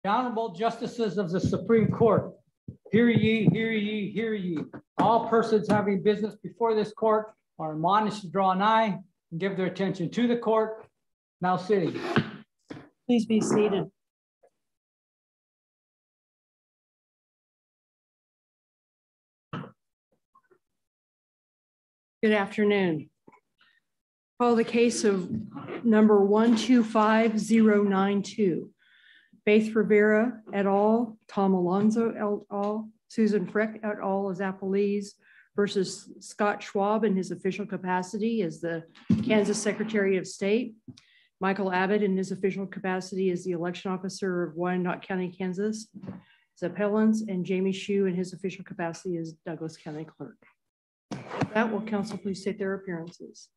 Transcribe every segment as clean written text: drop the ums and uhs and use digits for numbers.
The Honorable Justices of the Supreme Court, hear ye, hear ye, hear ye. All persons having business before this court are admonished to draw nigh and give their attention to the court. Now sitting. Please be seated. Good afternoon. Call the case of number 125092. Faith Rivera et al., Tom Alonzo et al., Susan Frick et al. As appellees versus Scott Schwab in his official capacity as the Kansas Secretary of State, Michael Abbott in his official capacity as the election officer of Wyandotte County, Kansas, as appellants, and Jamie Hsu in his official capacity as Douglas County Clerk. With that, will council please state their appearances?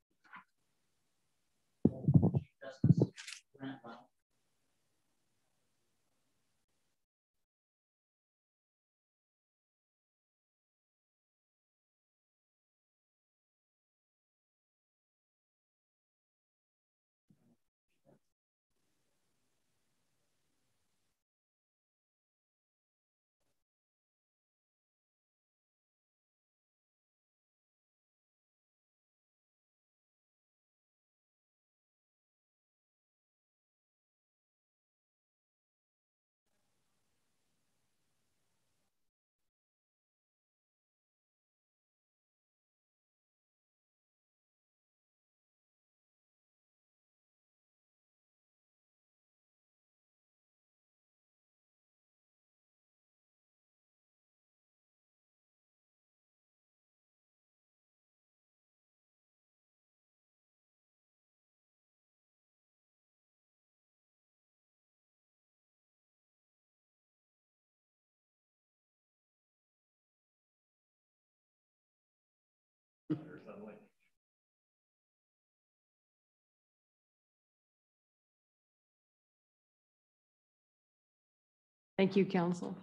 Thank you, counsel.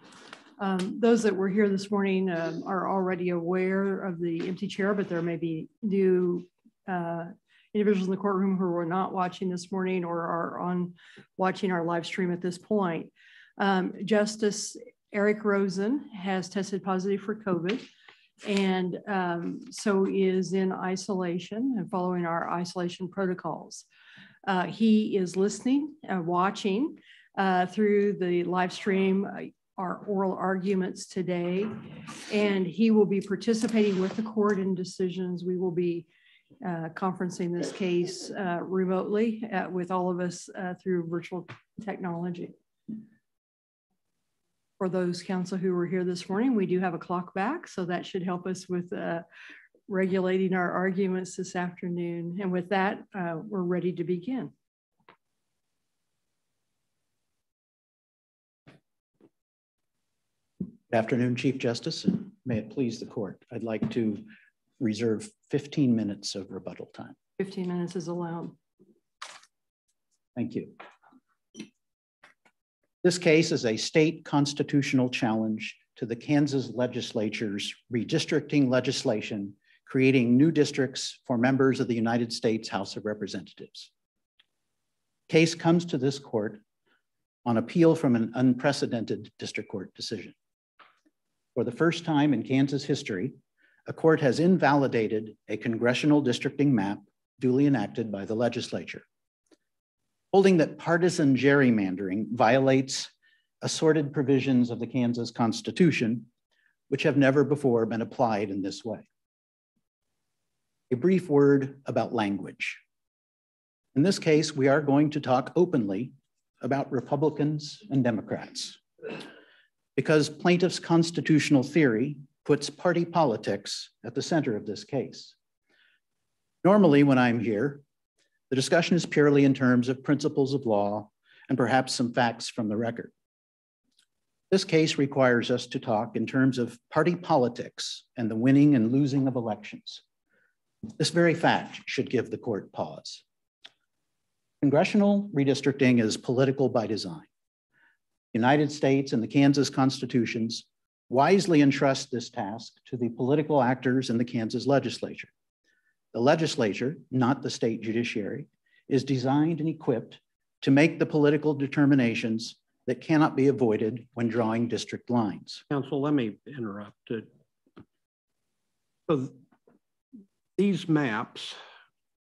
Those that were here this morning are already aware of the empty chair, but there may be new individuals in the courtroom who are not watching this morning or are watching our live stream at this point. Justice Eric Rosen has tested positive for COVID and so is in isolation and following our isolation protocols. He is listening, watching through the live stream, our oral arguments today, and he will be participating with the court in decisions. We will be conferencing this case remotely with all of us through virtual technology. For those counsel who were here this morning, we do have a clock back, so that should help us with regulating our arguments this afternoon. And with that, we're ready to begin. Good afternoon, Chief Justice, and may it please the court. I'd like to reserve 15 minutes of rebuttal time. 15 minutes is allowed. Thank you. This case is a state constitutional challenge to the Kansas Legislature's redistricting legislation, creating new districts for members of the United States House of Representatives. Case comes to this court on appeal from an unprecedented district court decision. For the first time in Kansas history, a court has invalidated a congressional districting map duly enacted by the legislature, holding that partisan gerrymandering violates assorted provisions of the Kansas Constitution, which have never before been applied in this way. A brief word about language. In this case, we are going to talk openly about Republicans and Democrats, because plaintiff's constitutional theory puts party politics at the center of this case. Normally, when I'm here, the discussion is purely in terms of principles of law and perhaps some facts from the record. This case requires us to talk in terms of party politics and the winning and losing of elections. This very fact should give the court pause. Congressional redistricting is political by design. The United States and the Kansas constitutions wisely entrust this task to the political actors in the Kansas legislature. The legislature, not the state judiciary, is designed and equipped to make the political determinations that cannot be avoided when drawing district lines. Council, let me interrupt. So these maps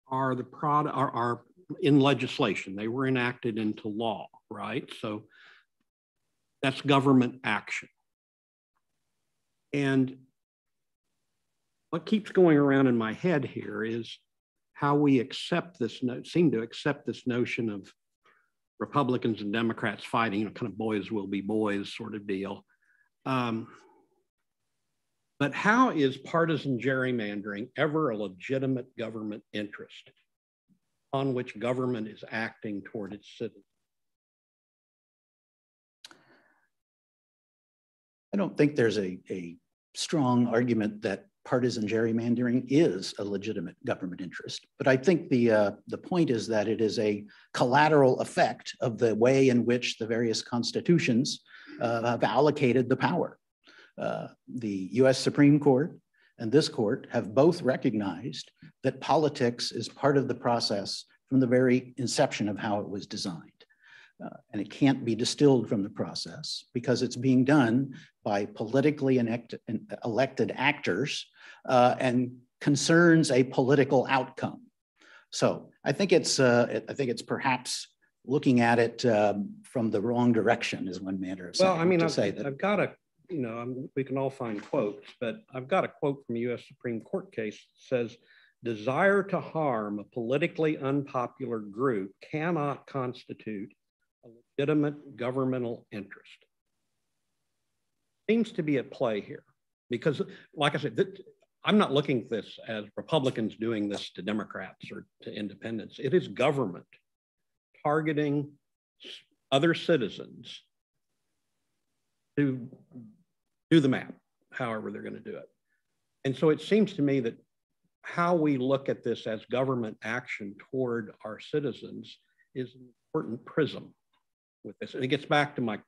are the product are in legislation. They were enacted into law, right? So that's government action. And what keeps going around in my head here is how we accept this, seem to accept this notion of Republicans and Democrats fighting, you know, kind of boys will be boys sort of deal. But how is partisan gerrymandering ever a legitimate government interest on which government is acting toward its citizens? I don't think there's a strong argument that partisan gerrymandering is a legitimate government interest. But I think the point is that it is a collateral effect of the way in which the various constitutions have allocated the power. The US Supreme Court and this court have both recognized that politics is part of the process from the very inception of how it was designed. And it can't be distilled from the process because it's being done by politically elected actors and concerns a political outcome. So I think it's perhaps looking at it from the wrong direction is one manner of saying. Well, I mean, I've got a, you know, we can all find quotes, but I've got a quote from a US Supreme Court case that says, desire to harm a politically unpopular group cannot constitute a legitimate governmental interest. Seems to be at play here because, like I said, I'm not looking at this as Republicans doing this to Democrats or to independents. It is government targeting other citizens to do the map, however they're going to do it. And so it seems to me that how we look at this as government action toward our citizens is an important prism with this. And it gets back to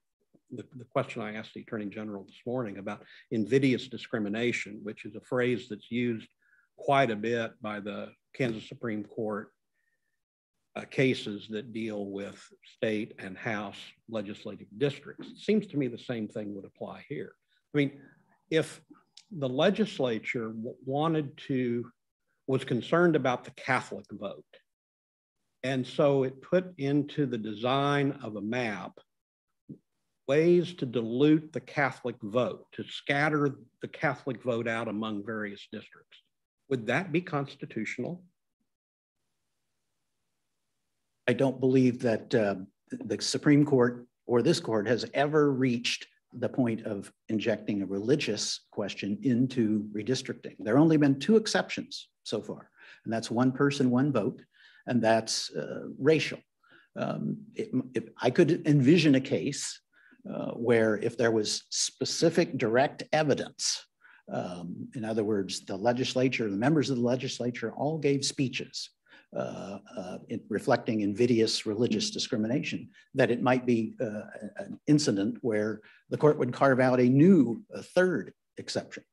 the question I asked the Attorney General this morning about invidious discrimination, which is a phrase that's used quite a bit by the Kansas Supreme Court cases that deal with state and House legislative districts. It seems to me the same thing would apply here. I mean, if the legislature was concerned about the Catholic vote, and so it put into the design of a map ways to dilute the Catholic vote, to scatter the Catholic vote out among various districts. Would that be constitutional? I don't believe that the Supreme Court or this court has ever reached the point of injecting a religious question into redistricting. There have only been two exceptions so far, and that's one person, one vote, and that's racial. I could envision a case where if there was specific direct evidence, in other words, the legislature, the members of the legislature all gave speeches reflecting invidious religious discrimination, that it might be an incident where the court would carve out a third exception.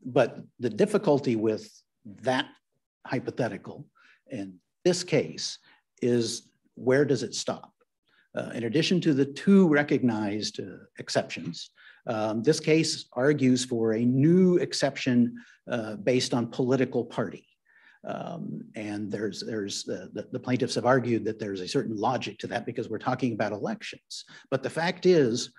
But the difficulty with that hypothetical in this case is, where does it stop? In addition to the two recognized exceptions, this case argues for a new exception based on political party. And the plaintiffs have argued that there's a certain logic to that because we're talking about elections. But the fact is,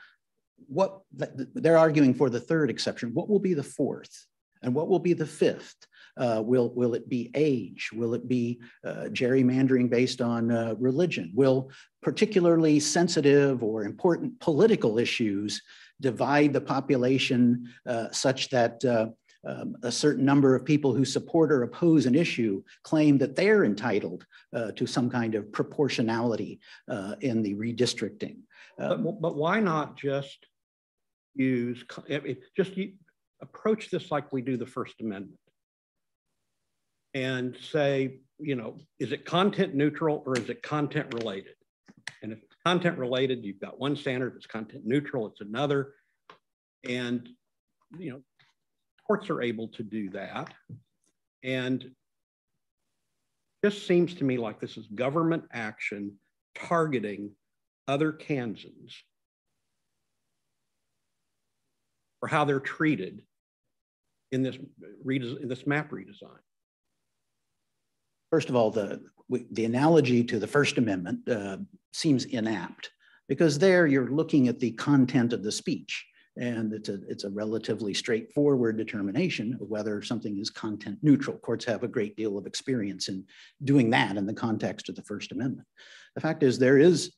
they're arguing for the third exception. What will be the fourth? And what will be the fifth? Will it be age? Will it be gerrymandering based on religion? Will particularly sensitive or important political issues divide the population such that a certain number of people who support or oppose an issue claim that they're entitled to some kind of proportionality in the redistricting? But why not just approach this like we do the First Amendment and say, you know, is it content neutral or is it content related? And if it's content related, you've got one standard. If it's content neutral, it's another. And, you know, courts are able to do that. And it just seems to me like this is government action targeting other Kansans for how they're treated in this map redesign? First of all, the analogy to the First Amendment seems inapt, because there you're looking at the content of the speech, and it's a relatively straightforward determination of whether something is content neutral. Courts have a great deal of experience in doing that in the context of the First Amendment. The fact is, there is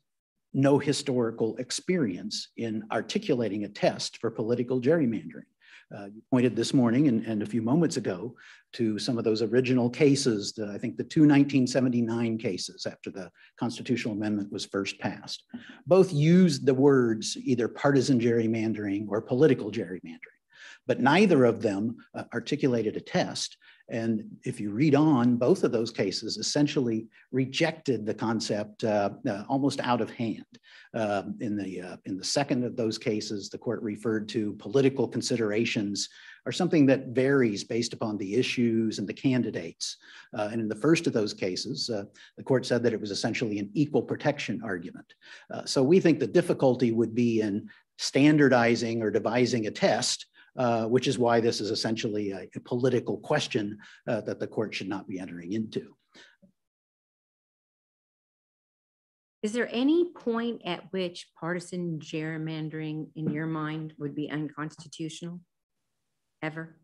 no historical experience in articulating a test for political gerrymandering. You pointed this morning and a few moments ago to some of those original cases, I think the two 1979 cases after the constitutional amendment was first passed. Both used the words either partisan gerrymandering or political gerrymandering, but neither of them articulated a test. And if you read on, both of those cases essentially rejected the concept almost out of hand. In the second of those cases, the court referred to political considerations are something that varies based upon the issues and the candidates. And in the first of those cases, the court said that it was essentially an equal protection argument. So we think the difficulty would be in standardizing or devising a test, which is why this is essentially a political question that the court should not be entering into. Is there any point at which partisan gerrymandering, in your mind, would be unconstitutional, ever?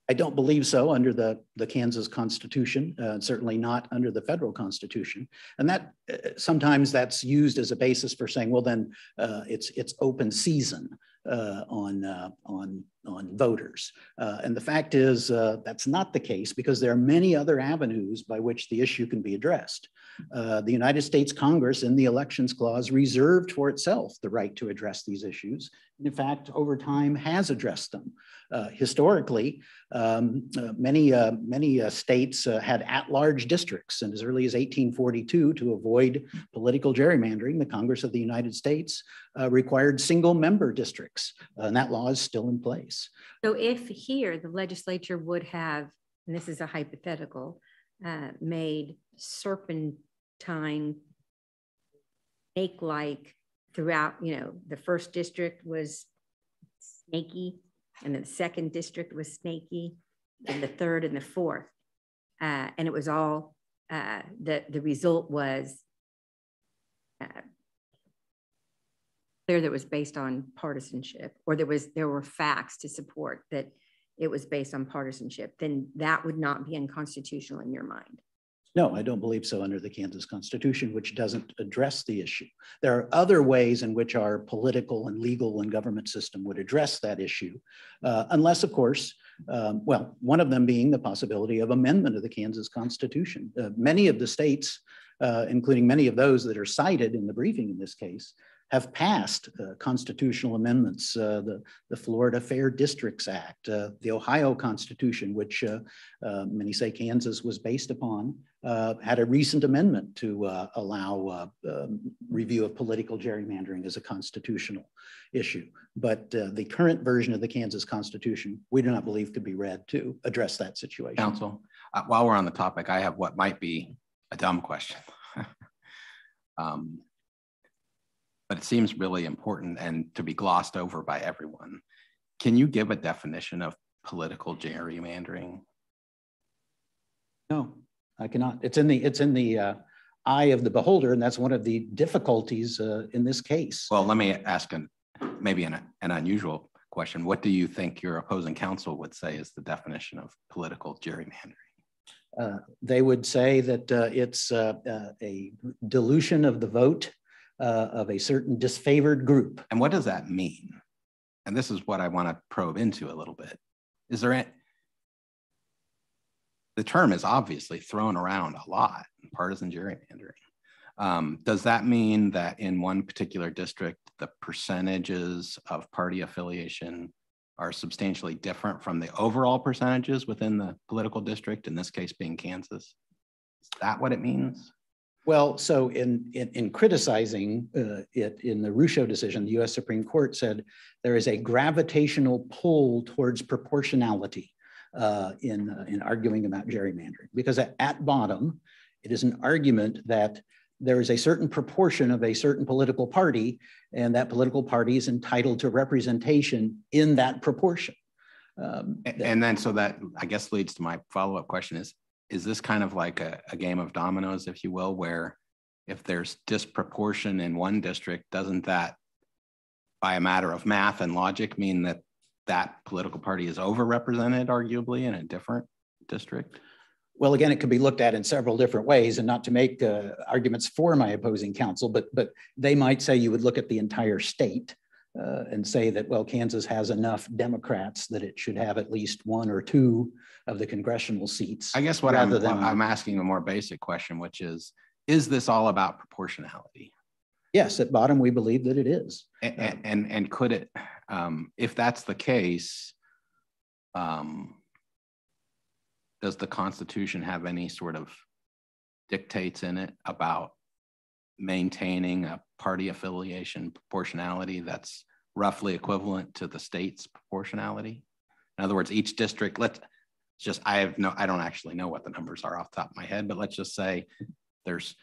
I don't believe so under the Kansas Constitution, certainly not under the federal Constitution. And that sometimes that's used as a basis for saying, well, then it's open season on voters. And the fact is that's not the case, because there are many other avenues by which the issue can be addressed. The United States Congress in the Elections Clause reserved for itself the right to address these issues. And in fact, over time has addressed them. Historically, many states had at-large districts, and as early as 1842, to avoid political gerrymandering, the Congress of the United States required single-member districts, and that law is still in place. So if here the legislature would have, and this is a hypothetical, made serpentine, snake-like throughout, the first district was snaky, and then the second district was snaky, and the third and the fourth. And it was all, the result was clear that it was based on partisanship, or there were facts to support that it was based on partisanship, then that would not be unconstitutional in your mind. No, I don't believe so under the Kansas Constitution, which doesn't address the issue. There are other ways in which our political and legal and government system would address that issue, unless, of course, well, one of them being the possibility of amendment of the Kansas Constitution. Many of the states, including many of those that are cited in the briefing in this case, have passed constitutional amendments. The Florida Fair Districts Act, the Ohio Constitution, which many say Kansas was based upon, had a recent amendment to allow review of political gerrymandering as a constitutional issue. But the current version of the Kansas Constitution, we do not believe could be read to address that situation. Counsel, while we're on the topic, I have what might be a dumb question. But it seems really important and to be glossed over by everyone. Can you give a definition of political gerrymandering? No, I cannot. It's in the eye of the beholder, and that's one of the difficulties in this case. Well, let me ask maybe an unusual question. What do you think your opposing counsel would say is the definition of political gerrymandering? They would say that it's a dilution of the vote of a certain disfavored group. And what does that mean? And this is what I want to probe into a little bit. Is there the term is obviously thrown around a lot, partisan gerrymandering. Does that mean that in one particular district, the percentages of party affiliation are substantially different from the overall percentages within the political district, in this case being Kansas? Is that what it means? Well, so in criticizing it in the Russo decision, the US Supreme Court said there is a gravitational pull towards proportionality in arguing about gerrymandering, because at bottom, it is an argument that there is a certain proportion of a certain political party, and that political party is entitled to representation in that proportion. And then, so that I guess leads to my follow-up question is this kind of like a game of dominoes, if you will, where if there's disproportion in one district, doesn't that, by a matter of math and logic, mean that that political party is overrepresented, arguably, in a different district? Well, again, it could be looked at in several different ways, and not to make arguments for my opposing counsel, but they might say you would look at the entire state and say that, well, Kansas has enough Democrats that it should have at least one or two of the congressional seats. I guess what I'm asking a more basic question, which is this all about proportionality? Yes, at bottom, we believe that it is. And could it, if that's the case, does the Constitution have any sort of dictates in it about maintaining a party affiliation proportionality that's roughly equivalent to the state's proportionality? In other words, each district, I don't actually know what the numbers are off the top of my head, but let's just say there's,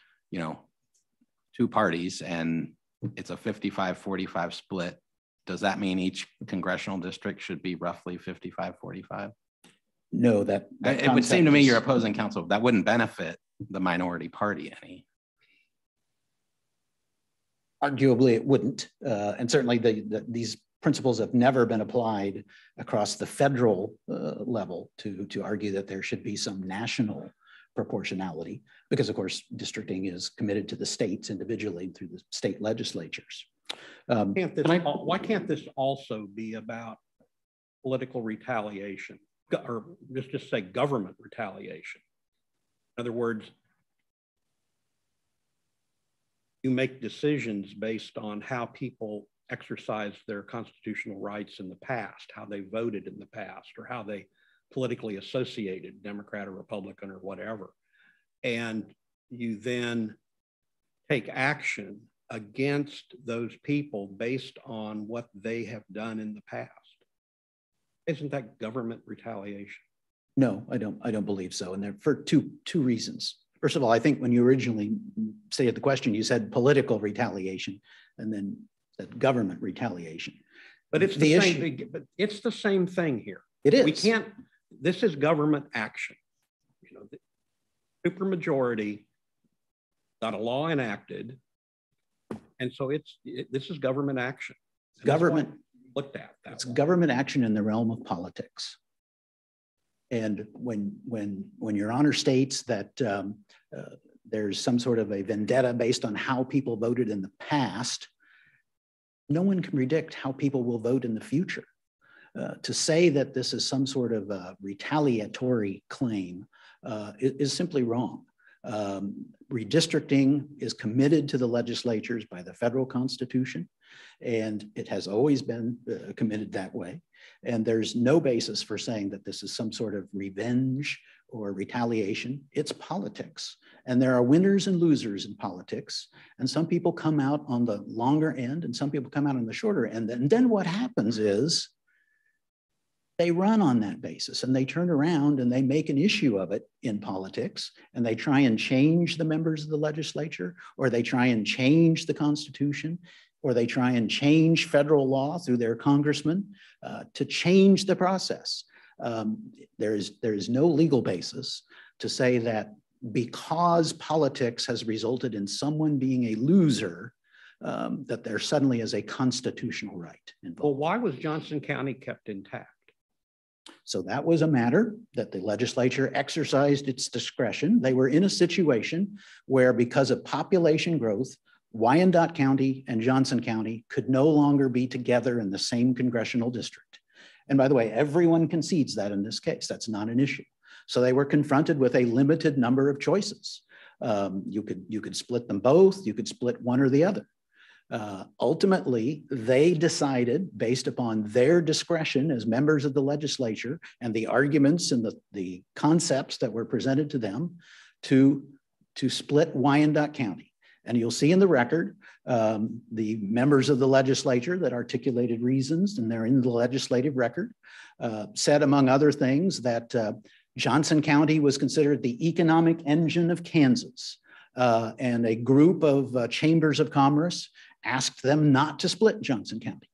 two parties and it's a 55-45 split. Does that mean each congressional district should be roughly 55-45? No, that it would seem to me your opposing counsel, that wouldn't benefit the minority party any. Arguably, it wouldn't. And certainly these principles have never been applied across the federal level to argue that there should be some national proportionality, because of course, districting is committed to the states individually through the state legislatures. Why can't this also be about political retaliation, or just say government retaliation? In other words, you make decisions based on how people exercised their constitutional rights in the past, how they voted in the past, or how they politically associated, Democrat or Republican or whatever. And you then take action against those people based on what they have done in the past. Isn't that government retaliation? No, I don't believe so. And there for two reasons. First of all, I think when you originally stated the question, you said political retaliation and then said government retaliation. But it's the same thing. But it's the same thing here. It is. We can't. This is government action. The supermajority got a law enacted, and so this is government action. Government looked at that. It's government action in the realm of politics. And when Your Honor states that there's some sort of a vendetta based on how people voted in the past, no one can predict how people will vote in the future. To say that this is some sort of a retaliatory claim is simply wrong. Redistricting is committed to the legislatures by the federal Constitution, and it has always been committed that way. And there's no basis for saying that this is some sort of revenge or retaliation. It's politics. And there are winners and losers in politics. And some people come out on the longer end and some people come out on the shorter end. And then what happens is they run on that basis and they turn around and they make an issue of it in politics, and they try and change the members of the legislature, or they try and change the Constitution, or they try and change federal law through their congressmen to change the process. There is no legal basis to say that because politics has resulted in someone being a loser, that there suddenly is a constitutional right involved. Well, why was Johnson County kept intact? So that was a matter that the legislature exercised its discretion. They were in a situation where, because of population growth, Wyandotte County and Johnson County could no longer be together in the same congressional district. And by the way, everyone concedes that in this case. That's not an issue. So they were confronted with a limited number of choices. You could split them both. You could split one or the other. Ultimately, they decided, based upon their discretion as members of the legislature and the arguments and the concepts that were presented to them, to split Wyandotte County. And you'll see in the record, the members of the legislature that articulated reasons, and they're in the legislative record, said, among other things, that Johnson County was considered the economic engine of Kansas. and a group of chambers of commerce asked them not to split Johnson County.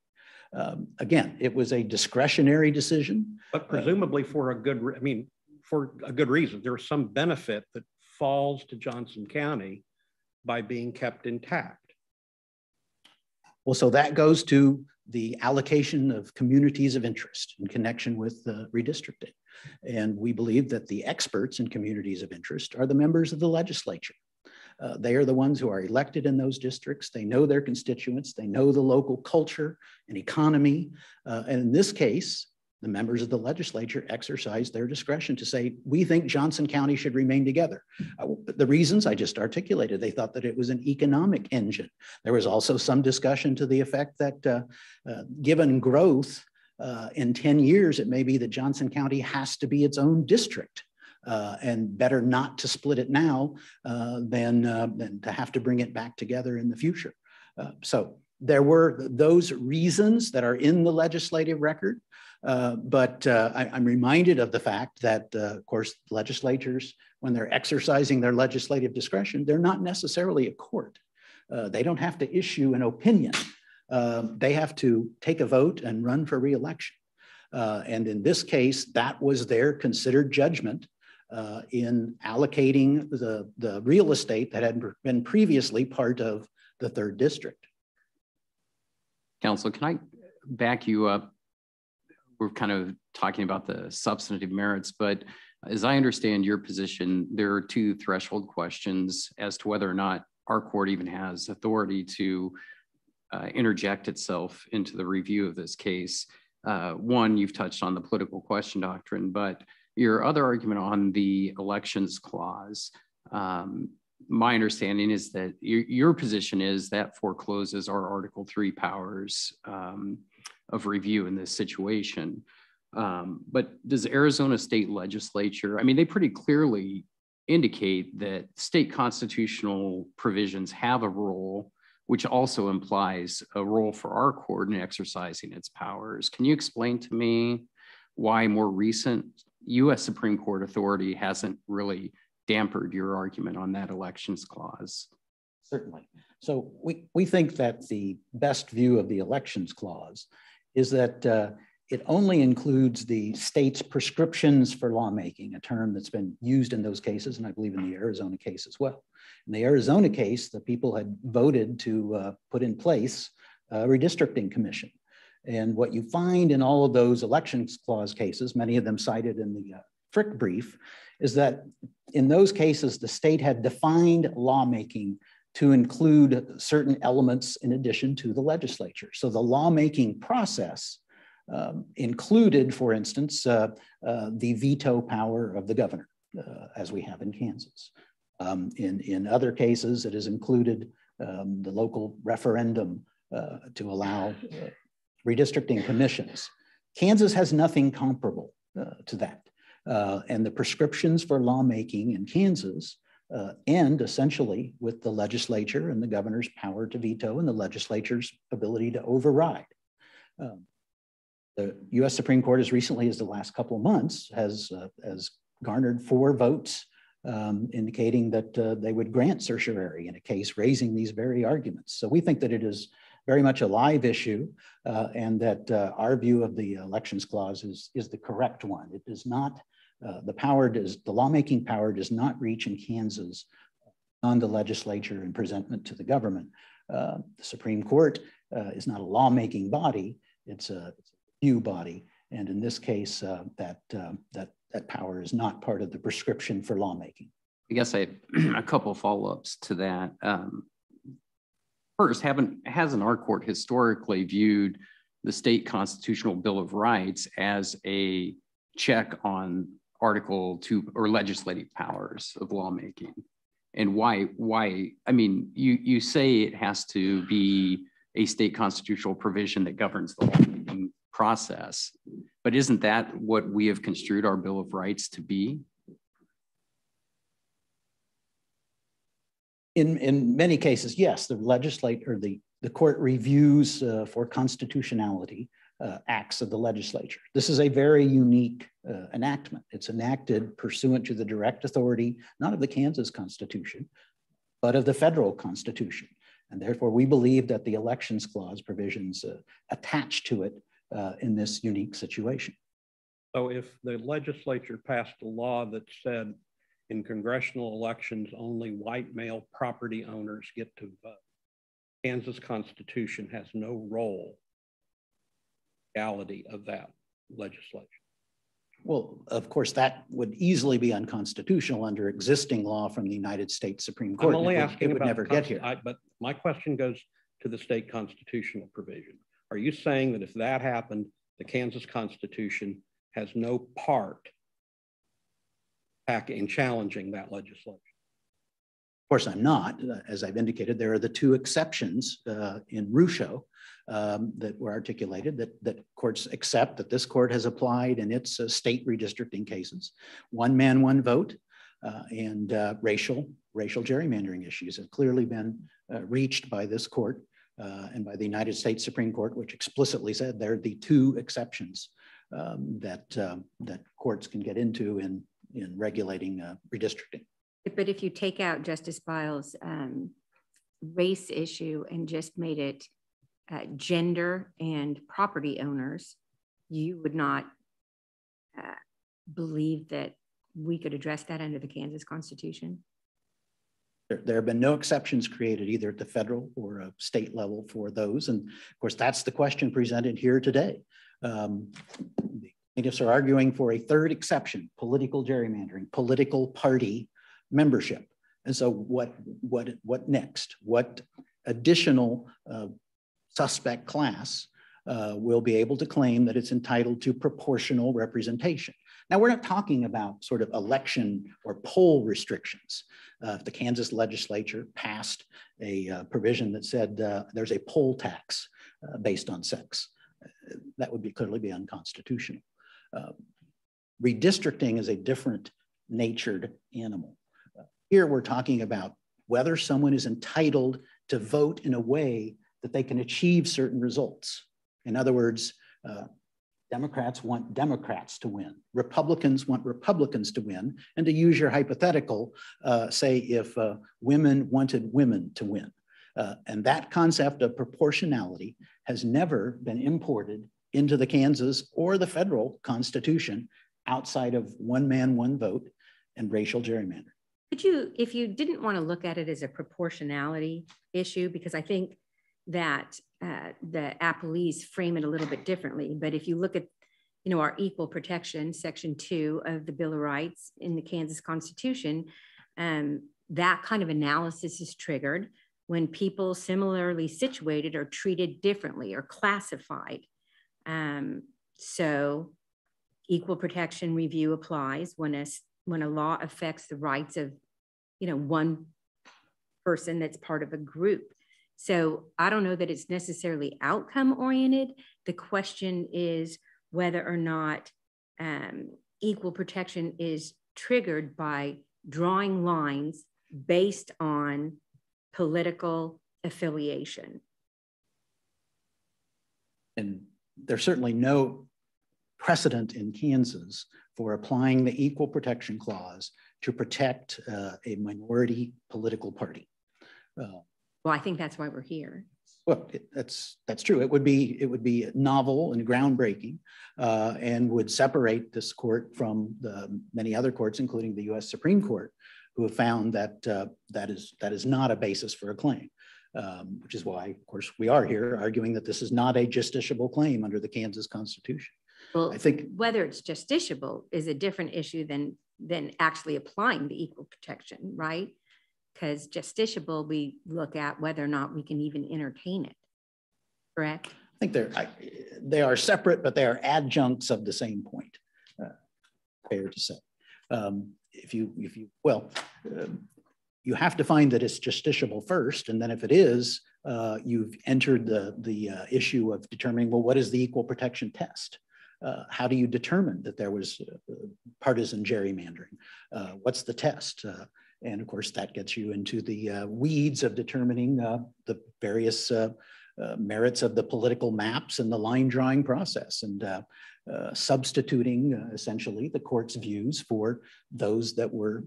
Again, it was a discretionary decision. But presumably for a good, for a good reason. There's some benefit that falls to Johnson County by being kept intact. Well, so that goes to the allocation of communities of interest in connection with redistricting. And we believe that the experts in communities of interest are the members of the legislature. They are the ones who are elected in those districts. They know their constituents. They know the local culture and economy. And in this case, the members of the legislature exercise their discretion to say, we think Johnson County should remain together. The reasons I just articulated, they thought that it was an economic engine. There was also some discussion to the effect that given growth in 10 years, it may be that Johnson County has to be its own district. And better not to split it now than to have to bring it back together in the future. So there were those reasons that are in the legislative record, but I'm reminded of the fact that, of course, legislatures, when they're exercising their legislative discretion, they're not necessarily a court. They don't have to issue an opinion. They have to take a vote and run for re-election. And in this case, that was their considered judgment in allocating the real estate that had been previously part of the 3rd district. Council, can I back you up? We're kind of talking about the substantive merits, but as I understand your position, there are 2 threshold questions as to whether or not our court even has authority to interject itself into the review of this case. One, you've touched on the political question doctrine, but your other argument on the elections clause, my understanding is that your position is that forecloses our Article 3 powers of review in this situation. But does Arizona state legislature, they pretty clearly indicate that state constitutional provisions have a role, which also implies a role for our court in exercising its powers. Can you explain to me why more recent U.S. Supreme Court authority hasn't really dampered your argument on that elections clause? Certainly. So we think that the best view of the elections clause is that it only includes the state's prescriptions for lawmaking, a term that's been used in those cases, and I believe in the Arizona case as well. In the Arizona case, the people had voted to put in place a redistricting commission. And what you find in all of those elections clause cases, many of them cited in the Frick brief, is that in those cases, the state had defined lawmaking to include certain elements in addition to the legislature. So the lawmaking process included, for instance, the veto power of the governor, as we have in Kansas. In other cases, it has included the local referendum to allow redistricting commissions. Kansas has nothing comparable to that. And the prescriptions for lawmaking in Kansas end essentially with the legislature and the governor's power to veto and the legislature's ability to override. The U.S. Supreme Court, as recently as the last couple of months, has garnered 4 votes indicating that they would grant certiorari in a case raising these very arguments. So we think that it is very much a live issue and that our view of the elections clause is the correct one. It does not, the lawmaking power does not reach in Kansas on the legislature and presentment to the government. The Supreme Court is not a lawmaking body, it's a review body. And in this case, that power is not part of the prescription for lawmaking. I guess I have a couple of follow-ups to that. First, hasn't our court historically viewed the state constitutional Bill of Rights as a check on Article 2 or legislative powers of lawmaking? And why, you say it has to be a state constitutional provision that governs the lawmaking process, but isn't that what we have construed our Bill of Rights to be? In many cases, yes, the legislature, the court reviews for constitutionality acts of the legislature. This is a very unique enactment. It's enacted pursuant to the direct authority, not of the Kansas Constitution, but of the federal Constitution. And therefore, we believe that the Elections Clause provisions attached to it in this unique situation. So if the legislature passed a law that said in congressional elections, only white male property owners get to vote, Kansas Constitution has no role in the legality of that legislation. Well, of course, that would easily be unconstitutional under existing law from the United States Supreme Court. I'm only asking it would about never get here. But my question goes to the state constitutional provision. Are you saying that if that happened, the Kansas Constitution has no part in challenging that legislation? Of course, I'm not. As I've indicated, there are the two exceptions in Rucho that were articulated that courts accept that this court has applied in its state redistricting cases. One man, one vote, and racial gerrymandering issues have clearly been reached by this court and by the United States Supreme Court, which explicitly said they're the two exceptions that courts can get into in regulating redistricting. But if you take out Justice Biles' race issue and just made it gender and property owners, you would not believe that we could address that under the Kansas Constitution? There have been no exceptions created either at the federal or a state level for those. And of course, that's the question presented here today. The plaintiffs are arguing for a third exception, political gerrymandering, political party membership. And so what next? What additional suspect class will be able to claim that it's entitled to proportional representation? Now, we're not talking about sort of election or poll restrictions. If the Kansas legislature passed a provision that said there's a poll tax based on sex, that would clearly be unconstitutional. Redistricting is a different natured animal. Here we're talking about whether someone is entitled to vote in a way that they can achieve certain results. In other words, Democrats want Democrats to win. Republicans want Republicans to win. And to use your hypothetical, say if women wanted women to win. And that concept of proportionality has never been imported into the Kansas or the federal Constitution outside of one man, one vote and racial gerrymandering. Could you, if you didn't want to look at it as a proportionality issue, because I think that the appellees frame it a little bit differently, but if you look at, our equal protection, Section 2 of the Bill of Rights in the Kansas Constitution, that kind of analysis is triggered when people similarly situated are treated differently or classified. So equal protection review applies when a law affects the rights of, one person that's part of a group. So I don't know that it's necessarily outcome oriented. The question is whether or not equal protection is triggered by drawing lines based on political affiliation. And there's certainly no precedent in Kansas for applying the Equal Protection Clause to protect a minority political party. Well, I think that's why we're here. Well, that's true. It would be novel and groundbreaking, and would separate this court from the many other courts, including the U.S. Supreme Court, who have found that that is not a basis for a claim. Which is why, of course, we are here arguing that this is not a justiciable claim under the Kansas Constitution. Well, I think whether it's justiciable is a different issue than actually applying the equal protection, right? Because justiciable, we look at whether or not we can even entertain it, correct? I think they are separate, but they are adjuncts of the same point, fair to say. You have to find that it's justiciable first, and then if it is, you've entered the issue of determining, well, what is the equal protection test? How do you determine that there was partisan gerrymandering? What's the test? And of course, that gets you into the weeds of determining the various merits of the political maps and the line drawing process, and substituting essentially the court's views for those that were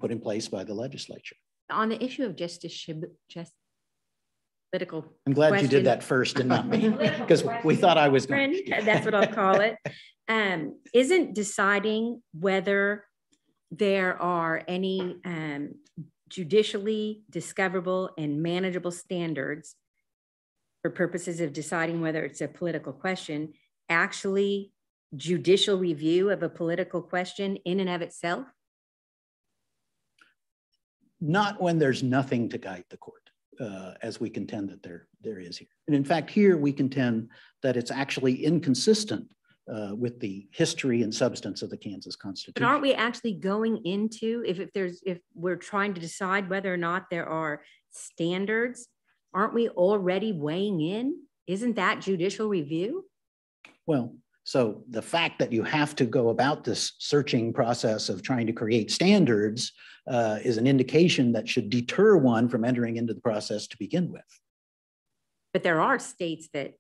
put in place by the legislature. On the issue of just political I'm glad question, you did that first and not me, because we thought I was going to. That's what I'll call it. Isn't deciding whether there are any judicially discoverable and manageable standards for purposes of deciding whether it's a political question actually judicial review of a political question in and of itself? Not when there's nothing to guide the court, as we contend that there is here. And in fact, here we contend that it's actually inconsistent with the history and substance of the Kansas Constitution. But aren't we actually going into, if we're trying to decide whether or not there are standards, aren't we already weighing in? Isn't that judicial review? Well, so the fact that you have to go about this searching process of trying to create standards is an indication that should deter one from entering into the process to begin with. But there are states that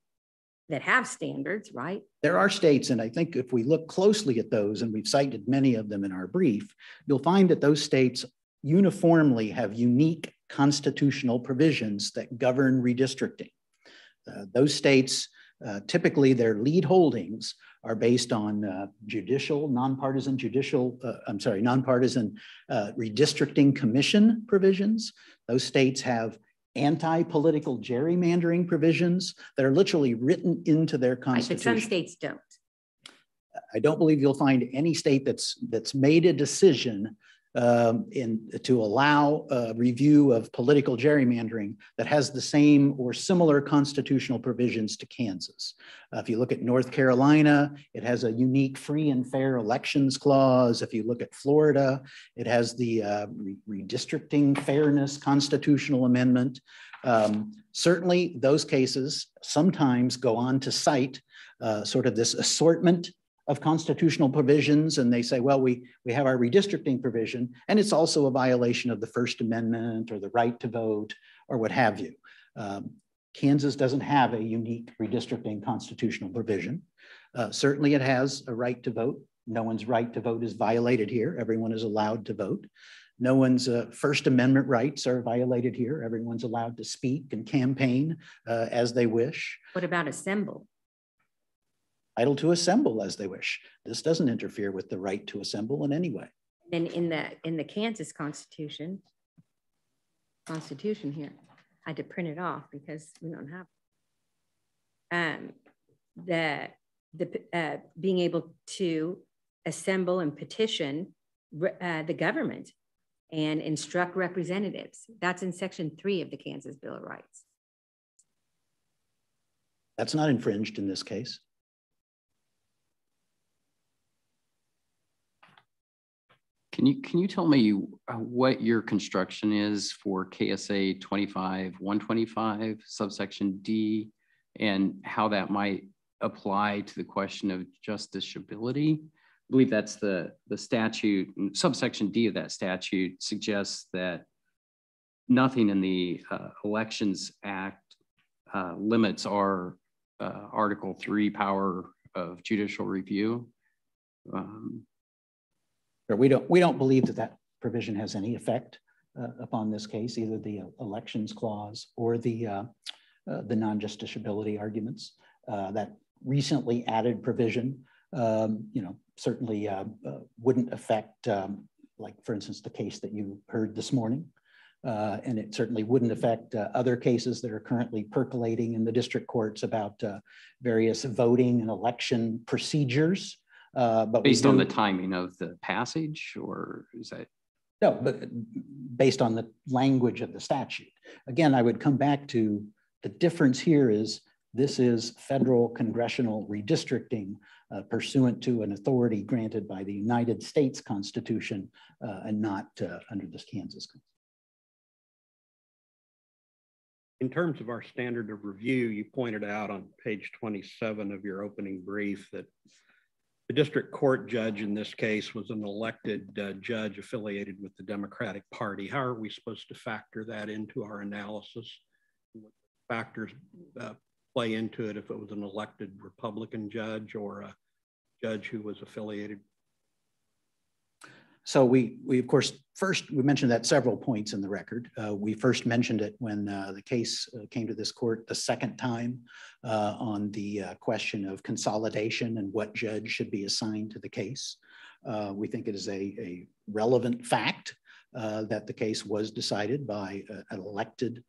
have standards, right? There are states, and I think if we look closely at those, and we've cited many of them in our brief, you'll find that those states uniformly have unique constitutional provisions that govern redistricting. Those states, typically their lead holdings are based on nonpartisan redistricting commission provisions. Those states have anti-political gerrymandering provisions that are literally written into their constitution. But some states don't. I don't believe you'll find any state that's made a decision to allow a review of political gerrymandering that has the same or similar constitutional provisions to Kansas. If you look at North Carolina, it has a unique free and fair elections clause. If you look at Florida, it has the redistricting fairness constitutional amendment. Certainly those cases sometimes go on to cite sort of this assortment of constitutional provisions, and they say, well, we have our redistricting provision, and it's also a violation of the First Amendment or the right to vote or what have you. Kansas doesn't have a unique redistricting constitutional provision. Certainly it has a right to vote. No one's right to vote is violated here. Everyone is allowed to vote. No one's First Amendment rights are violated here. Everyone's allowed to speak and campaign as they wish. What about assemble? Entitled to assemble as they wish. This doesn't interfere with the right to assemble in any way. And in the Kansas Constitution here, I had to print it off because we don't have being able to assemble and petition the government and instruct representatives. That's in Section 3 of the Kansas Bill of Rights. That's not infringed in this case. Can you tell me what your construction is for KSA 25-125 subsection D and how that might apply to the question of justiciability? I believe that's the statute. Subsection D of that statute suggests that nothing in the Elections Act limits our Article 3 power of judicial review. We don't believe that provision has any effect upon this case, either the elections clause or the non-justiciability arguments. That recently added provision, certainly wouldn't affect, like for instance, the case that you heard this morning, and it certainly wouldn't affect other cases that are currently percolating in the district courts about various voting and election procedures. But based on the timing of the passage, or is that? No, but based on the language of the statute. Again, I would come back to the difference here is this is federal congressional redistricting pursuant to an authority granted by the United States Constitution and not under this Kansas Constitution. In terms of our standard of review, you pointed out on page 27 of your opening brief that the district court judge in this case was an elected judge affiliated with the Democratic Party. How are we supposed to factor that into our analysis? What factors play into it if it was an elected Republican judge or a judge who was affiliated? So we of course, first, we mentioned that several points in the record. We first mentioned it when the case came to this court the second time on the question of consolidation and what judge should be assigned to the case. We think it is a relevant fact that the case was decided by an elected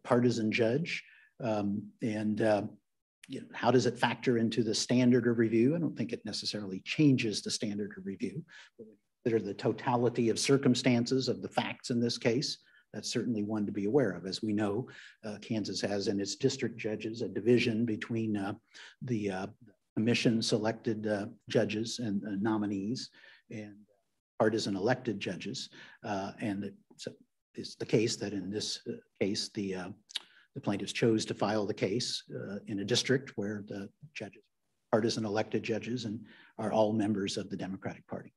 partisan judge. You know, how does it factor into the standard of review? I don't think it necessarily changes the standard of review. Consider the totality of circumstances of the facts in this case. That's certainly one to be aware of. As we know, Kansas has in its district judges a division between the commission selected judges and nominees and partisan elected judges. And it's the case that in this case, the plaintiffs chose to file the case in a district where the judges, partisan elected judges, and are all members of the Democratic Party.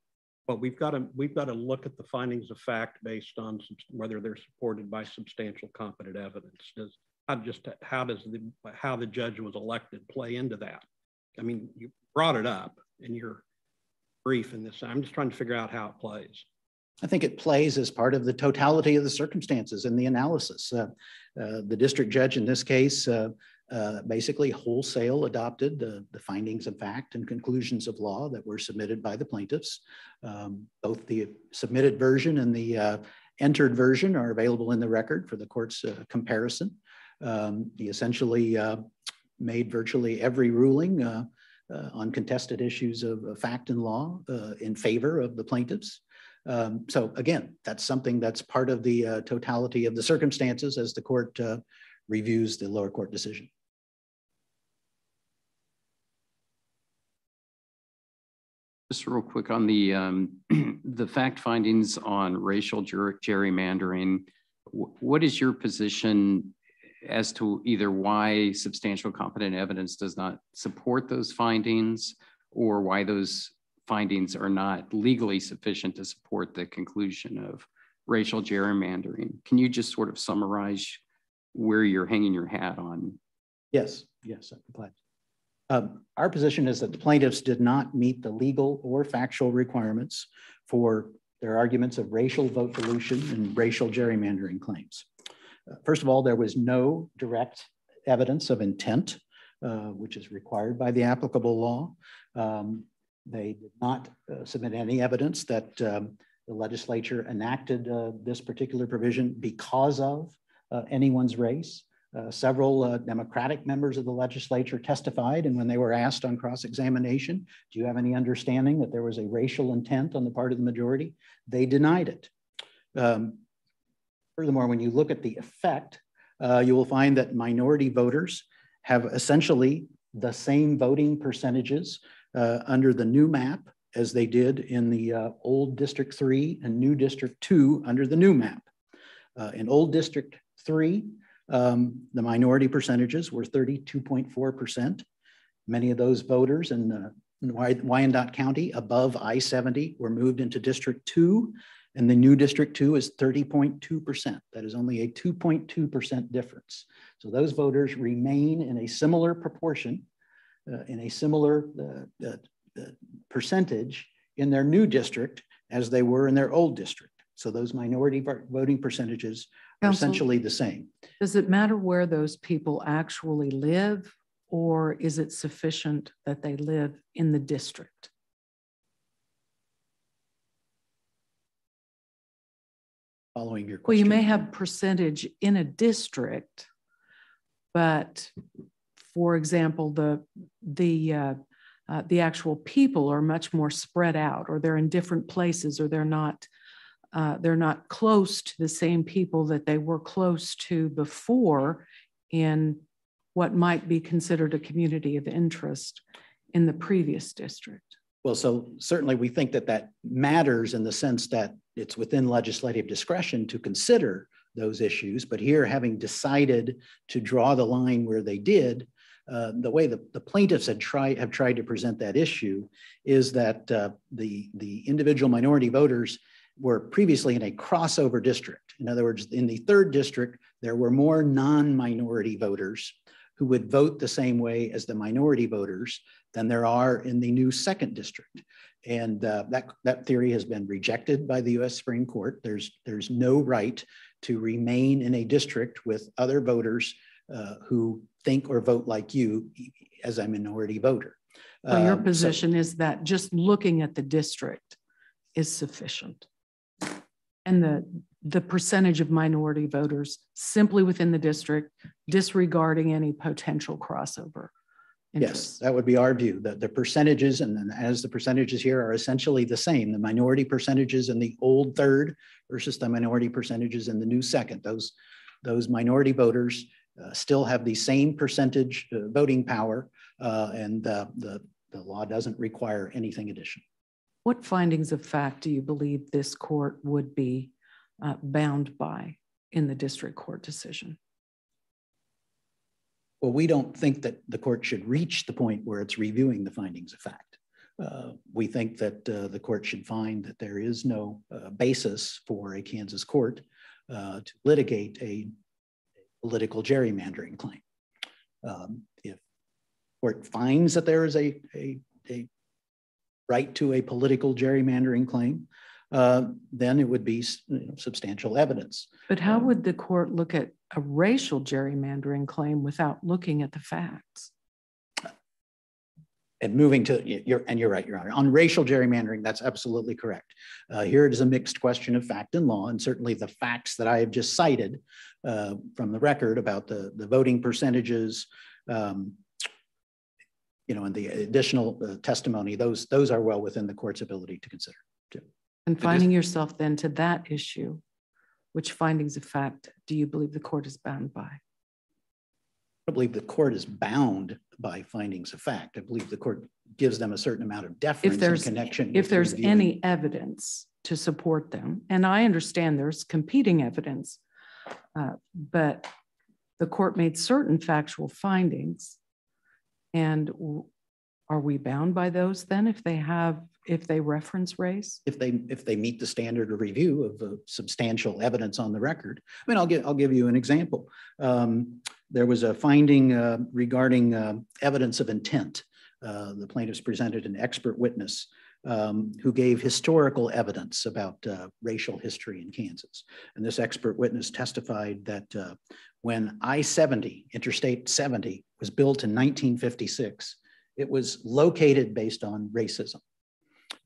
But we've got to look at the findings of fact based on whether they're supported by substantial competent evidence. How the judge was elected play into that? I mean, you brought it up in your brief in this. I'm just trying to figure out how it plays. I think it plays as part of the totality of the circumstances in the analysis. The district judge in this case basically wholesale adopted the findings of fact and conclusions of law that were submitted by the plaintiffs. Both the submitted version and the entered version are available in the record for the court's comparison. He essentially made virtually every ruling on contested issues of fact and law in favor of the plaintiffs. So again, that's something that's part of the totality of the circumstances as the court reviews the lower court decision. Just real quick on the fact findings on racial gerrymandering, what is your position as to either why substantial competent evidence does not support those findings or why those findings are not legally sufficient to support the conclusion of racial gerrymandering? Can you just sort of summarize where you're hanging your hat on? Yes, I'm glad. Our position is that the plaintiffs did not meet the legal or factual requirements for their arguments of racial vote dilution and racial gerrymandering claims. First of all, there was no direct evidence of intent, which is required by the applicable law. They did not submit any evidence that the legislature enacted this particular provision because of anyone's race. Several Democratic members of the legislature testified, and when they were asked on cross-examination, do you have any understanding that there was a racial intent on the part of the majority? They denied it. Furthermore, when you look at the effect, you will find that minority voters have essentially the same voting percentages under the new map as they did in the old District 3 and new District 2 under the new map. In old District 3, the minority percentages were 32.4%. Many of those voters in Wyandotte County above I-70 were moved into District 2, and the new District 2 is 30.2%. That is only a 2.2% difference. So those voters remain in a similar proportion, in a similar percentage in their new district as they were in their old district. So those minority voting percentages are essentially the same. Does it matter where those people actually live, or is it sufficient that they live in the district? Following your question. Well, you may have percentage in a district, but for example, the actual people are much more spread out, or they're in different places, or they're not close to the same people that they were close to before in what might be considered a community of interest in the previous district. Well, so certainly we think that that matters in the sense that it's within legislative discretion to consider those issues. But here, having decided to draw the line where they did, the way the plaintiffs have tried to present that issue is that the individual minority voters were previously in a crossover district. In other words, in the third district, there were more non-minority voters who would vote the same way as the minority voters than there are in the new second district. And that theory has been rejected by the US Supreme Court. There's no right to remain in a district with other voters who think or vote like you as a minority voter. So your position is that just looking at the district is sufficient. And the percentage of minority voters simply within the district, disregarding any potential crossover. Yes, that would be our view. The percentages, and as the percentages here are essentially the same, the minority percentages in the old third versus the minority percentages in the new second. Those minority voters still have the same percentage voting power, and the law doesn't require anything additional. What findings of fact do you believe this court would be bound by in the district court decision? Well, we don't think that the court should reach the point where it's reviewing the findings of fact. We think that the court should find that there is no basis for a Kansas court to litigate a political gerrymandering claim. If the court finds that there is a right to a political gerrymandering claim, then it would be substantial evidence. But how would the court look at a racial gerrymandering claim without looking at the facts? And moving to, you're right, Your Honor. On racial gerrymandering, that's absolutely correct. Here it is a mixed question of fact and law, and certainly the facts that I have just cited from the record about the voting percentages, and the additional testimony, those are well within the court's ability to consider too. And finding yourself then to that issue, which findings of fact do you believe the court is bound by? I believe the court is bound by findings of fact. I believe the court gives them a certain amount of deference in connection. If there's any evidence to support them, and I understand there's competing evidence, but the court made certain factual findings, and are we bound by those then if they reference race? If they meet the standard of review of the substantial evidence on the record. I mean, I'll give you an example. There was a finding regarding evidence of intent. The plaintiffs presented an expert witness who gave historical evidence about racial history in Kansas. And this expert witness testified that when I-70, Interstate 70, was built in 1956, it was located based on racism.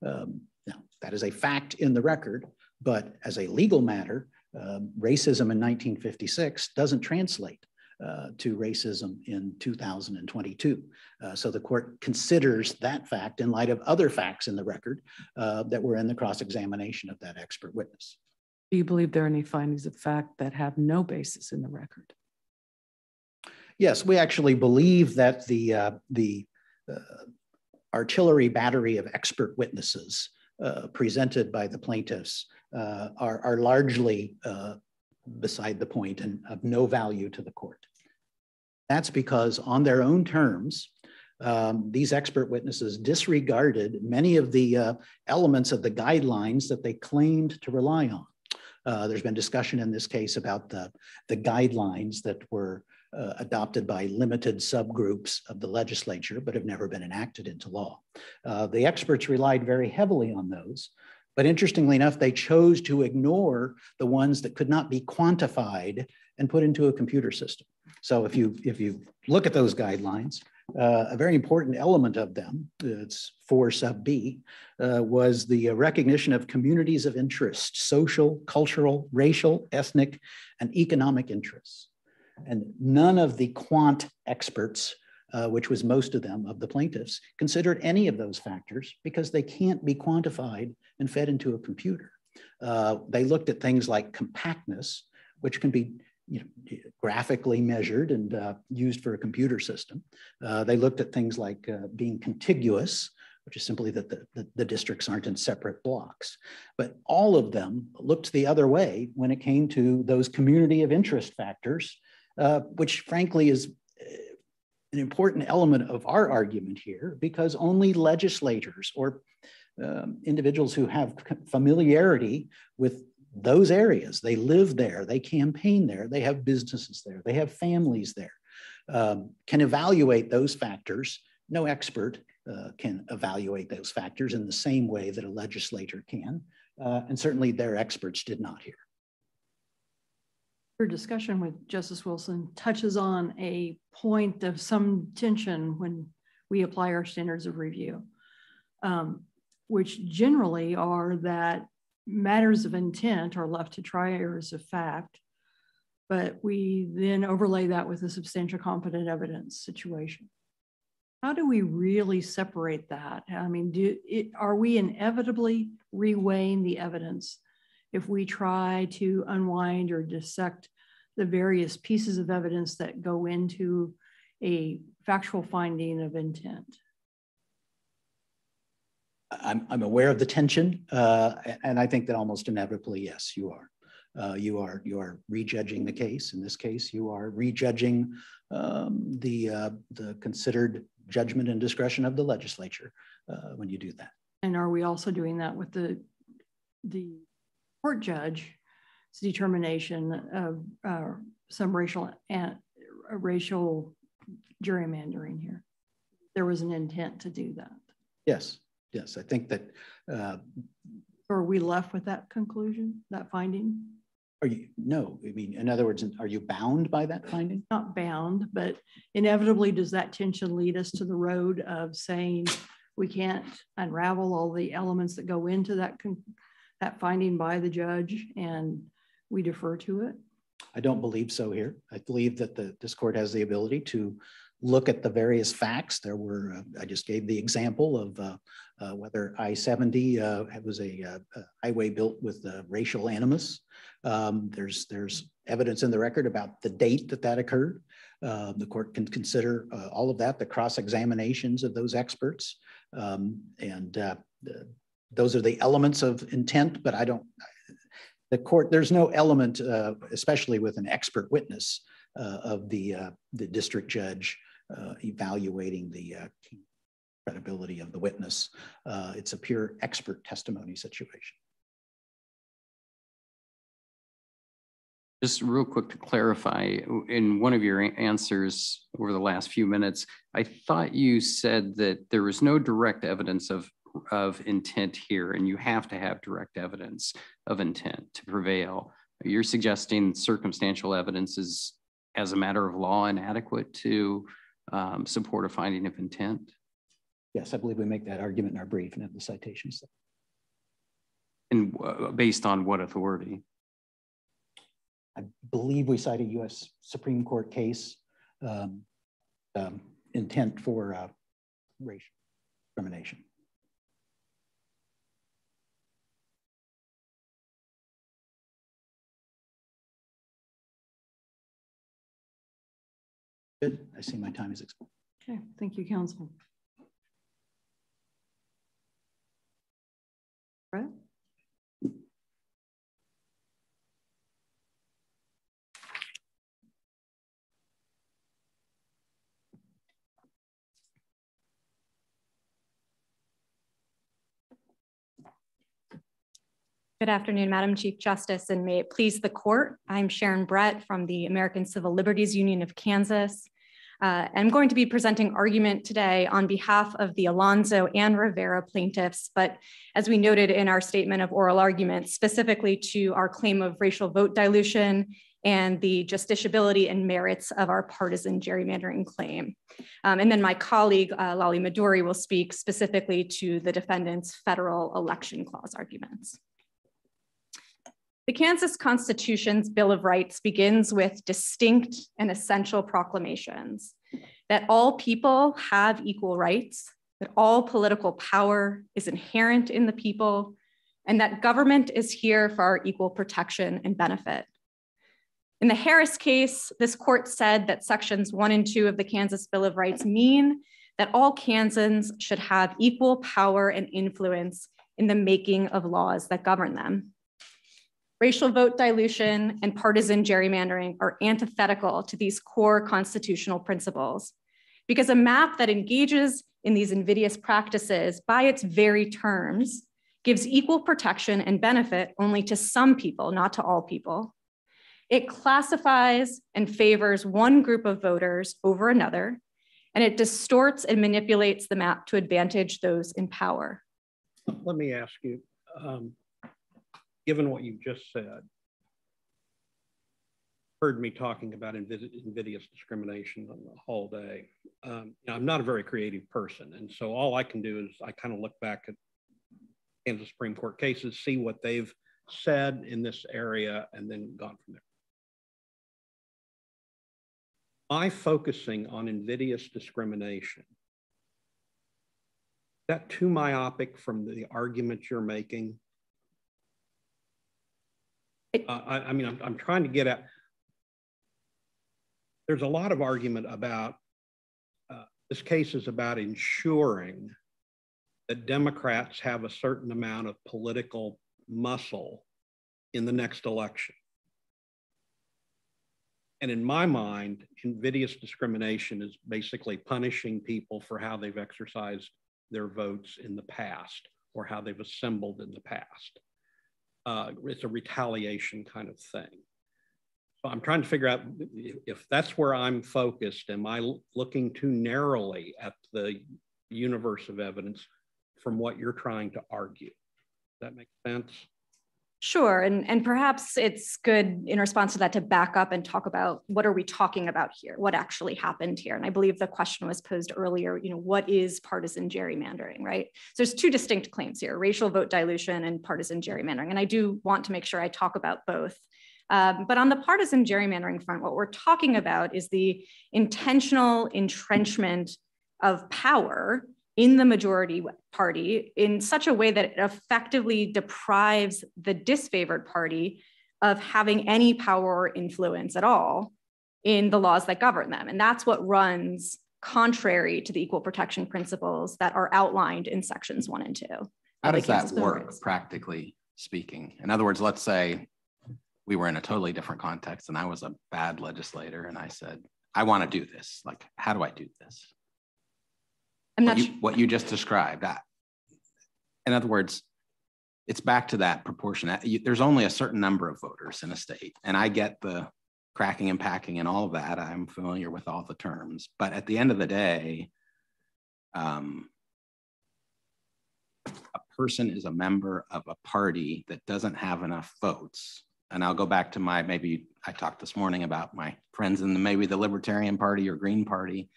Now, that is a fact in the record, but as a legal matter, racism in 1956 doesn't translate to racism in 2022. So the court considers that fact in light of other facts in the record that were in the cross-examination of that expert witness. Do you believe there are any findings of fact that have no basis in the record? Yes, we actually believe that the artillery battery of expert witnesses presented by the plaintiffs are largely beside the point and of no value to the court. That's because on their own terms, these expert witnesses disregarded many of the elements of the guidelines that they claimed to rely on. There's been discussion in this case about the guidelines that were adopted by limited subgroups of the legislature, but have never been enacted into law. The experts relied very heavily on those, but interestingly enough, they chose to ignore the ones that could not be quantified and put into a computer system. So if you look at those guidelines, a very important element of them, it's 4 sub B, was the recognition of communities of interest, social, cultural, racial, ethnic, and economic interests. And none of the quant experts, which was most of them of the plaintiffs, considered any of those factors because they can't be quantified and fed into a computer. They looked at things like compactness, which can be graphically measured and used for a computer system. They looked at things like being contiguous, which is simply that the districts aren't in separate blocks. But all of them looked the other way when it came to those community of interest factors, which frankly is an important element of our argument here, because only legislators or individuals who have familiarity with those areas, they live there, they campaign there, they have businesses there, they have families there, can evaluate those factors no expert can evaluate those factors in the same way that a legislator can. And certainly their experts did not here. Your discussion with Justice Wilson touches on a point of some tension when we apply our standards of review, which generally are that matters of intent are left to triers of fact, but we then overlay that with a substantial competent evidence situation. How do we really separate that? I mean, are we inevitably reweighing the evidence if we try to unwind or dissect the various pieces of evidence that go into a factual finding of intent? I'm aware of the tension, and I think that almost inevitably, yes, you are. You are rejudging the case. In this case, you are rejudging the considered judgment and discretion of the legislature when you do that. And are we also doing that with the court judge's determination of some racial gerrymandering here? There was an intent to do that. Yes, yes, I think that. Are we left with that conclusion, that finding? No, I mean, in other words, are you bound by that finding? Not bound, but inevitably does that tension lead us to the road of saying we can't unravel all the elements that go into that finding by the judge and we defer to it? I don't believe so here. I believe that this court has the ability to look at the various facts. There were, I just gave the example of whether I-70 was a highway built with racial animus. There's evidence in the record about the date that occurred. The court can consider all of that, the cross-examinations of those experts. Those are the elements of intent, but the court, there's no element, especially with an expert witness of the district judge evaluating the credibility of the witness. It's a pure expert testimony situation. Just real quick to clarify, in one of your answers over the last few minutes, I thought you said that there was no direct evidence of intent here, and you have to have direct evidence of intent to prevail. You're suggesting circumstantial evidence is, as a matter of law, inadequate to support a finding of intent? Yes, I believe we make that argument in our brief and have the citations. And based on what authority? I believe we cite a U.S. Supreme Court case, intent for racial discrimination. Good. I see my time is expired. Okay. Thank you, counsel. Brett? Good afternoon, Madam Chief Justice, and may it please the court. I'm Sharon Brett from the American Civil Liberties Union of Kansas. I'm going to be presenting argument today on behalf of the Alonzo and Rivera plaintiffs, but as we noted in our statement of oral argument, specifically to our claim of racial vote dilution and the justiciability and merits of our partisan gerrymandering claim. And then my colleague, Lali Maduri, will speak specifically to the defendant's federal election clause arguments. The Kansas Constitution's Bill of Rights begins with distinct and essential proclamations that all people have equal rights, that all political power is inherent in the people, and that government is here for our equal protection and benefit. In the Harris case, this court said that sections 1 and 2 of the Kansas Bill of Rights mean that all Kansans should have equal power and influence in the making of laws that govern them. Racial vote dilution and partisan gerrymandering are antithetical to these core constitutional principles, because a map that engages in these invidious practices by its very terms gives equal protection and benefit only to some people, not to all people. It classifies and favors one group of voters over another, and it distorts and manipulates the map to advantage those in power. Let me ask you, given what you just said, heard me talking about invidious discrimination the whole day. I'm not a very creative person, and so all I can do is I kind of look back at Kansas Supreme Court cases, see what they've said in this area, and then gone from there. By focusing on invidious discrimination, is that too myopic from the argument you're making? I mean, I'm trying to get at, there's a lot of argument about, this case is about ensuring that Democrats have a certain amount of political muscle in the next election. And in my mind, invidious discrimination is basically punishing people for how they've exercised their votes in the past or how they've assembled in the past. It's a retaliation kind of thing. So I'm trying to figure out if that's where I'm focused, am I looking too narrowly at the universe of evidence from what you're trying to argue? Does that make sense? Sure, and perhaps it's good in response to that to back up and talk about what are we talking about here? What actually happened here? And I believe the question was posed earlier, what is partisan gerrymandering, right? So there's two distinct claims here, racial vote dilution and partisan gerrymandering. And I do want to make sure I talk about both. But on the partisan gerrymandering front, what we're talking about is the intentional entrenchment of power in the majority party in such a way that it effectively deprives the disfavored party of having any power or influence at all in the laws that govern them. And that's what runs contrary to the equal protection principles that are outlined in sections 1 and 2. How does that work, practically speaking? In other words, let's say we were in a totally different context and I was a bad legislator and I said, I want to do this. Like, how do I do this? What you just described. In other words, it's back to that proportion. There's only a certain number of voters in a state, and I get the cracking and packing and all of that. I'm familiar with all the terms, but at the end of the day, a person is a member of a party that doesn't have enough votes. And I'll go back to maybe I talked this morning about my friends in maybe the Libertarian Party or Green Party.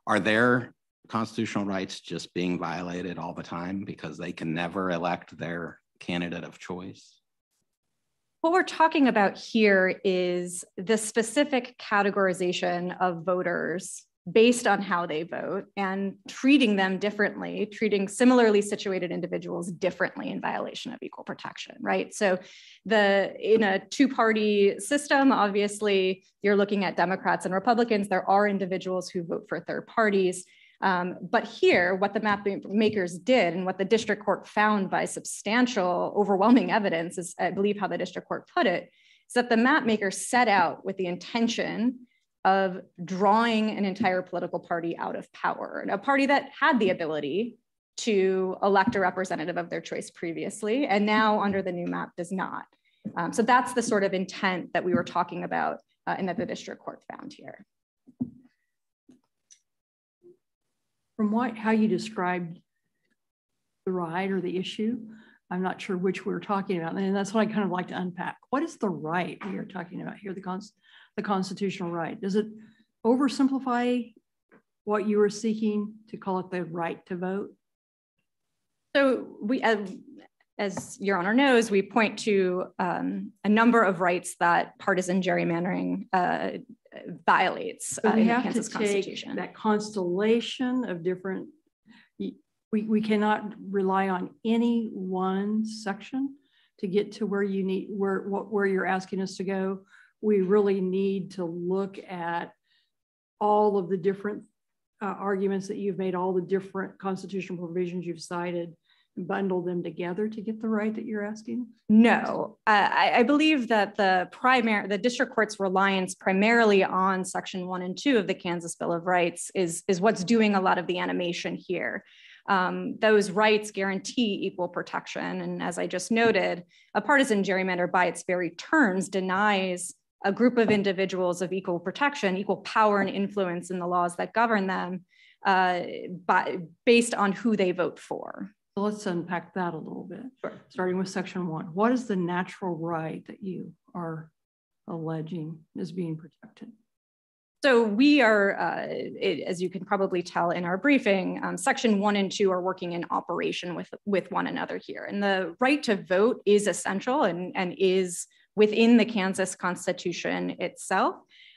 Are their constitutional rights just being violated all the time because they can never elect their candidate of choice? What we're talking about here is the specific categorization of voters based on how they vote and treating them differently, treating similarly situated individuals differently in violation of equal protection, right? So in a two-party system, obviously, you're looking at Democrats and Republicans. There are individuals who vote for third parties. But here, what the map makers did and what the district court found by substantial, overwhelming evidence is, I believe how the district court put it, is that the map makers set out with the intention of drawing an entire political party out of power, a party that had the ability to elect a representative of their choice previously, and now under the new map does not. So that's the sort of intent that we were talking about and that the district court found here. From how you described the right or the issue, I'm not sure which we're talking about. And that's what I kind of like to unpack. What is the right we are talking about here, the constitutional right? Does it oversimplify what you were seeking to call it the right to vote? So we, as Your Honor knows, we point to a number of rights that partisan gerrymandering violates in the Kansas Constitution. That constellation of different, we cannot rely on any one section to get to where you need, where you're asking us to go. We really need to look at all of the different arguments that you've made, all the different constitutional provisions you've cited, and bundle them together to get the right that you're asking? No, I believe that the district court's reliance primarily on section 1 and 2 of the Kansas Bill of Rights is what's doing a lot of the animation here. Those rights guarantee equal protection. And as I just noted, a partisan gerrymander by its very terms denies a group of individuals of equal protection, equal power and influence in the laws that govern them based on who they vote for. So let's unpack that a little bit. Sure. Starting with section 1. What is the natural right that you are alleging is being protected? So we are, as you can probably tell in our briefing, section 1 and 2 are working in operation with one another here. And the right to vote is essential and is within the Kansas Constitution itself.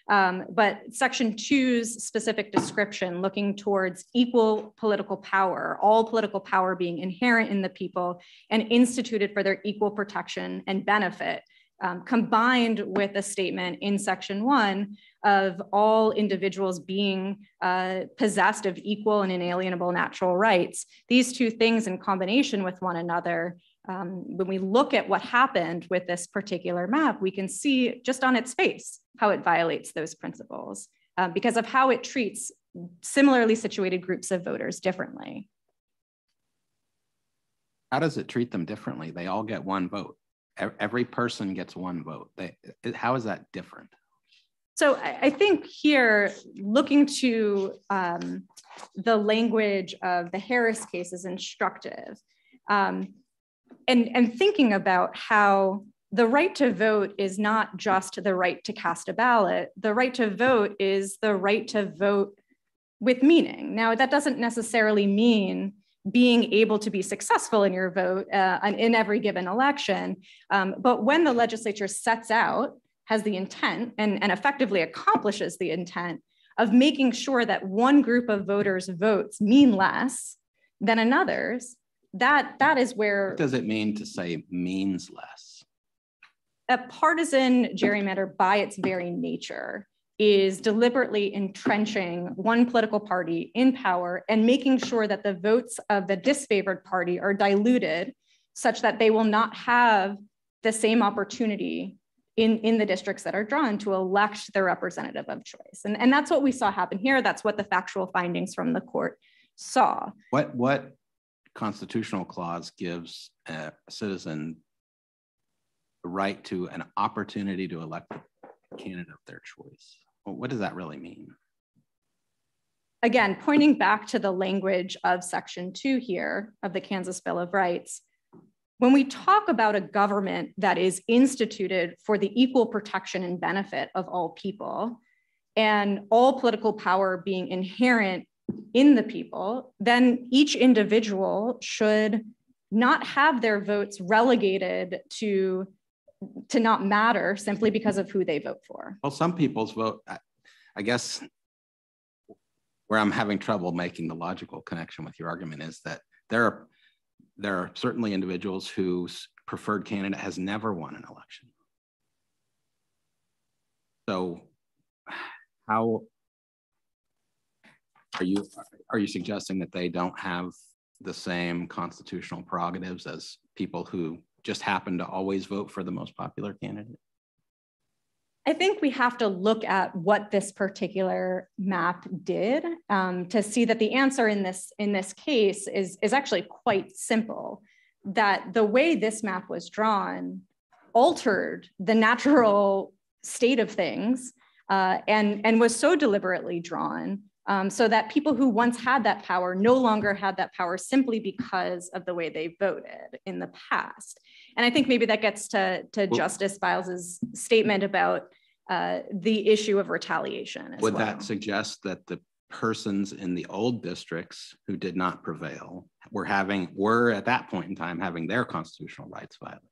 But section 2's specific description looking towards equal political power, all political power being inherent in the people and instituted for their equal protection and benefit, combined with a statement in section 1 of all individuals being possessed of equal and inalienable natural rights. These two things in combination with one another, when we look at what happened with this particular map, we can see just on its face how it violates those principles because of how it treats similarly situated groups of voters differently. How does it treat them differently? They all get one vote. Every person gets one vote. How is that different? So I think here, looking to the language of the Harris case is instructive. And thinking about how the right to vote is not just the right to cast a ballot. The right to vote is the right to vote with meaning. Now, that doesn't necessarily mean being able to be successful in your vote in every given election. But when the legislature sets out, has the intent and effectively accomplishes the intent of making sure that one group of voters' votes mean less than another's, that is where— What does it mean to say means less? A partisan gerrymander by its very nature is deliberately entrenching one political party in power and making sure that the votes of the disfavored party are diluted such that they will not have the same opportunity in the districts that are drawn to elect their representative of choice. And that's what we saw happen here. That's what the factual findings from the court saw. What constitutional clause gives a citizen the right to an opportunity to elect a candidate of their choice? What does that really mean? Again, pointing back to the language of section 2 here of the Kansas Bill of Rights, when we talk about a government that is instituted for the equal protection and benefit of all people and all political power being inherent in the people, then each individual should not have their votes relegated to not matter simply because of who they vote for. Well, some people's vote, I guess where I'm having trouble making the logical connection with your argument is that there are certainly individuals whose preferred candidate has never won an election. So how are you suggesting that they don't have the same constitutional prerogatives as people who just happen to always vote for the most popular candidate? I think we have to look at what this particular map did to see that the answer in this case is actually quite simple. That the way this map was drawn altered the natural state of things and was so deliberately drawn so that people who once had that power no longer had that power simply because of the way they voted in the past. And I think maybe that gets to Justice Biles's statement about the issue of retaliation as well. Would that suggest that the persons in the old districts who did not prevail were at that point in time having their constitutional rights violated?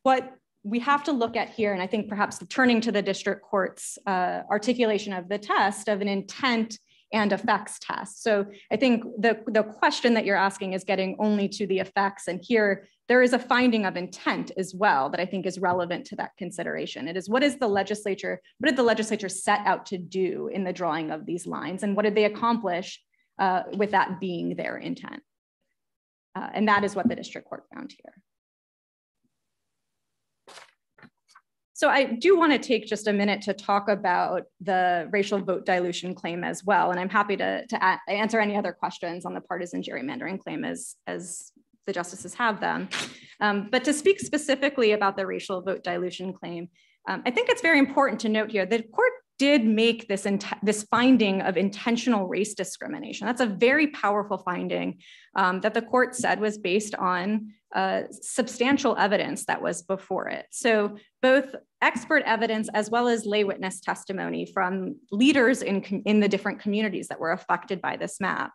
What we have to look at here, and I think perhaps turning to the district court's articulation of the test of an intent and effects test. So I think the question that you're asking is getting only to the effects, and here there is a finding of intent as well that I think is relevant to that consideration. It is what did the legislature set out to do in the drawing of these lines, and what did they accomplish with that being their intent? And that is what the district court found here. So I do want to take just a minute to talk about the racial vote dilution claim as well. And I'm happy to answer any other questions on the partisan gerrymandering claim as the the justices have them. But to speak specifically about the racial vote dilution claim, I think it's very important to note here that the court did make this finding of intentional race discrimination. That's a very powerful finding that the court said was based on substantial evidence that was before it. So both expert evidence as well as lay witness testimony from leaders in the different communities that were affected by this map.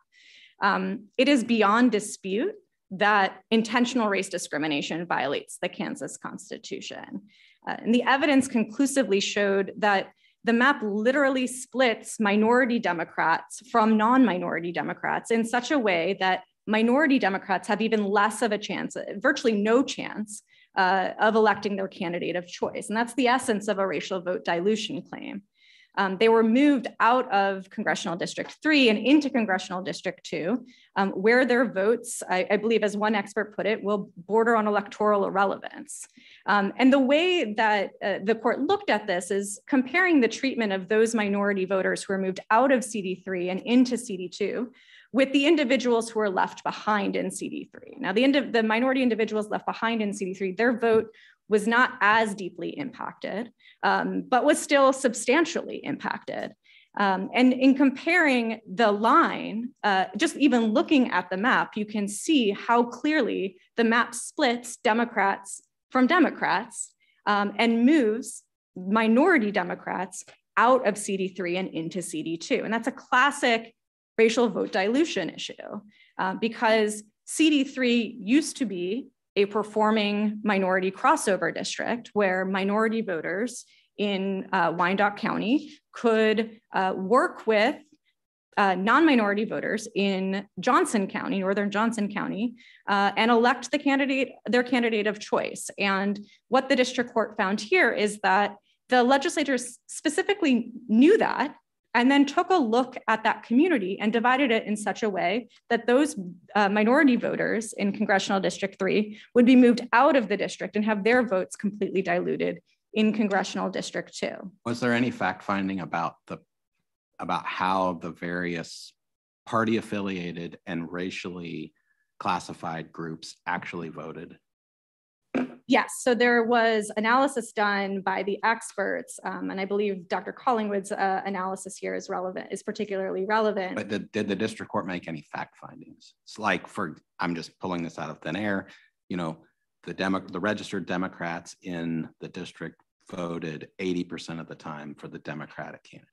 It is beyond dispute that intentional race discrimination violates the Kansas Constitution. And the evidence conclusively showed that the map literally splits minority Democrats from non-minority Democrats in such a way that minority Democrats have even less of a chance, virtually no chance, of electing their candidate of choice. And that's the essence of a racial vote dilution claim. They were moved out of Congressional District 3 and into Congressional District 2, where their votes, I believe as one expert put it, will border on electoral irrelevance. And the way that the court looked at this is comparing the treatment of those minority voters who were moved out of CD3 and into CD2 with the individuals who were left behind in CD3. Now, the minority individuals left behind in CD3, their vote was not as deeply impacted, but was still substantially impacted. And in comparing the line, just even looking at the map, you can see how clearly the map splits Democrats from Democrats and moves minority Democrats out of CD3 and into CD2. And that's a classic racial vote dilution issue because CD3 used to be a performing minority crossover district where minority voters in Wyandotte County could work with non-minority voters in Johnson County, northern Johnson County, and elect their candidate of choice. And what the district court found here is that the legislators specifically knew that and then took a look at that community and divided it in such a way that those minority voters in Congressional District 3 would be moved out of the district and have their votes completely diluted in Congressional District 2. Was there any fact finding about how the various party affiliated and racially classified groups actually voted? Yes, so there was analysis done by the experts, and I believe Dr. Collingwood's analysis here is particularly relevant. But did the district court make any fact findings? It's like, I'm just pulling this out of thin air, you know, the registered Democrats in the district voted 80% of the time for the Democratic candidate.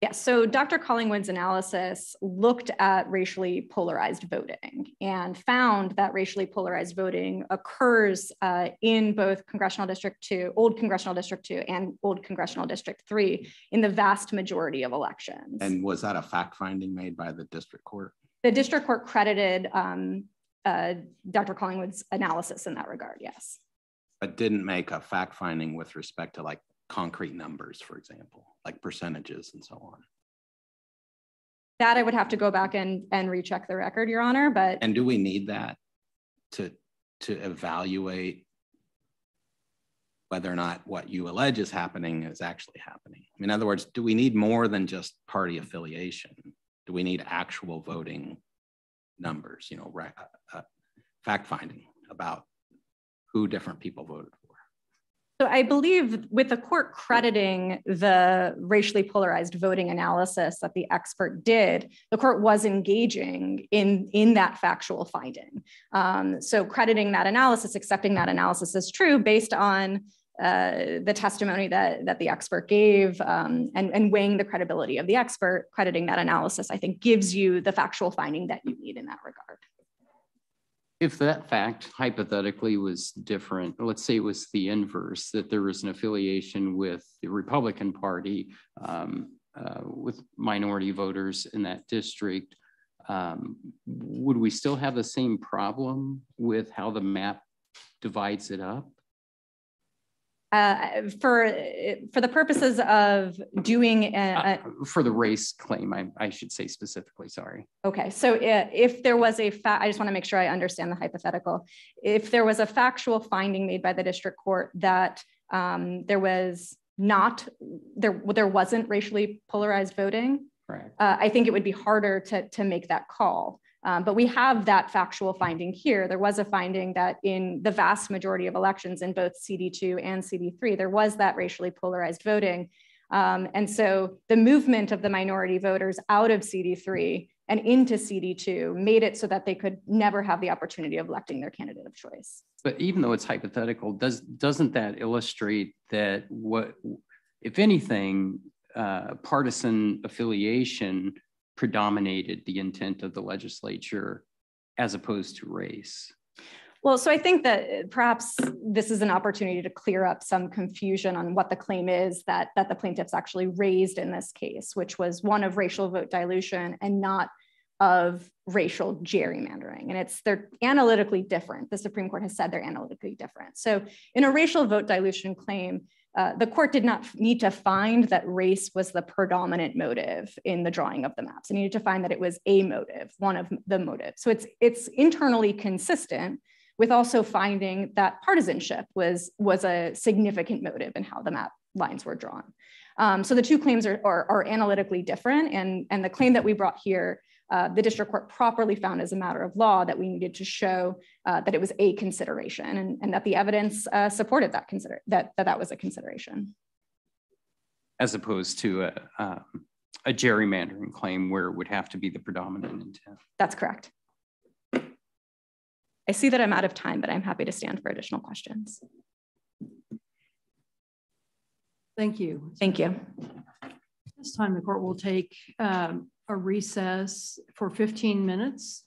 Yes, so Dr. Collingwood's analysis looked at racially polarized voting and found that racially polarized voting occurs in both Congressional District 2, Old Congressional District 2 and Old Congressional District 3 in the vast majority of elections. And was that a fact finding made by the district court? The district court credited Dr. Collingwood's analysis in that regard, yes. But didn't make a fact finding with respect to like concrete numbers, for example, like percentages and so on. That I would have to go back and recheck the record, Your Honor, but. And do we need that to evaluate whether or not what you allege is happening is actually happening? In other words, do we need more than just party affiliation? Do we need actual voting numbers, you know, fact finding about who different people voted for? So I believe with the court crediting the racially polarized voting analysis that the expert did, the court was engaging in that factual finding. So crediting that analysis, accepting that analysis as true based on the testimony that the expert gave and weighing the credibility of the expert, crediting that analysis, I think gives you the factual finding that you need in that regard. If that fact hypothetically was different, let's say it was the inverse, that there was an affiliation with the Republican Party with minority voters in that district, would we still have the same problem with how the map divides it up? For the purposes of doing for the race claim, I should say specifically, sorry. Okay, so if there was I just want to make sure I understand the hypothetical. If there was a factual finding made by the district court that there wasn't racially polarized voting, right. I think it would be harder to make that call. But we have that factual finding here. There was a finding that in the vast majority of elections in both CD2 and CD3, there was that racially polarized voting. And so the movement of the minority voters out of CD3 and into CD2 made it so that they could never have the opportunity of electing their candidate of choice. But even though it's hypothetical, doesn't that illustrate that what, if anything, partisan affiliation predominated the intent of the legislature as opposed to race? Well, so I think that perhaps this is an opportunity to clear up some confusion on what the claim is that the plaintiffs actually raised in this case, which was one of racial vote dilution and not of racial gerrymandering. And they're analytically different. The Supreme Court has said they're analytically different. So in a racial vote dilution claim, the court did not need to find that race was the predominant motive in the drawing of the maps. It needed to find that it was a motive, one of the motives. So it's internally consistent with also finding that partisanship was a significant motive in how the map lines were drawn. So the two claims are analytically different, and the claim that we brought here, the district court properly found as a matter of law that we needed to show that it was a consideration, and that the evidence supported that was a consideration. As opposed to a gerrymandering claim where it would have to be the predominant intent. That's correct. I see that I'm out of time, but I'm happy to stand for additional questions. Thank you. Thank you. This time the court will take a recess for 15 minutes.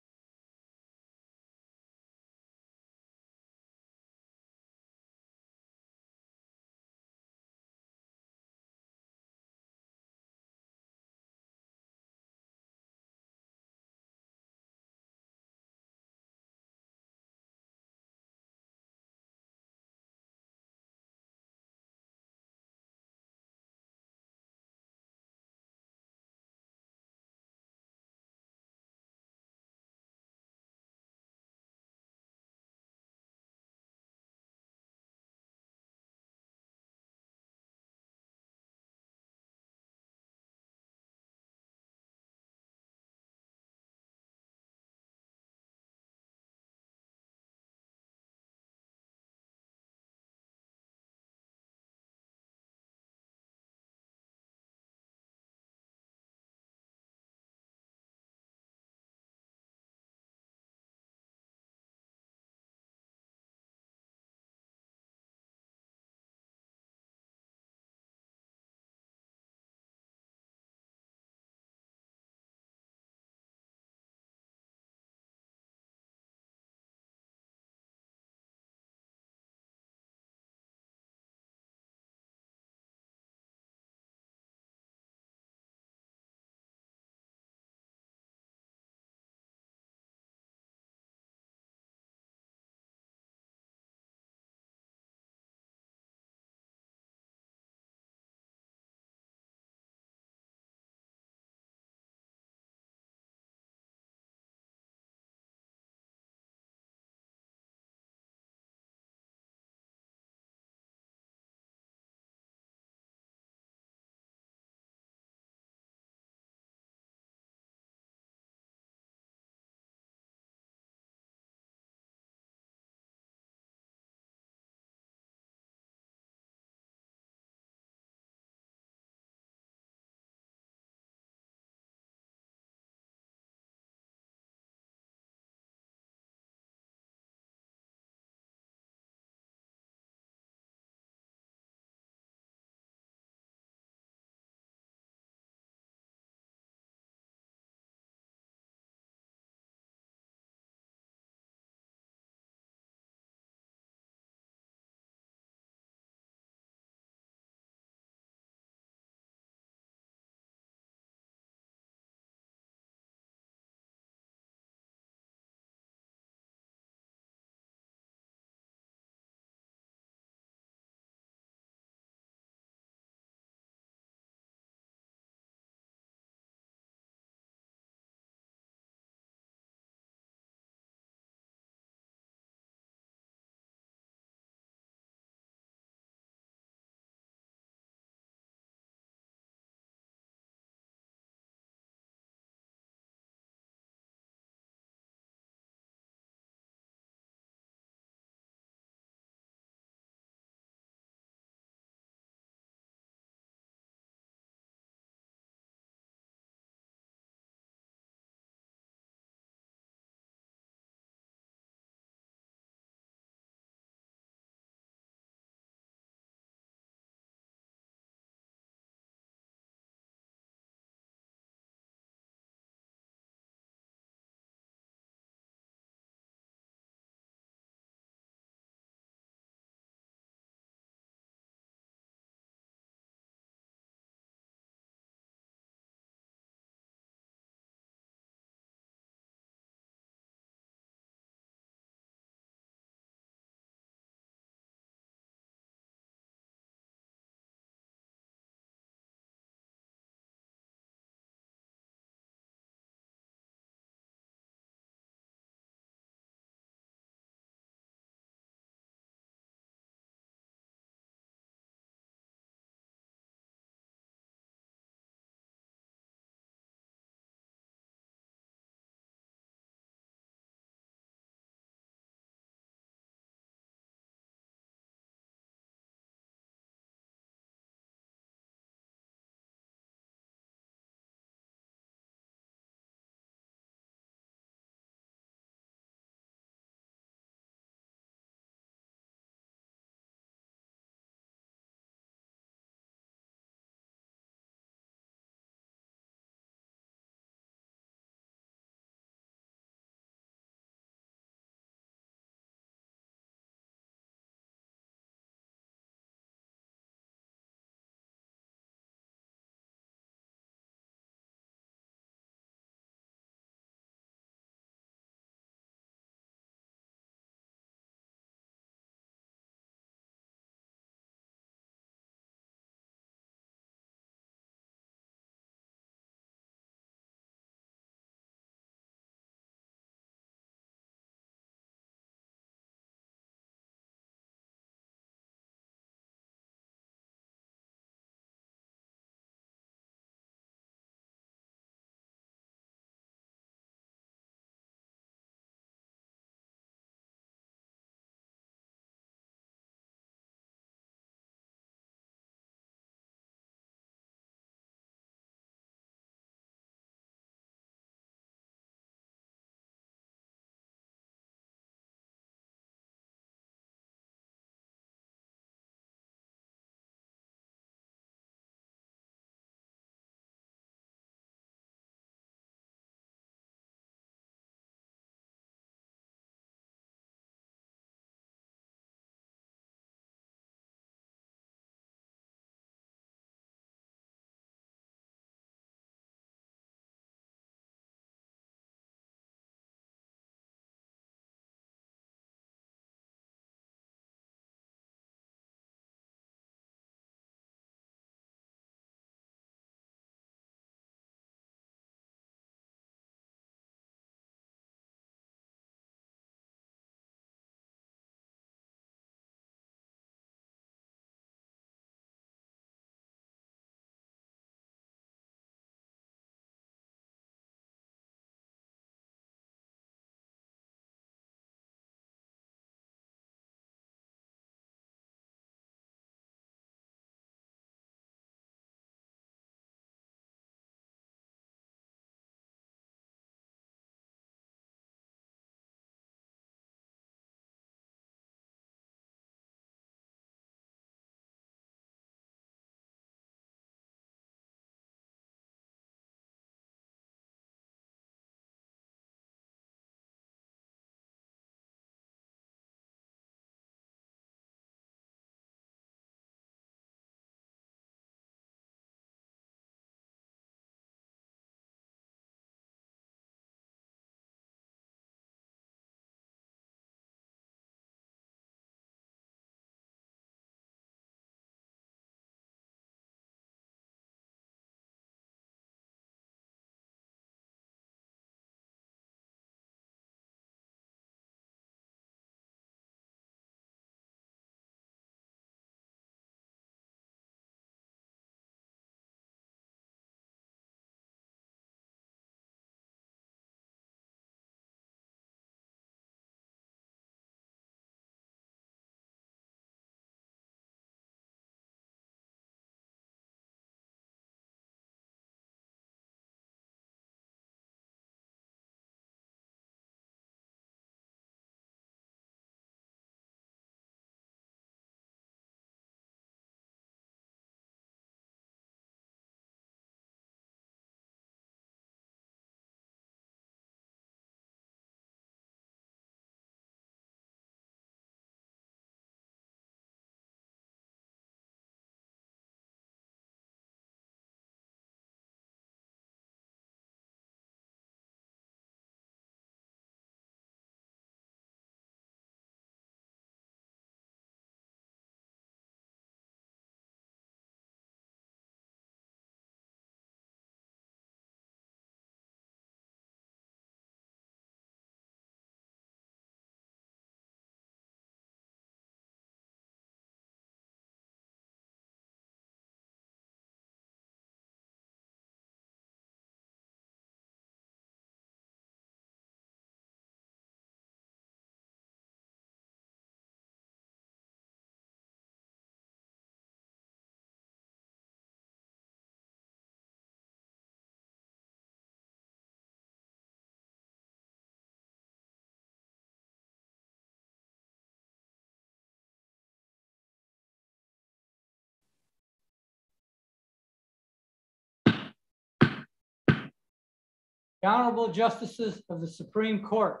The Honorable Justices of the Supreme Court.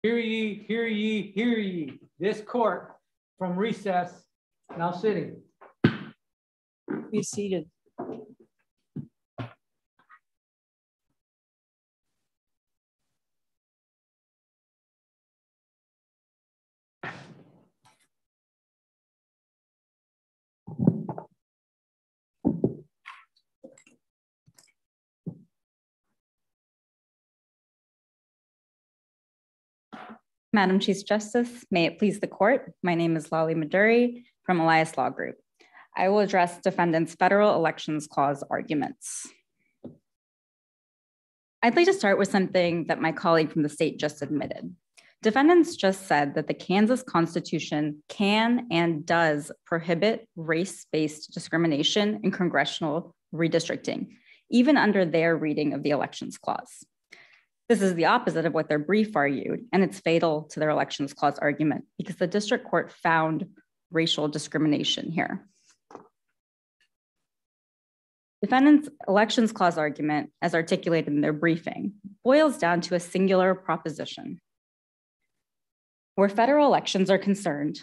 Hear ye, hear ye, hear ye. This court from recess now sitting. Be seated. Madam Chief Justice, may it please the court. My name is Lali Maduri from Elias Law Group. I will address defendants' federal elections clause arguments. I'd like to start with something that my colleague from the state just admitted. Defendants just said that the Kansas Constitution can and does prohibit race-based discrimination in congressional redistricting, even under their reading of the elections clause. This is the opposite of what their brief argued, and it's fatal to their elections clause argument because the district court found racial discrimination here. Defendants' elections clause argument, as articulated in their briefing, boils down to a singular proposition. Where federal elections are concerned,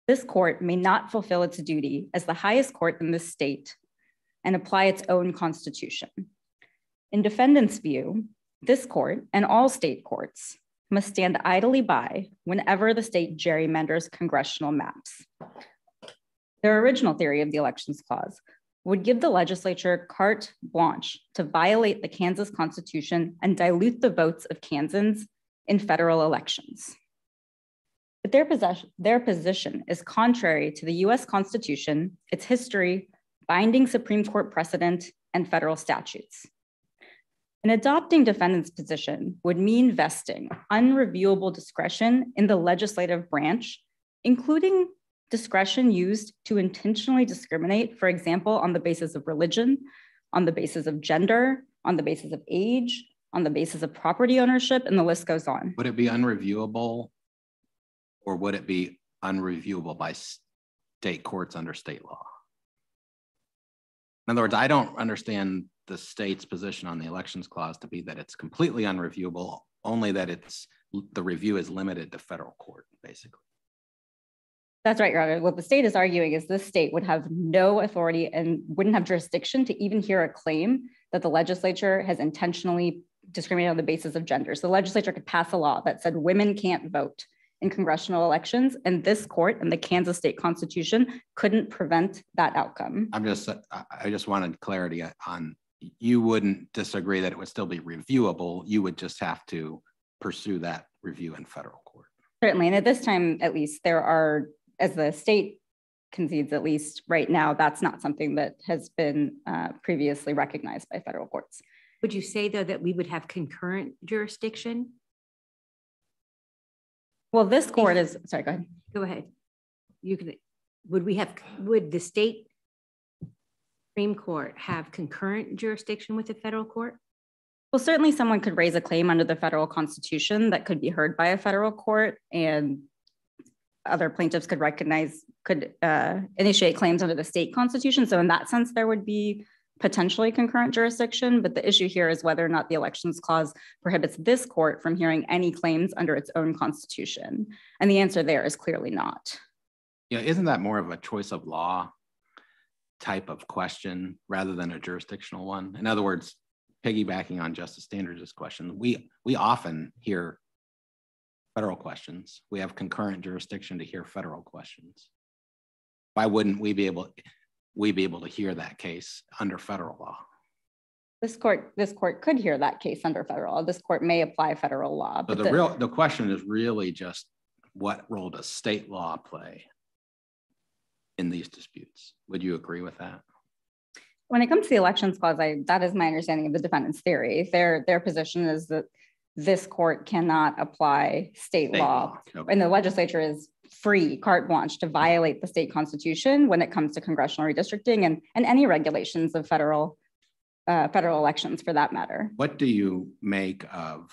this court may not fulfill its duty as the highest court in this state and apply its own constitution. In defendants' view, this court and all state courts must stand idly by whenever the state gerrymanders congressional maps. Their original theory of the elections clause would give the legislature carte blanche to violate the Kansas Constitution and dilute the votes of Kansans in federal elections. But their position is contrary to the US Constitution, its history, binding Supreme Court precedent, and federal statutes. And adopting defendants' position would mean vesting unreviewable discretion in the legislative branch, including discretion used to intentionally discriminate, for example, on the basis of religion, on the basis of gender, on the basis of age, on the basis of property ownership, and the list goes on. Would it be unreviewable, or would it be unreviewable by state courts under state law? In other words, I don't understand the state's position on the elections clause to be that it's completely unreviewable, only that the review is limited to federal court, basically. That's right, Your Honor. What the state is arguing is this state would have no authority and wouldn't have jurisdiction to even hear a claim that the legislature has intentionally discriminated on the basis of gender. So the legislature could pass a law that said women can't vote in congressional elections, and this court and the Kansas state constitution couldn't prevent that outcome. I just wanted clarity on, you wouldn't disagree that it would still be reviewable, you would just have to pursue that review in federal court. Certainly, and at this time, at least, there are, as the state concedes, at least right now, that's not something that has been previously recognized by federal courts. Would you say, though, that we would have concurrent jurisdiction? Well, this court is, sorry, go ahead. Go ahead. You can, would the state Supreme Court have concurrent jurisdiction with the federal court? Well, certainly someone could raise a claim under the federal constitution that could be heard by a federal court, and other plaintiffs could initiate claims under the state constitution. So in that sense, there would be potentially concurrent jurisdiction, but the issue here is whether or not the elections clause prohibits this court from hearing any claims under its own constitution. And the answer there is clearly not. Yeah, isn't that more of a choice of law type of question rather than a jurisdictional one? In other words, piggybacking on Justice Standridge's question, we often hear federal questions. We have concurrent jurisdiction to hear federal questions. Why wouldn't we be able to hear that case under federal law? This court could hear that case under federal law. This court may apply federal law. But the question is really just, what role does state law play in these disputes? Would you agree with that? When it comes to the elections clause, that is my understanding of the defendant's theory. Their position is that this court cannot apply state law. Okay. And the legislature is free, carte blanche, to violate the state constitution when it comes to congressional redistricting and any regulations of federal elections for that matter. What do you make of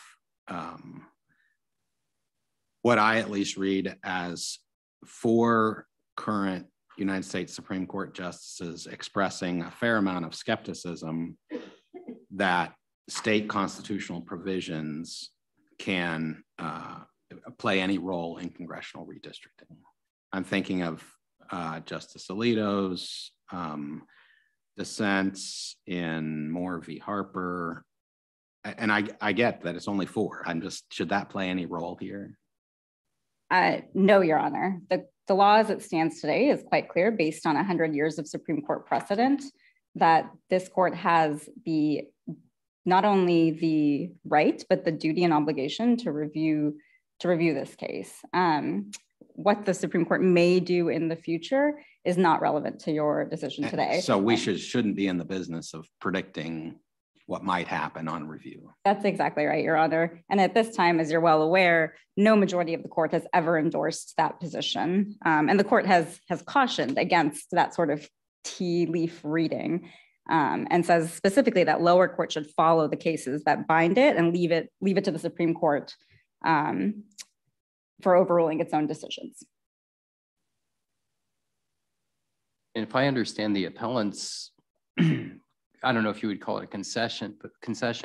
what I at least read as 4 current United States Supreme Court justices expressing a fair amount of skepticism that state constitutional provisions can play any role in congressional redistricting. I'm thinking of Justice Alito's dissents in Moore v. Harper. And I get that it's only 4. I'm just, should that play any role here? No, Your Honor. The law as it stands today is quite clear based on 100 years of Supreme Court precedent that this court has not only the right, but the duty and obligation to review this case. What the Supreme Court may do in the future is not relevant to your decision today. So we shouldn't be in the business of predicting what might happen on review. That's exactly right, Your Honor. And at this time, as you're well aware, no majority of the court has ever endorsed that position. And the court has cautioned against that sort of tea leaf reading and says specifically that lower court should follow the cases that bind it and leave it to the Supreme Court for overruling its own decisions. And if I understand the appellant's, I don't know if you would call it a concession,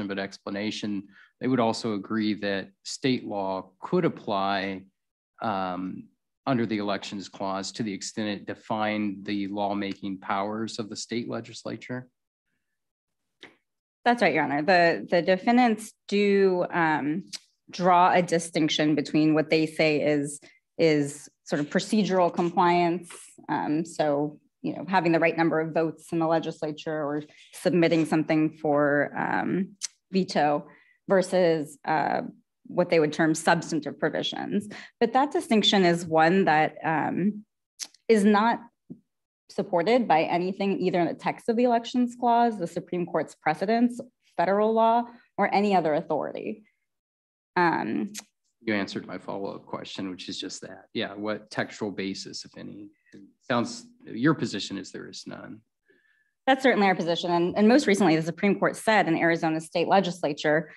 but explanation, they would also agree that state law could apply under the Elections Clause to the extent it defined the lawmaking powers of the state legislature? That's right, Your Honor. The defendants do draw a distinction between what they say is sort of procedural compliance. So, you know, having the right number of votes in the legislature or submitting something for veto versus what they would term substantive provisions. But that distinction is one that is not supported by anything either in the text of the Elections Clause, the Supreme Court's precedents, federal law, or any other authority. You answered my follow-up question, which is just that. Yeah, what textual basis, if any? It sounds, your position is there is none. That's certainly our position. And most recently, the Supreme Court said in Arizona state legislature,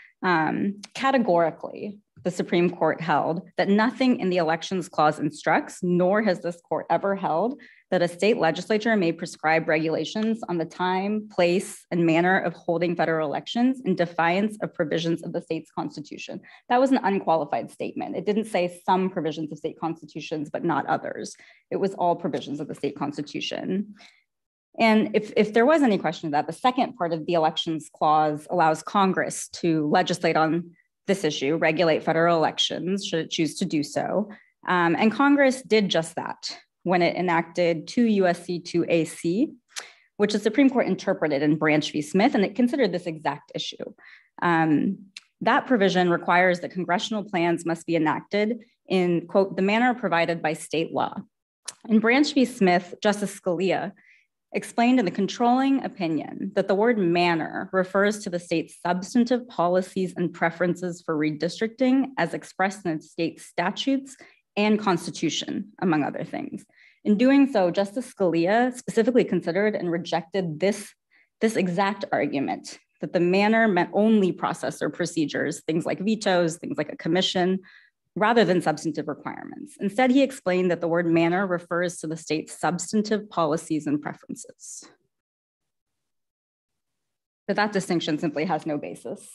categorically, the Supreme Court held that nothing in the Elections Clause instructs, nor has this court ever held, that a state legislature may prescribe regulations on the time, place, and manner of holding federal elections in defiance of provisions of the state's constitution. That was an unqualified statement. It didn't say some provisions of state constitutions, but not others. It was all provisions of the state constitution. And if there was any question of that, the second part of the Elections Clause allows Congress to legislate on this issue, regulate federal elections, should it choose to do so. And Congress did just that when it enacted 2 U.S.C. 2AC, which the Supreme Court interpreted in Branch v. Smith, and it considered this exact issue. That provision requires that congressional plans must be enacted in, quote, the manner provided by state law. In Branch v. Smith, Justice Scalia explained in the controlling opinion that the word manner refers to the state's substantive policies and preferences for redistricting as expressed in its state statutes and constitution, among other things. In doing so, Justice Scalia specifically considered and rejected this exact argument that the manner meant only process or procedures, things like vetoes, things like a commission, rather than substantive requirements. Instead, he explained that the word manner refers to the state's substantive policies and preferences. But that distinction simply has no basis.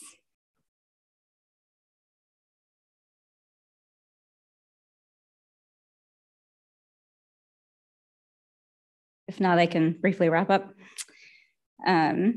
If not, I can briefly wrap up. Your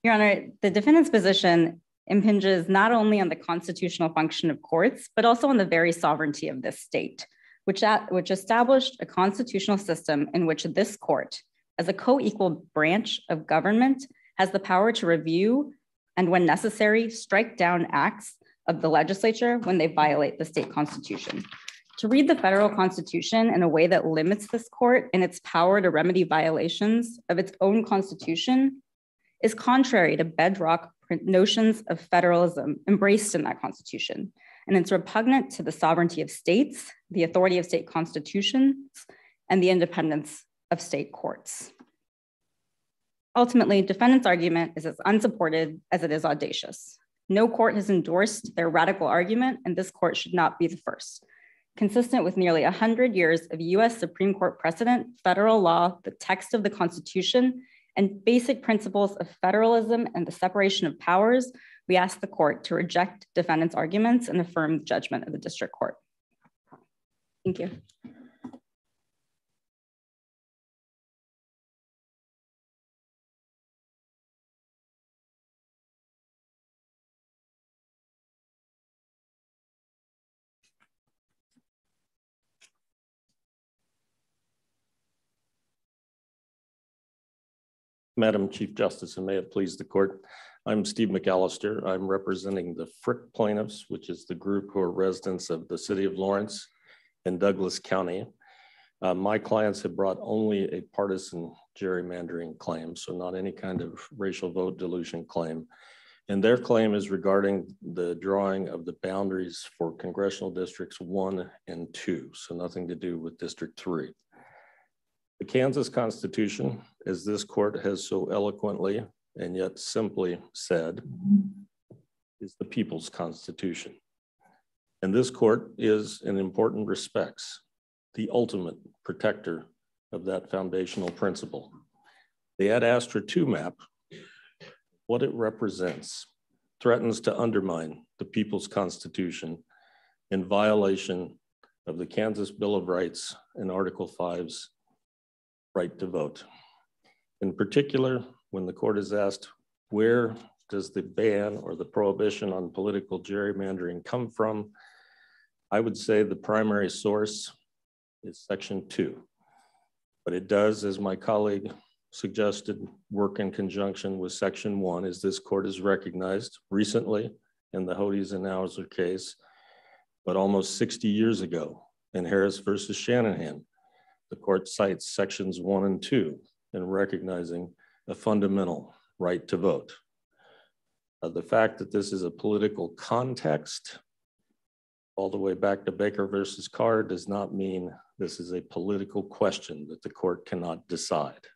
Honor, the defendant's position impinges not only on the constitutional function of courts, but also on the very sovereignty of this state, which established a constitutional system in which this court, as a co-equal branch of government, has the power to review and, when necessary, strike down acts of the legislature when they violate the state constitution. To read the federal constitution in a way that limits this court in its power to remedy violations of its own constitution is contrary to bedrock notions of federalism embraced in that constitution. And it's repugnant to the sovereignty of states, the authority of state constitutions, and the independence of state courts. Ultimately, defendants' argument is as unsupported as it is audacious. No court has endorsed their radical argument, and this court should not be the first. consistent with nearly 100 years of US Supreme Court precedent, federal law, the text of the Constitution, and basic principles of federalism and the separation of powers, we ask the court to reject defendants' arguments and affirm the judgment of the district court. Thank you. Madam Chief Justice, and may it please the court. I'm Steve McAllister. I'm representing the Frick plaintiffs, which is the group who are residents of the city of Lawrence and Douglas County. My clients have brought only a partisan gerrymandering claim, so not any kind of racial vote dilution claim. And their claim is regarding the drawing of the boundaries for congressional districts 1 and 2, so nothing to do with District 3. The Kansas Constitution, as this court has so eloquently and yet simply said, is the people's constitution. And this court is, in important respects, the ultimate protector of that foundational principle. The Ad Astra 2 map, what it represents, threatens to undermine the people's constitution in violation of the Kansas Bill of Rights and Article 5's right to vote. In particular, when the court is asked, where does the ban or the prohibition on political gerrymandering come from? I would say the primary source is Section 2, but it does, as my colleague suggested, work in conjunction with Section 1, as this court has recognized recently in the Hodes and Hauser case, but almost 60 years ago in Harris versus Shanahan. The court cites Sections 1 and 2 in recognizing a fundamental right to vote. The fact that this is a political context, all the way back to Baker versus Carr, does not mean this is a political question that the court cannot decide.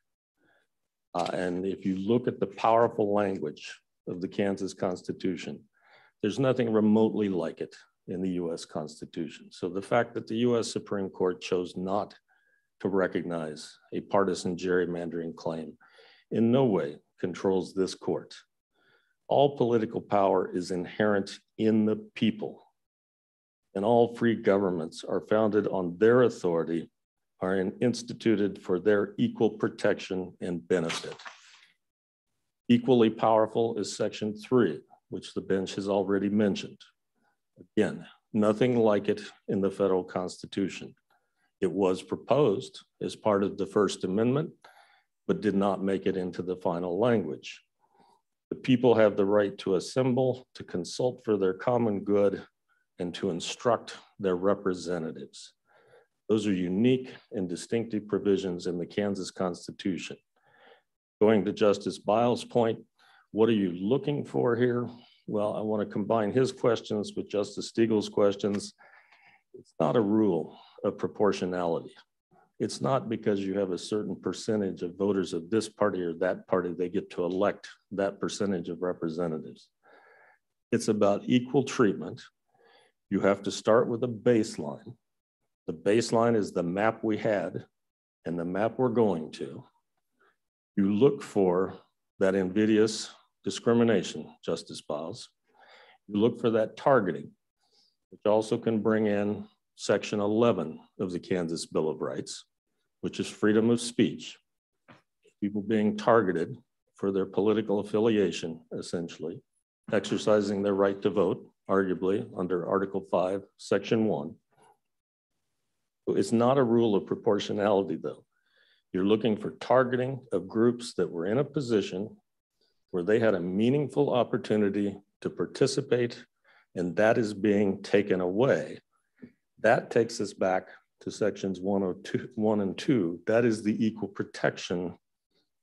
And if you look at the powerful language of the Kansas Constitution, there's nothing remotely like it in the US Constitution. So the fact that the US Supreme Court chose not to recognize a partisan gerrymandering claim in no way controls this court. All political power is inherent in the people, and all free governments are founded on their authority, are instituted for their equal protection and benefit. Equally powerful is Section 3, which the bench has already mentioned. Again, nothing like it in the federal Constitution. It was proposed as part of the First Amendment, but did not make it into the final language. The people have the right to assemble, to consult for their common good, and to instruct their representatives. Those are unique and distinctive provisions in the Kansas Constitution. Going to Justice Biles' point, what are you looking for here? Well, I want to combine his questions with Justice Stiegel's questions. It's not a rule of proportionality. It's not because you have a certain percentage of voters of this party or that party, they get to elect that percentage of representatives. It's about equal treatment. You have to start with a baseline. The baseline is the map we had and the map we're going to. You look for that invidious discrimination, Justice Biles. You look for that targeting, which also can bring in Section 11 of the Kansas Bill of Rights, which is freedom of speech. People being targeted for their political affiliation, essentially, exercising their right to vote, arguably under Article 5, Section 1. It's not a rule of proportionality, though. You're looking for targeting of groups that were in a position where they had a meaningful opportunity to participate, and that is being taken away. That takes us back to Sections 1 and 2. That is the equal protection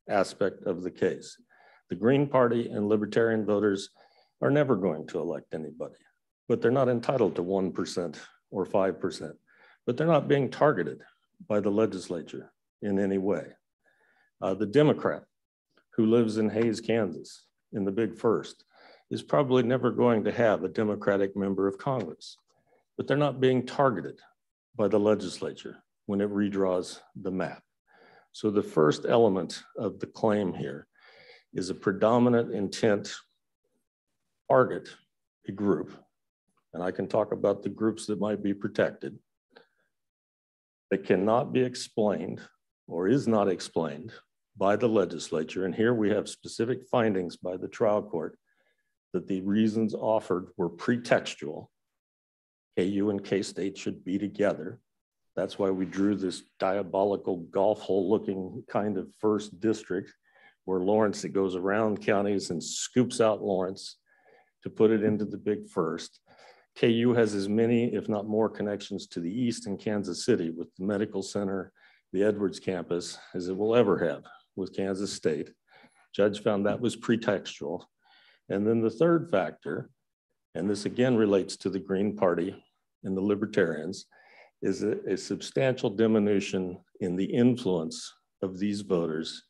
aspect of the case. The Green Party and Libertarian voters are never going to elect anybody, but they're not entitled to 1% or 5%, but they're not being targeted by the legislature in any way. The Democrat who lives in Hays, Kansas, in the Big First, is probably never going to have a Democratic member of Congress, but they're not being targeted by the legislature when it redraws the map. So the first element of the claim here is a predominant intent target a group, and I can talk about the groups that might be protected, that cannot be explained or is not explained by the legislature. And here we have specific findings by the trial court that the reasons offered were pretextual. KU and K-State should be together. That's why we drew this diabolical golf hole looking kind of first district where Lawrence, it goes around counties and scoops out Lawrence to put it into the big first. KU has as many, if not more, connections to the east in Kansas City with the medical center, the Edwards campus, as it will ever have with Kansas State. Judge found that was pretextual. And then the third factor, and this again relates to the Green Party and the Libertarians, is a substantial diminution in the influence of these voters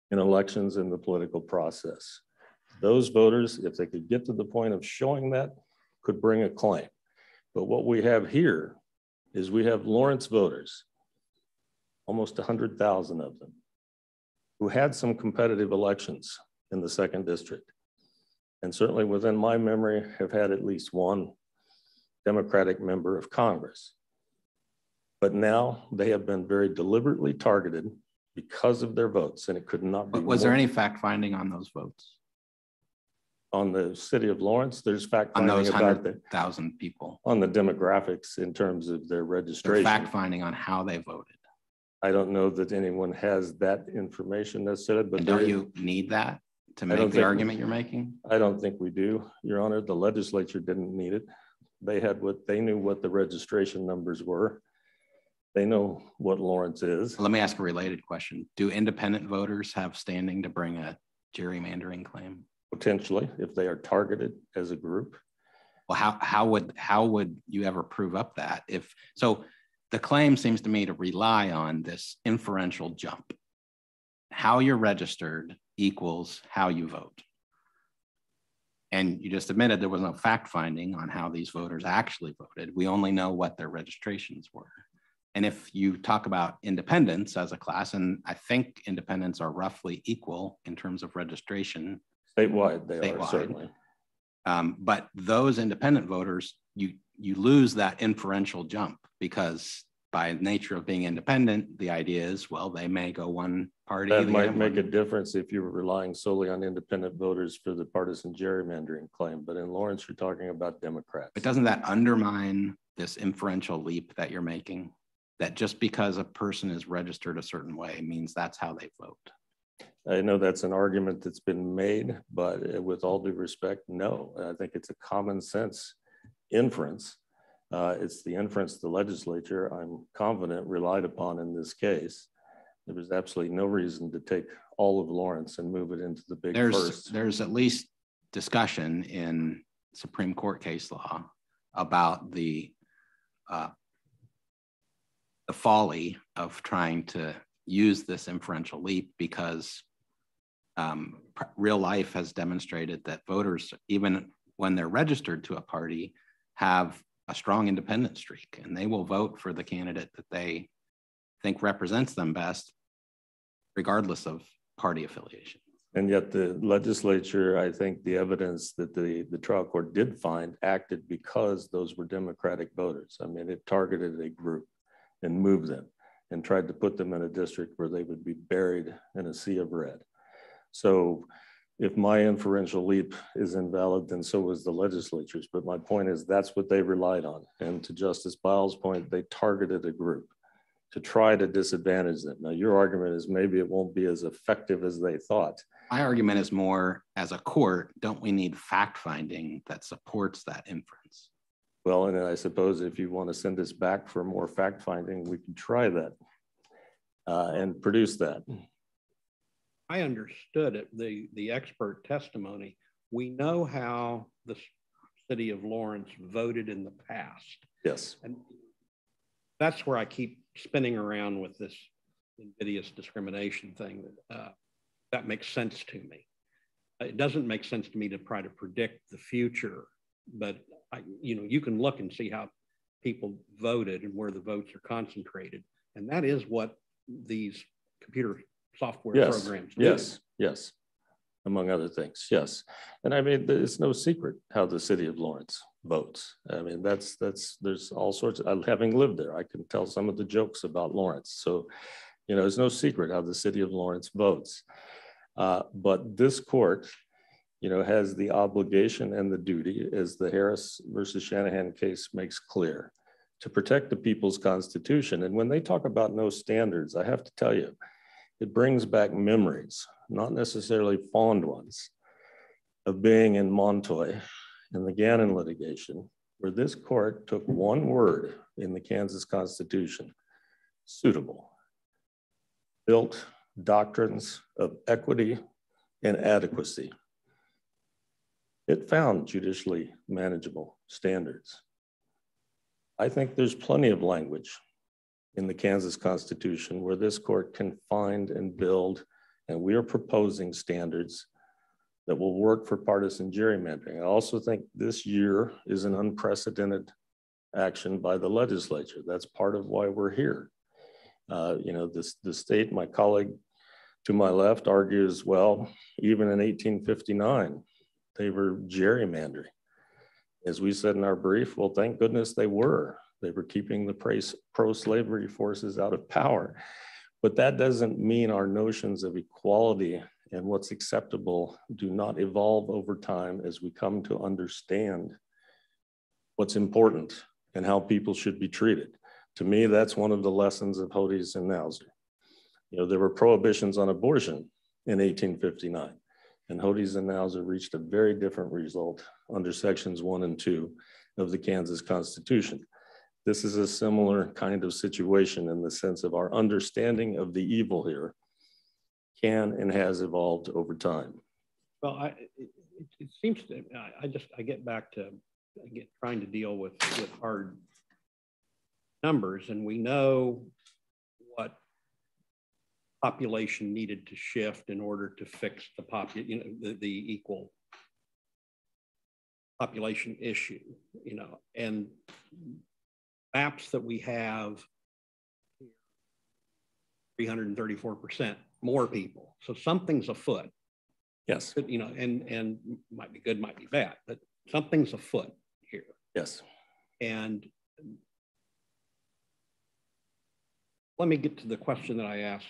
in elections and the political process. Those voters, if they could get to the point of showing that, could bring a claim. But what we have here is we have Lawrence voters, almost 100,000 of them, who had some competitive elections in the second district. And certainly within my memory have had at least one Democratic member of Congress. But now they have been very deliberately targeted because of their votes, and it could not be. But was there any fact finding on those votes? On the city of Lawrence, there's fact finding on those about 100,000 people. On the demographics in terms of their registration. Fact finding on how they voted. I don't know that anyone has that information necessarily, but and don't you need that to make the argument you're making? I don't think we do, Your Honor. The legislature didn't need it. They had they knew what the registration numbers were. They know what Lawrence is. Let me ask a related question. Do independent voters have standing to bring a gerrymandering claim? Potentially, if they are targeted as a group. Well, how would you ever prove up that? If so, the claim seems to me to rely on this inferential jump. How you're registered equals how you vote. And you just admitted there was no fact finding on how these voters actually voted. We only know what their registrations were. And if you talk about independents as a class, and I think independents are roughly equal in terms of registration. Statewide, they are certainly. But those independent voters, you lose that inferential jump because by nature of being independent, the idea is, well, they may go one party. That might make a difference if you were relying solely on independent voters for the partisan gerrymandering claim. But in Lawrence, you're talking about Democrats. But doesn't that undermine this inferential leap that you're making? That just because a person is registered a certain way means that's how they vote. I know that's an argument that's been made, but with all due respect, no. I think it's a common sense inference. It's the inference the legislature, I'm confident, relied upon in this case. There was absolutely no reason to take all of Lawrence and move it into the big first. There's at least discussion in Supreme Court case law about the folly of trying to use this inferential leap because real life has demonstrated that voters, even when they're registered to a party, have a strong independent streak and they will vote for the candidate that they think represents them best, regardless of party affiliation. And yet the legislature, I think the evidence that the trial court did find acted because those were Democratic voters. I mean, it targeted a group and moved them and tried to put them in a district where they would be buried in a sea of red. So if my inferential leap is invalid, then so was the legislature's. But my point is that's what they relied on. And to Justice Biles' point, they targeted a group to try to disadvantage them. Now, your argument is maybe it won't be as effective as they thought. My argument is more, as a court, don't we need fact finding that supports that inference? Well, and I suppose if you want to send us back for more fact finding, we can try that and produce that. I understood it, the expert testimony. We know how the city of Lawrence voted in the past. Yes. And that's where I keep spinning around with this invidious discrimination thing. That makes sense to me. It doesn't make sense to me to try to predict the future, but you can look and see how people voted and where the votes are concentrated. And that is what these computer software programs do. Yes, among other things, yes. And I mean, it's no secret how the city of Lawrence votes. I mean, there's all sorts of, having lived there, I can tell some of the jokes about Lawrence. So, you know, it's no secret how the city of Lawrence votes. But this court, you know, has the obligation and the duty, as the Harris versus Shanahan case makes clear, to protect the people's constitution. And when they talk about no standards, I have to tell you, it brings back memories, not necessarily fond ones, of being in Montoy in the Gannon litigation, where this court took one word in the Kansas Constitution, suitable, built doctrines of equity and adequacy. It found judicially manageable standards. I think there's plenty of language in the Kansas Constitution where this court can find and build, and we are proposing standards that will work for partisan gerrymandering. I also think this year is an unprecedented action by the legislature. That's part of why we're here. You know, the state, my colleague to my left argues, well, even in 1859, they were gerrymandering. As we said in our brief, well, thank goodness they were. They were keeping the pro-slavery forces out of power. But that doesn't mean our notions of equality and what's acceptable do not evolve over time as we come to understand what's important and how people should be treated. To me, that's one of the lessons of Hodes and Nauser. You know, there were prohibitions on abortion in 1859, and Hodes and Nauser reached a very different result under sections 1 and 2 of the Kansas Constitution. This is a similar kind of situation in the sense of our understanding of the evil here can and has evolved over time. Well, it seems to, I get back to trying to deal with hard numbers, and we know what population needed to shift in order to fix the the equal population issue, you know, and maps that we have 334% more people. So something's afoot. Yes. You know, and might be good, might be bad, but something's afoot here. Yes. And let me get to the question that I asked.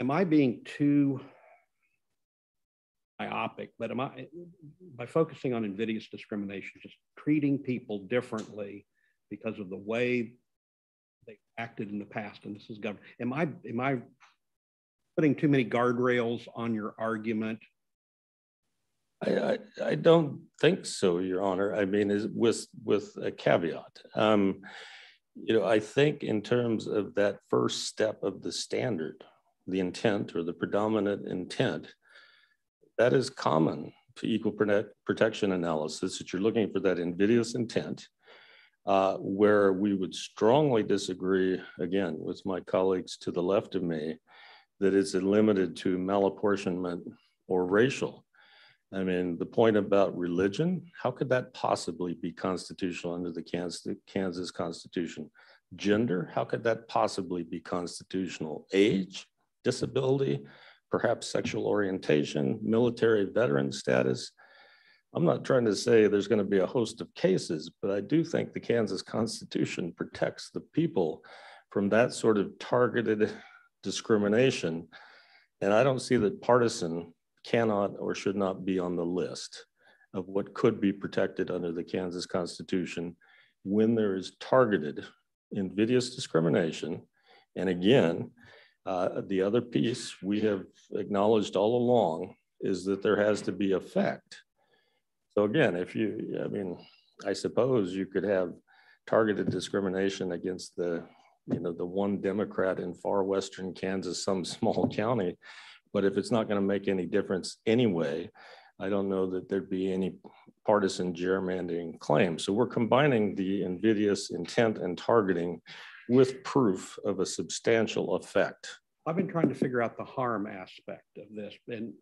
Am I being too myopic, but am I, by focusing on invidious discrimination, just treating people differently because of the way they acted in the past, and this is government, am I putting too many guardrails on your argument? I don't think so, Your Honor. I mean, with a caveat. You know, I think in terms of that first step of the standard, the intent or the predominant intent, that is common to equal protection analysis, that you're looking for that invidious intent, where we would strongly disagree, again, with my colleagues to the left of me, that it's limited to malapportionment or racial. I mean, the point about religion, how could that possibly be constitutional under the Kansas Constitution? Gender, how could that possibly be constitutional? Age, disability, perhaps sexual orientation, military veteran status. I'm not trying to say there's going to be a host of cases, but I do think the Kansas Constitution protects the people from that sort of targeted discrimination. And I don't see that partisan cannot or should not be on the list of what could be protected under the Kansas Constitution when there is targeted invidious discrimination. And again, the other piece we have acknowledged all along is that there has to be effect. So again, I mean, I suppose you could have targeted discrimination against the one Democrat in far western Kansas, some small county. But if it's not going to make any difference anyway, I don't know that there'd be any partisan gerrymandering claim. So we're combining the invidious intent and targeting with proof of a substantial effect. I've been trying to figure out the harm aspect of this and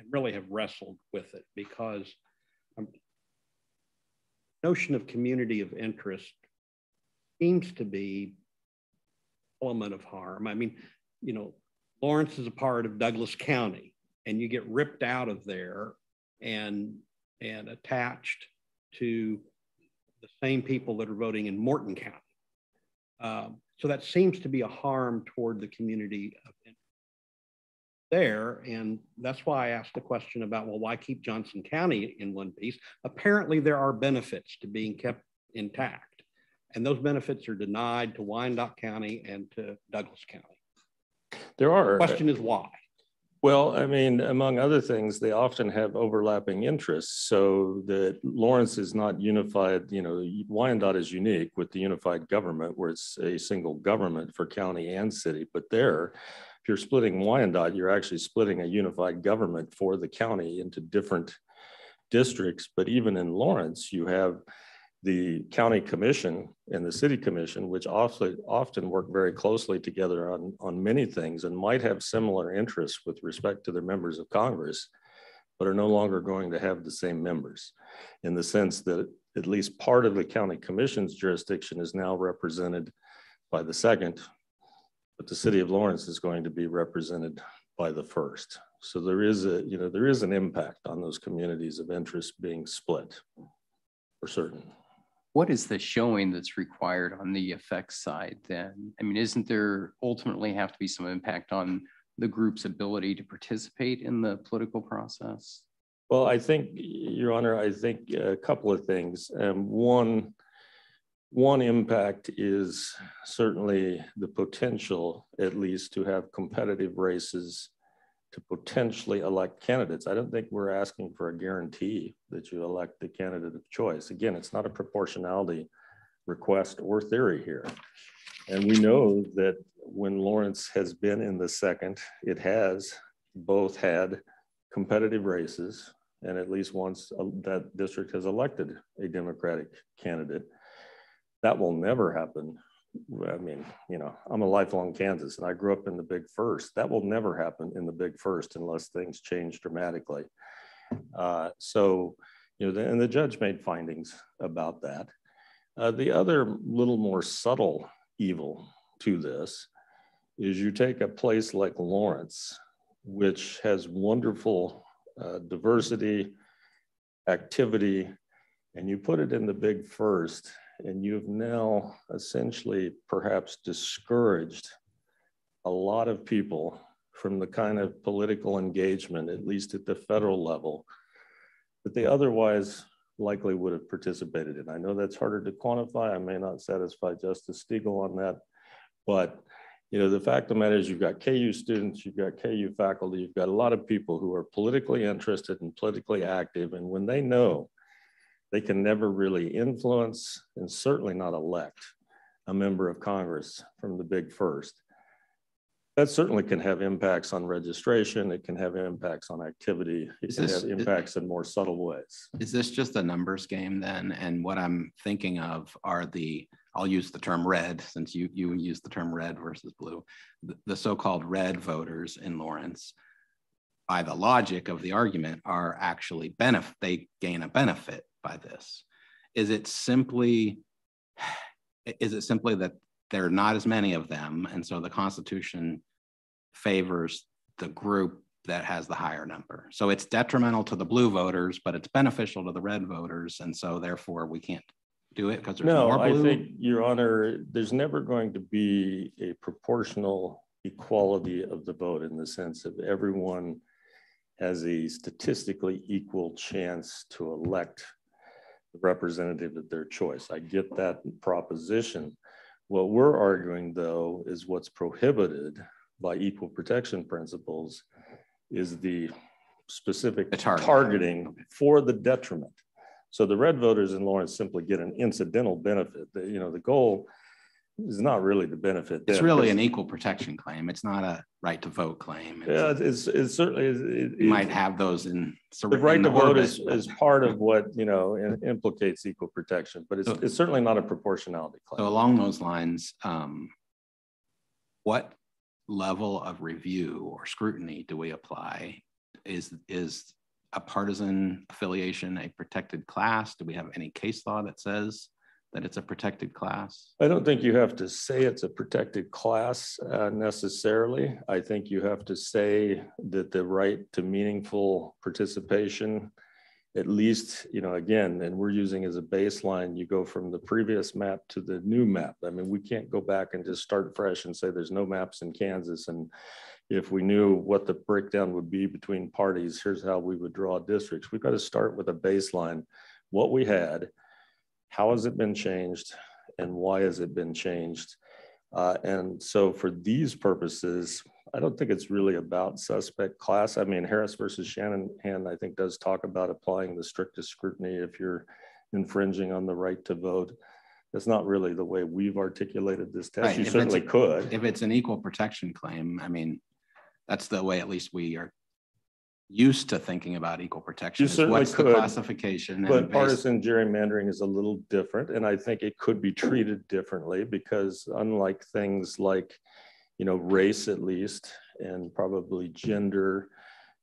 really have wrestled with it because notion of community of interest seems to be an element of harm. I mean, you know, Lawrence is a part of Douglas County, and you get ripped out of there and attached to the same people that are voting in Morton County. So that seems to be a harm toward the community of interest there. And that's why I asked the question about, well, why keep Johnson County in one piece? Apparently there are benefits to being kept intact, and those benefits are denied to Wyandotte County and to Douglas County. There are. The question is why? Well, I mean, among other things, they often have overlapping interests, so that Lawrence is not unified. You know, Wyandotte is unique with the unified government, where it's a single government for county and city. But there, if you're splitting Wyandotte, you're actually splitting a unified government for the county into different districts. But even in Lawrence, you have the county commission and the city commission, which often work very closely together on many things and might have similar interests with respect to their members of Congress, but are no longer going to have the same members, in the sense that at least part of the county commission's jurisdiction is now represented by the second, but the city of Lawrence is going to be represented by the first. So there is an impact on those communities of interest being split, for certain. What is the showing that's required on the effects side then? I mean, isn't there ultimately have to be some impact on the group's ability to participate in the political process? Well, I think, Your Honor, I think a couple of things. One impact is certainly the potential, at least, to have competitive races to potentially elect candidates. I don't think we're asking for a guarantee that you elect the candidate of choice. Again, it's not a proportionality request or theory here. And we know that when Lawrence has been in the second, it has both had competitive races, and at least once that district has elected a Democratic candidate. That will never happen. I mean, you know, I'm a lifelong Kansas and I grew up in the Big First. That will never happen in the Big First unless things change dramatically. So, you know, and the judge made findings about that. The other little more subtle evil to this is you take a place like Lawrence, which has wonderful diversity, activity, and you put it in the Big First, and you've now essentially perhaps discouraged a lot of people from the kind of political engagement, at least at the federal level, that they otherwise likely would have participated in. I know that's harder to quantify. I may not satisfy Justice Stegall on that, but you know, the fact of the matter is you've got KU students, you've got KU faculty, you've got a lot of people who are politically interested and politically active, and when they know they can never really influence and certainly not elect a member of Congress from the Big First, that certainly can have impacts on registration. It can have impacts on activity. It can have impacts in more subtle ways. Is this just a numbers game then? And what I'm thinking of are I'll use the term red, since you use the term red versus blue, the so-called red voters in Lawrence, by the logic of the argument, are actually they gain a benefit by this. Is it simply that there are not as many of them, and so the Constitution favors the group that has the higher number? So it's detrimental to the blue voters, but it's beneficial to the red voters, and so therefore we can't do it because there's more blue? I think, Your Honor, there's never going to be a proportional equality of the vote in the sense of everyone has a statistically equal chance to elect the representative of their choice. I get that proposition. What we're arguing, though, is what's prohibited by equal protection principles is the specific targeting for the detriment. So the red voters in Lawrence simply get an incidental benefit. The goal is not really to benefit them. It's really an equal protection claim. It's not a right to vote claim. It's certainly it might have those in the right to vote is part of what implicates equal protection, but it's certainly not a proportionality claim. So along those lines, what level of review or scrutiny do we apply? Is a partisan affiliation a protected class? Do we have any case law that says that it's a protected class? I don't think you have to say it's a protected class necessarily. I think you have to say that the right to meaningful participation, at least, you know, again, and we're using as a baseline, you go from the previous map to the new map. I mean, we can't go back and just start fresh and say there's no maps in Kansas. And if we knew what the breakdown would be between parties, here's how we would draw districts. We've got to start with a baseline, what we had, how has it been changed, and why has it been changed? And so for these purposes, I don't think it's really about suspect class. I mean, Harris versus Shanahan, I think, does talk about applying the strictest scrutiny if you're infringing on the right to vote. That's not really the way we've articulated this test. Right. You certainly could. If it's an equal protection claim, I mean, that's the way at least we are used to thinking about equal protection. You certainly What's could, the classification? But partisan gerrymandering is a little different, and I think it could be treated differently because unlike things like, you know, race at least, and probably gender,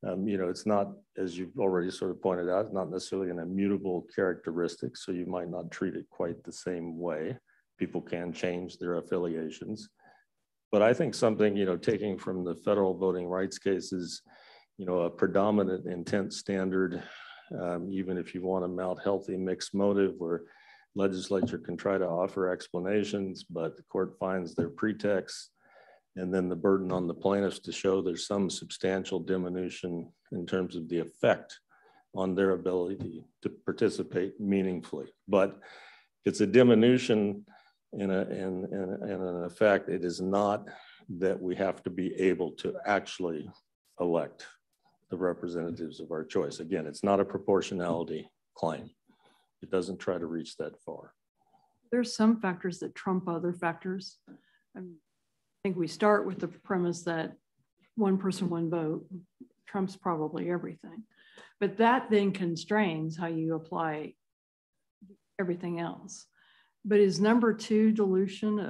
you know, it's not, as you've already sort of pointed out, not necessarily an immutable characteristic, so you might not treat it quite the same way. People can change their affiliations. But I think something, you know, taking from the federal voting rights cases, you know, a predominant intent standard, even if you want to mount healthy mixed motive where legislature can try to offer explanations, but the court finds their pretext, and then the burden on the plaintiffs to show there's some substantial diminution in terms of the effect on their ability to participate meaningfully. But it's a diminution in an effect. It is not that we have to be able to actually elect the representatives of our choice. Again, it's not a proportionality claim. It doesn't try to reach that far. There's some factors that trump other factors. I think we start with the premise that one person, one vote trumps probably everything. But that then constrains how you apply everything else. But is number two dilution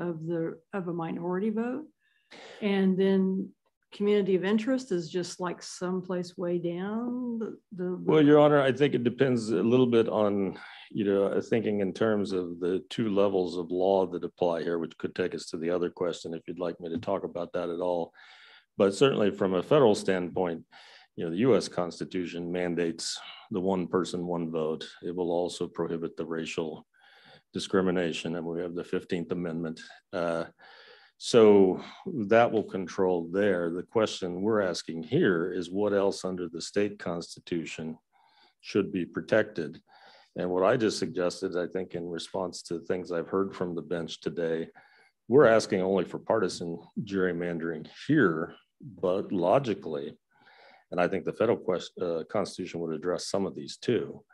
of a minority vote? And then community of interest is just like someplace way down? Well, Your Honor, I think it depends a little bit on, you know, thinking in terms of the two levels of law that apply here, which could take us to the other question if you'd like me to talk about that at all. But certainly from a federal standpoint, you know, the US Constitution mandates the one person, one vote. It will also prohibit the racial discrimination, and we have the 15th Amendment. So that will control there. The question we're asking here is what else under the state constitution should be protected? And what I just suggested, I think in response to things I've heard from the bench today, we're asking only for partisan gerrymandering here, but logically, and I think the federal constitution would address some of these too.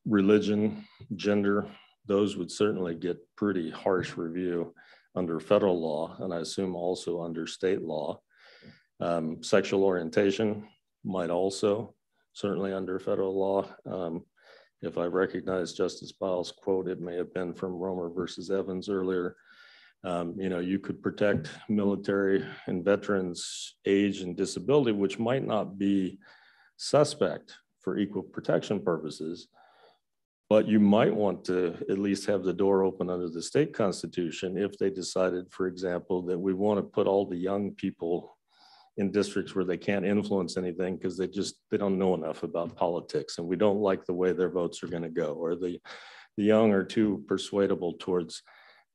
Religion, gender, those would certainly get pretty harsh review under federal law, and I assume also under state law. Sexual orientation might also, certainly under federal law. If I recognize Justice Biles' quote, it may have been from Romer versus Evans earlier. You know, you could protect military and veterans' age and disability, which might not be suspect for equal protection purposes, but you might want to at least have the door open under the state constitution if they decided, for example, that we want to put all the young people in districts where they can't influence anything because they don't know enough about politics and we don't like the way their votes are going to go, or the young are too persuadable towards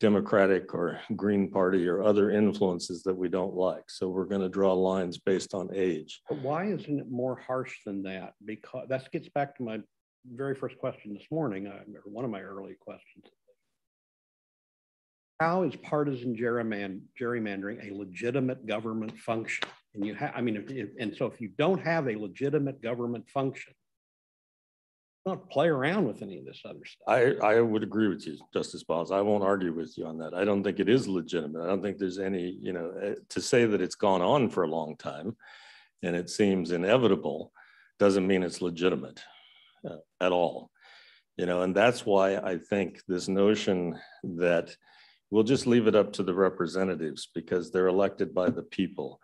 Democratic or Green Party or other influences that we don't like. So we're going to draw lines based on age. But why isn't it more harsh than that? Because that gets back to my very first question this morning, or one of my early questions. How is partisan gerrymandering a legitimate government function? And you have, I mean, so if you don't have a legitimate government function, don't play around with any of this other stuff. I would agree with you, Justice Biles. I won't argue with you on that. I don't think it is legitimate. I don't think there's any, you know, to say that it's gone on for a long time and it seems inevitable doesn't mean it's legitimate at all. You know, and that's why I think this notion that we'll just leave it up to the representatives because they're elected by the people.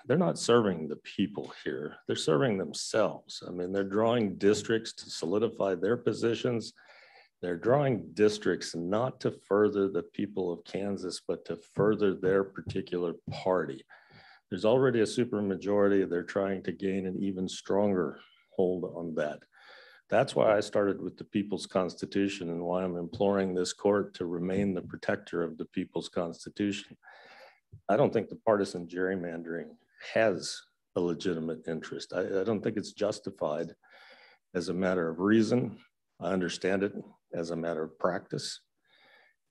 they're not serving the people here. They're serving themselves. I mean, they're drawing districts to solidify their positions. They're drawing districts not to further the people of Kansas, but to further their particular party. There's already a supermajority. They're trying to gain an even stronger hold on that. That's why I started with the People's Constitution and why I'm imploring this court to remain the protector of the People's Constitution. I don't think the partisan gerrymandering has a legitimate interest. I don't think it's justified as a matter of reason. I understand it as a matter of practice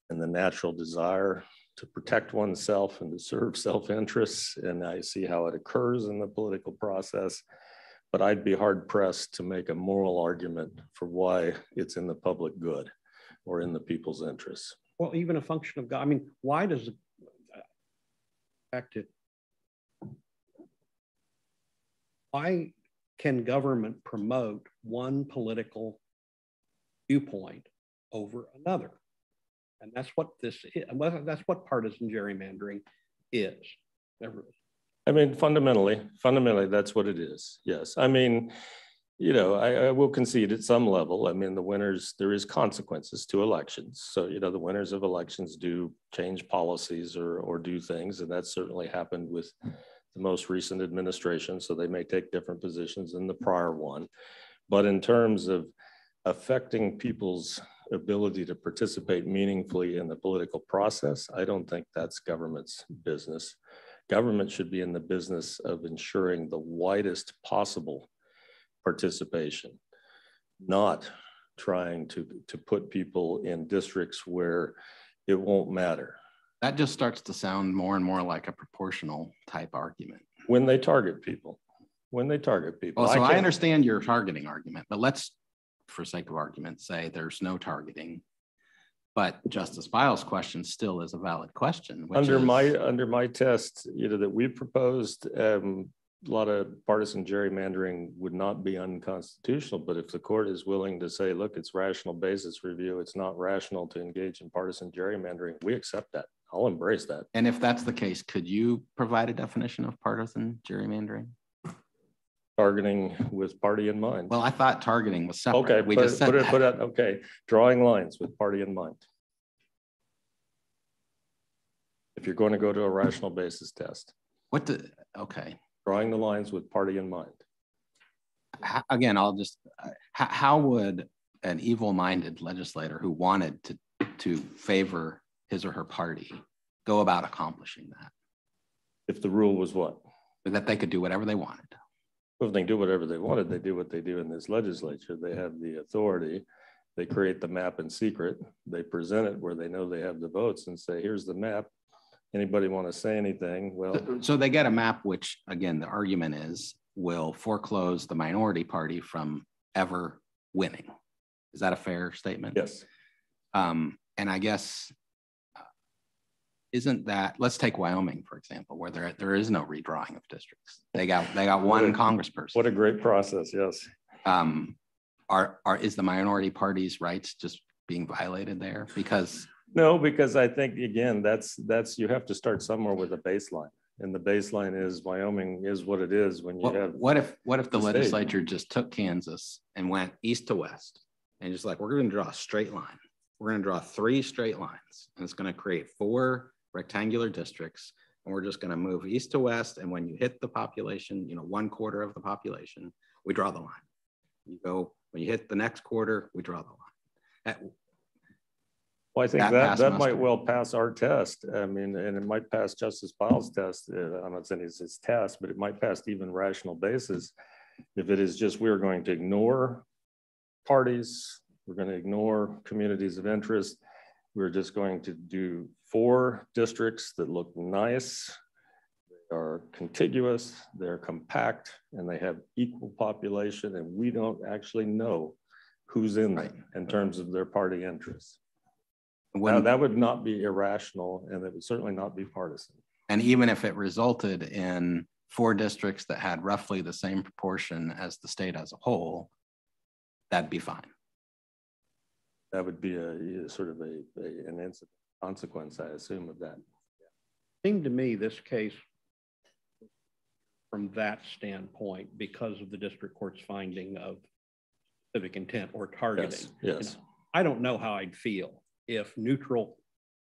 and the natural desire to protect oneself and to serve self-interests. And I see how it occurs in the political process, but I'd be hard pressed to make a moral argument for why it's in the public good or in the people's interests. Well, even a function of God. I mean, why does it affect it? Why can government promote one political viewpoint over another? And that's what this is. That's what partisan gerrymandering is. I mean, fundamentally, that's what it is. Yes. I mean, you know, I will concede at some level. I mean, the winners, there is consequences to elections. So, you know, the winners of elections do change policies or do things. And that's certainly happened with the most recent administration. So they may take different positions than the prior one. But in terms of affecting people's ability to participate meaningfully in the political process, I don't think that's government's business. Government should be in the business of ensuring the widest possible participation, not trying to put people in districts where it won't matter. That just starts to sound more and more like a proportional type argument. When they target people. Well, so I understand your targeting argument, but let's, for sake of argument, say there's no targeting. But Justice Biles' question still is a valid question. Under my test, you know, that we proposed, a lot of partisan gerrymandering would not be unconstitutional. But if the court is willing to say, look, it's rational basis review, it's not rational to engage in partisan gerrymandering, we accept that. I'll embrace that. And if that's the case, could you provide a definition of partisan gerrymandering? Targeting with party in mind. Well, I thought targeting was separate. Okay, we just said that. Okay, drawing lines with party in mind. If you're going to go to a rational basis test. Okay. Drawing the lines with party in mind. Again, how would an evil-minded legislator who wanted to favor his or her party go about accomplishing that? If the rule was what? That they could do whatever they wanted. Well, if they do whatever they wanted, they do what they do in this legislature. They have the authority. They create the map in secret. They present it where they know they have the votes and say, here's the map. Anybody want to say anything? Well, so they get a map, which again, the argument is will foreclose the minority party from ever winning. Is that a fair statement? Yes. And I guess, isn't that, let's take Wyoming, for example, where there is no redrawing of districts. They got one congressperson. What a great process, yes. Is the minority party's rights just being violated there? No, because I think, again, that's you have to start somewhere with a baseline. And the baseline is Wyoming is what it is when you have. What if the legislature just took Kansas and went east to west and just like, we're going to draw a straight line. We're going to draw 3 straight lines and it's going to create 4 rectangular districts. And we're just going to move east to west. And when you hit the population, 1/4 of the population, we draw the line. When you hit the next quarter, we draw the line. Well, I think that might well pass our test. I mean, and it might pass Justice Biles' test. I'm not saying it's his test, but it might pass even rational basis if it is just we're going to ignore parties, we're going to ignore communities of interest. We're just going to do 4 districts that look nice, they are contiguous, they're compact, and they have equal population, and we don't actually know who's in them in terms of their party interests. Now, that would not be irrational, and it would certainly not be partisan. And even if it resulted in 4 districts that had roughly the same proportion as the state as a whole, that'd be fine. That would be a sort of an incident consequence, I assume, of that. It seemed to me this case from that standpoint because of the district court's finding of civic intent or targeting. Yes. I don't know how I'd feel if neutral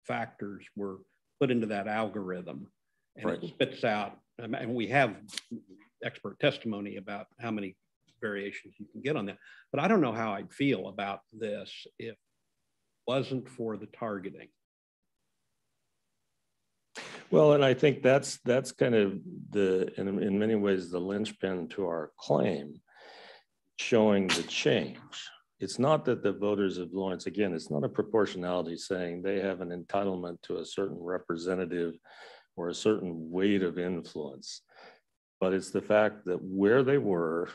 factors were put into that algorithm and it spits out, and we have expert testimony about how many variations you can get on that, but I don't know how I'd feel about this if it wasn't for the targeting. Well, and I think that's kind of in many ways, the linchpin to our claim, showing the change. It's not that the voters of Lawrence, again, it's not a proportionality saying they have an entitlement to a certain representative or a certain weight of influence, but it's the fact that where they were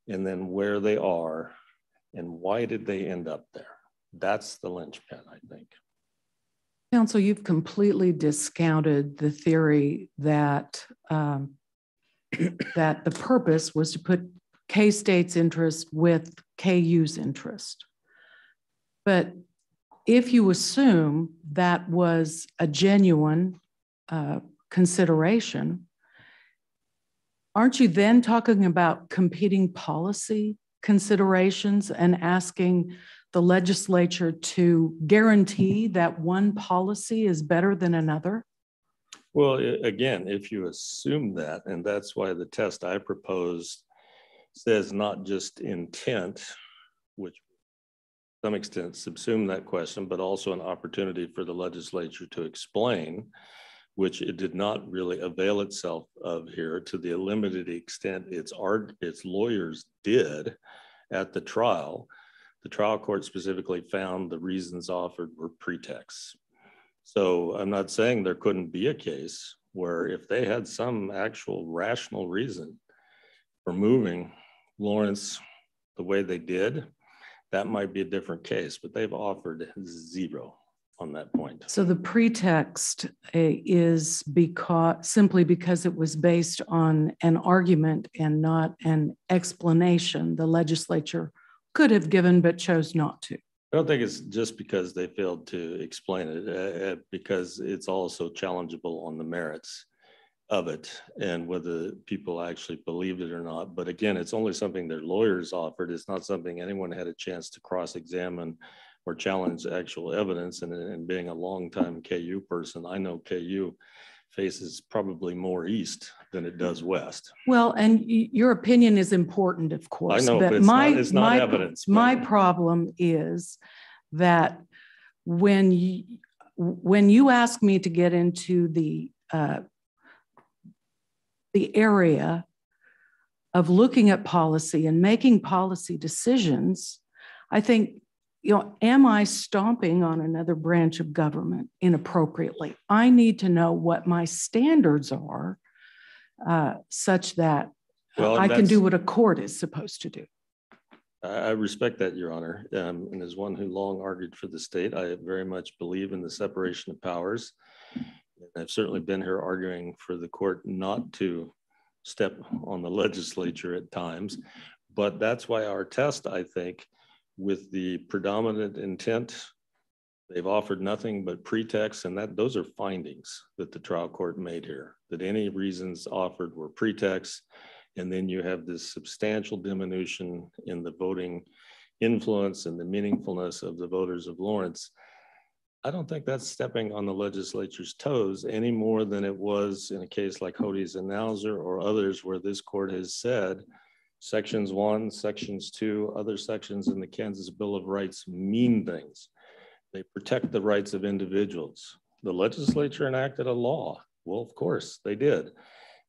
and then where they are and why did they end up there? That's the linchpin, I think. Counsel, you've completely discounted the theory that that the purpose was to put K-State's interest with KU's interest. But if you assume that was a genuine consideration, aren't you then talking about competing policy considerations and asking the legislature to guarantee that one policy is better than another? Well, again, if you assume that, and that's why the test I proposed says not just intent, which to some extent subsume that question, but also an opportunity for the legislature to explain, which it did not really avail itself of here to the limited extent its lawyers did at the trial. The trial court specifically found the reasons offered were pretexts. So I'm not saying there couldn't be a case where if they had some actual rational reason for moving Lawrence the way they did, that might be a different case, but they've offered zero on that point. So the pretext is simply because it was based on an argument and not an explanation the legislature could have given but chose not to. I don't think it's just because they failed to explain it, because it's also challengeable on the merits of it and whether people actually believed it or not. But again, it's only something their lawyers offered. It's not something anyone had a chance to cross-examine or challenge actual evidence. And being a longtime KU person, I know KU faces probably more east than it does west. Well, and your opinion is important, of course. I know, but it's not evidence. My problem is that when you ask me to get into the area of looking at policy and making policy decisions, I think, am I stomping on another branch of government inappropriately? I need to know what my standards are such that I can do what a court is supposed to do. I respect that, Your Honor. And as one who long argued for the state, I very much believe in the separation of powers. I've certainly been here arguing for the court not to step on the legislature at times, but that's why our test, I think, with the predominant intent, they've offered nothing but pretexts, and those are findings that the trial court made here, that any reasons offered were pretexts, and then you have this substantial diminution in the voting influence and the meaningfulness of the voters of Lawrence. I don't think that's stepping on the legislature's toes any more than it was in a case like Hodes and Nauser or others where this court has said Sections 1, Sections 2, other sections in the Kansas Bill of Rights mean things. They protect the rights of individuals. The legislature enacted a law. Well, of course, they did.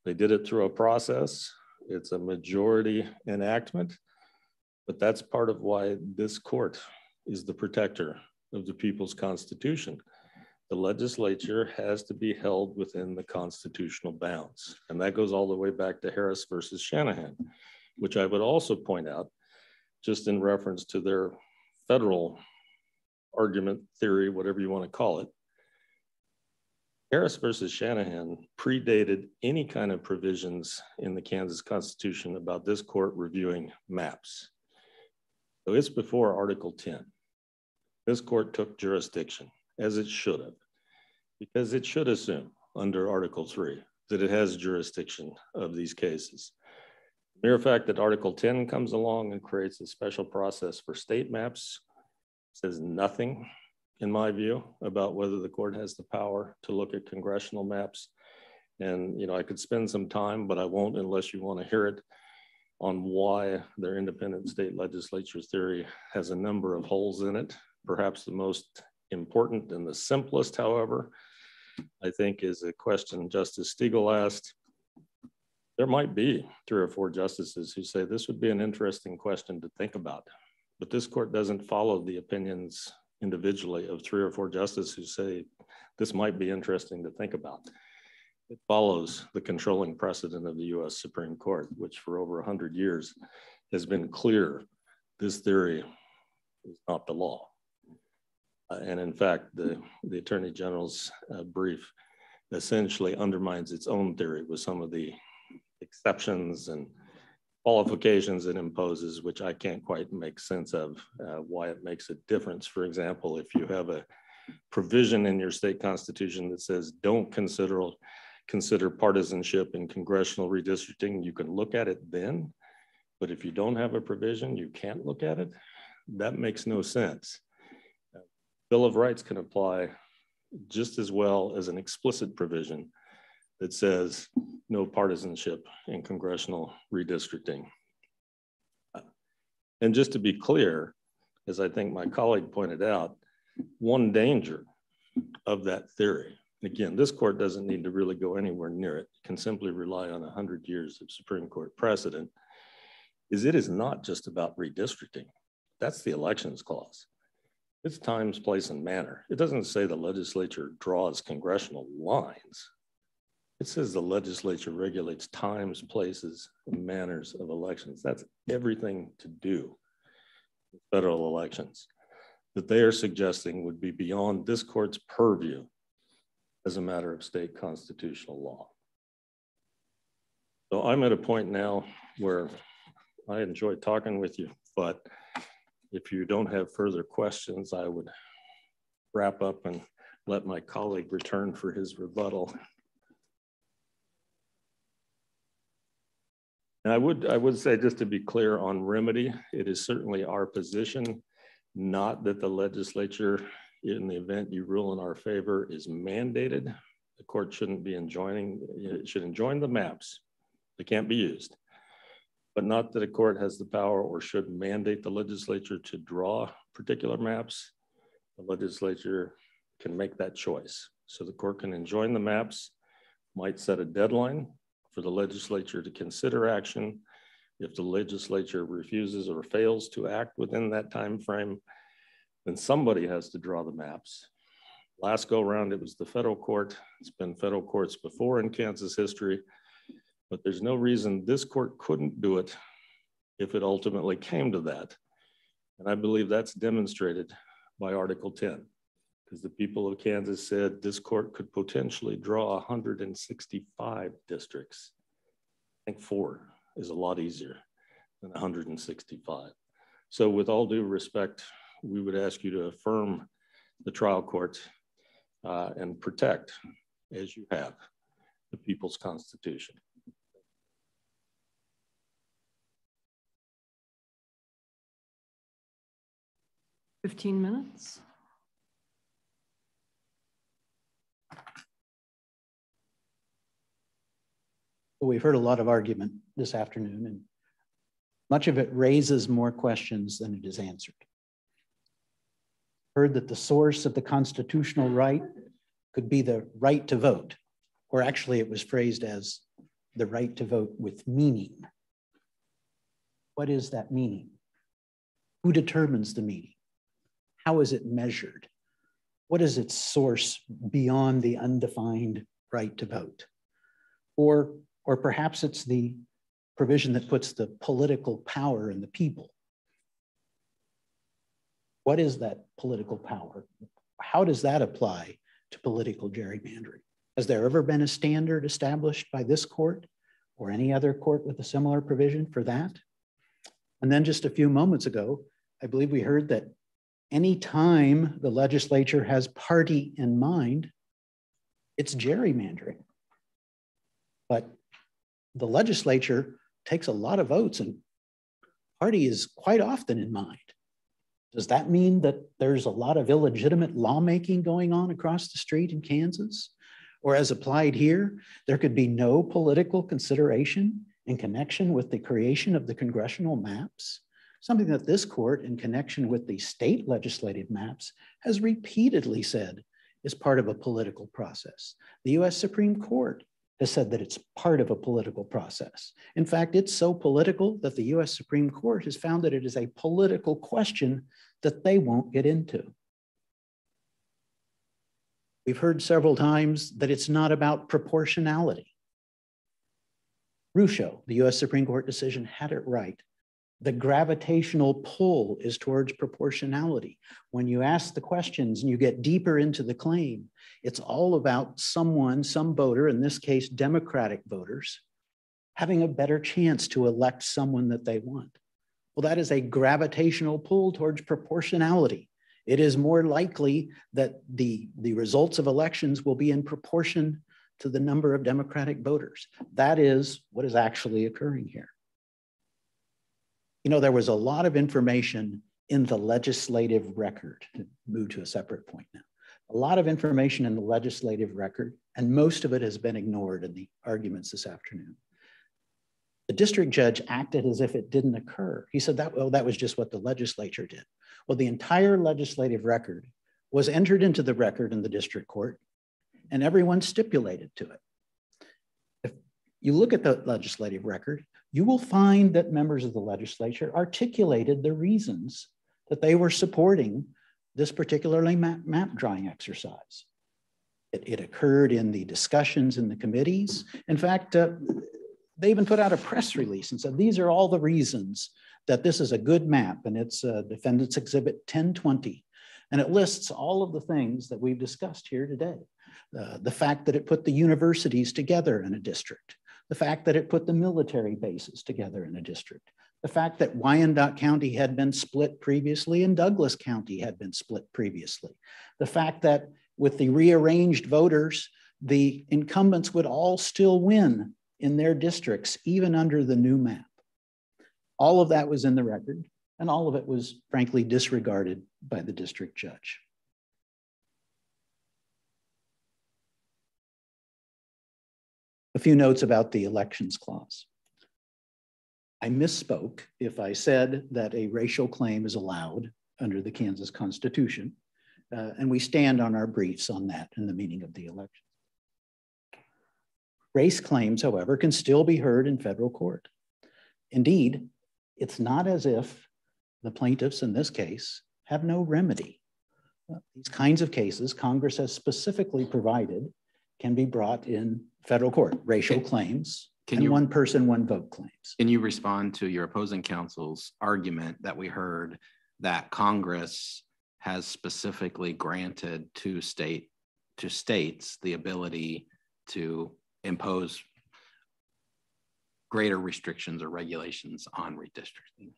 They did it through a process. It's a majority enactment, but that's part of why this court is the protector of the people's constitution. The legislature has to be held within the constitutional bounds. And that goes all the way back to Harris versus Shanahan, which I would also point out, just in reference to their federal argument theory, whatever you want to call it. Harris versus Shanahan predated any kind of provisions in the Kansas Constitution about this court reviewing maps. So it's before Article 10. This court took jurisdiction, as it should have, because it should assume under Article 3 that it has jurisdiction of these cases. The mere fact that Article 10 comes along and creates a special process for state maps says nothing, in my view, about whether the court has the power to look at congressional maps. And, you know, I could spend some time, but I won't unless you want to hear it, on why their independent state legislature theory has a number of holes in it. Perhaps the most important and the simplest, however, I think, is a question Justice Stegall asked. There might be 3 or 4 justices who say this would be an interesting question to think about, but this court doesn't follow the opinions individually of 3 or 4 justices who say this might be interesting to think about. It follows the controlling precedent of the US Supreme Court, which for over 100 years has been clear this theory is not the law. And in fact, the Attorney General's brief essentially undermines its own theory with some of the exceptions and qualifications it imposes, which I can't quite make sense of why it makes a difference. For example, if you have a provision in your state constitution that says don't consider partisanship in congressional redistricting, you can look at it then. But if you don't have a provision, you can't look at it. That makes no sense. Bill of Rights can apply just as well as an explicit provision that says no partisanship in congressional redistricting. And just to be clear, as I think my colleague pointed out, one danger of that theory, again, this court doesn't need to really go anywhere near it, it can simply rely on 100 years of Supreme Court precedent, is it is not just about redistricting. That's the elections clause. It's times, place, and manner. It doesn't say the legislature draws congressional lines. It says the legislature regulates times, places, and manners of elections. That's everything to do with federal elections that they are suggesting would be beyond this court's purview as a matter of state constitutional law. So I'm at a point now where I enjoy talking with you, but if you don't have further questions, I would wrap up and let my colleague return for his rebuttal. And I would say, just to be clear on remedy, it is certainly our position, not that the legislature, in the event you rule in our favor, is mandated. The court shouldn't be enjoining, it should enjoin the maps. They can't be used. But not that a court has the power or should mandate the legislature to draw particular maps. The legislature can make that choice. So the court can enjoin the maps, might set a deadline for the legislature to consider action. If the legislature refuses or fails to act within that time frame, then somebody has to draw the maps. Last go around, it was the federal court. It's been federal courts before in Kansas history, but there's no reason this court couldn't do it if it ultimately came to that. And I believe that's demonstrated by Article 10, because the people of Kansas said this court could potentially draw 165 districts. I think 4 is a lot easier than 165. So with all due respect, we would ask you to affirm the trial court and protect, as you have, the people's constitution. 15 minutes. We've heard a lot of argument this afternoon, and much of it raises more questions than it is answered. Heard that the source of the constitutional right could be the right to vote, or actually it was phrased as the right to vote with meaning. What is that meaning? Who determines the meaning? How is it measured? What is its source beyond the undefined right to vote? Or perhaps it's the provision that puts the political power in the people. What is that political power? How does that apply to political gerrymandering? Has there ever been a standard established by this court or any other court with a similar provision for that? And then just a few moments ago, I believe we heard that any time the legislature has party in mind, it's gerrymandering. but the legislature takes a lot of votes and party is quite often in mind. Does that mean that there's a lot of illegitimate lawmaking going on across the street in Kansas? Or as applied here, there could be no political consideration in connection with the creation of the congressional maps, something that this court in connection with the state legislative maps has repeatedly said is part of a political process. The US Supreme Court has said that it's part of a political process. In fact, it's so political that the US Supreme Court has found that it is a political question that they won't get into. We've heard several times that it's not about proportionality. Rucho, the US Supreme Court decision, had it right. The gravitational pull is towards proportionality. When you ask the questions and you get deeper into the claim, it's all about someone, some voter, in this case, Democratic voters, having a better chance to elect someone that they want. Well, that is a gravitational pull towards proportionality. It is more likely that the results of elections will be in proportion to the number of Democratic voters. That is what is actually occurring here. You know, there was a lot of information in the legislative record, to move to a separate point now. A lot of information in the legislative record, and most of it has been ignored in the arguments this afternoon. The district judge acted as if it didn't occur. He said that, well, that was just what the legislature did. Well, the entire legislative record was entered into the record in the district court, and everyone stipulated to it. If you look at the legislative record, you will find that members of the legislature articulated the reasons that they were supporting this particularly map drawing exercise. It occurred in the discussions in the committees. In fact, they even put out a press release and said, these are all the reasons that this is a good map, and it's Defendants Exhibit 1020. And it lists all of the things that we've discussed here today. The fact that it put the universities together in a district, the fact that it put the military bases together in a district, the fact that Wyandotte County had been split previously and Douglas County had been split previously, the fact that with the rearranged voters, the incumbents would all still win in their districts, even under the new map. All of that was in the record, and all of it was frankly disregarded by the district judge. A few notes about the elections clause. I misspoke if I said that a racial claim is allowed under the Kansas Constitution, and we stand on our briefs on that in the meaning of the election. Race claims, however, can still be heard in federal court. Indeed, it's not as if the plaintiffs in this case have no remedy. These kinds of cases, Congress has specifically provided, can be brought in federal court, racial claims, and one person, one vote claims. Can you respond to your opposing counsel's argument that we heard that Congress has specifically granted to states the ability to impose greater restrictions or regulations on redistricting?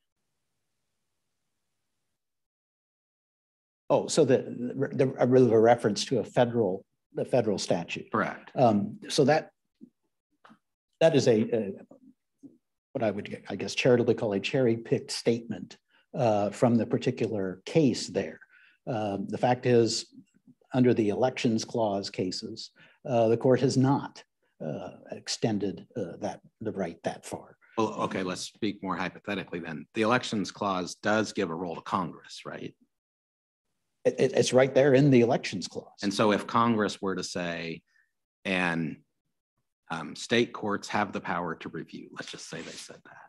Oh, so a reference to the federal statute. Correct. So that is what I would, I guess, charitably call a cherry-picked statement from the particular case there. The fact is, under the elections clause cases, the court has not extended the right that far. Well, okay, let's speak more hypothetically then. The elections clause does give a role to Congress, right? It's right there in the elections clause. And so if Congress were to say, and state courts have the power to review, let's just say they said that,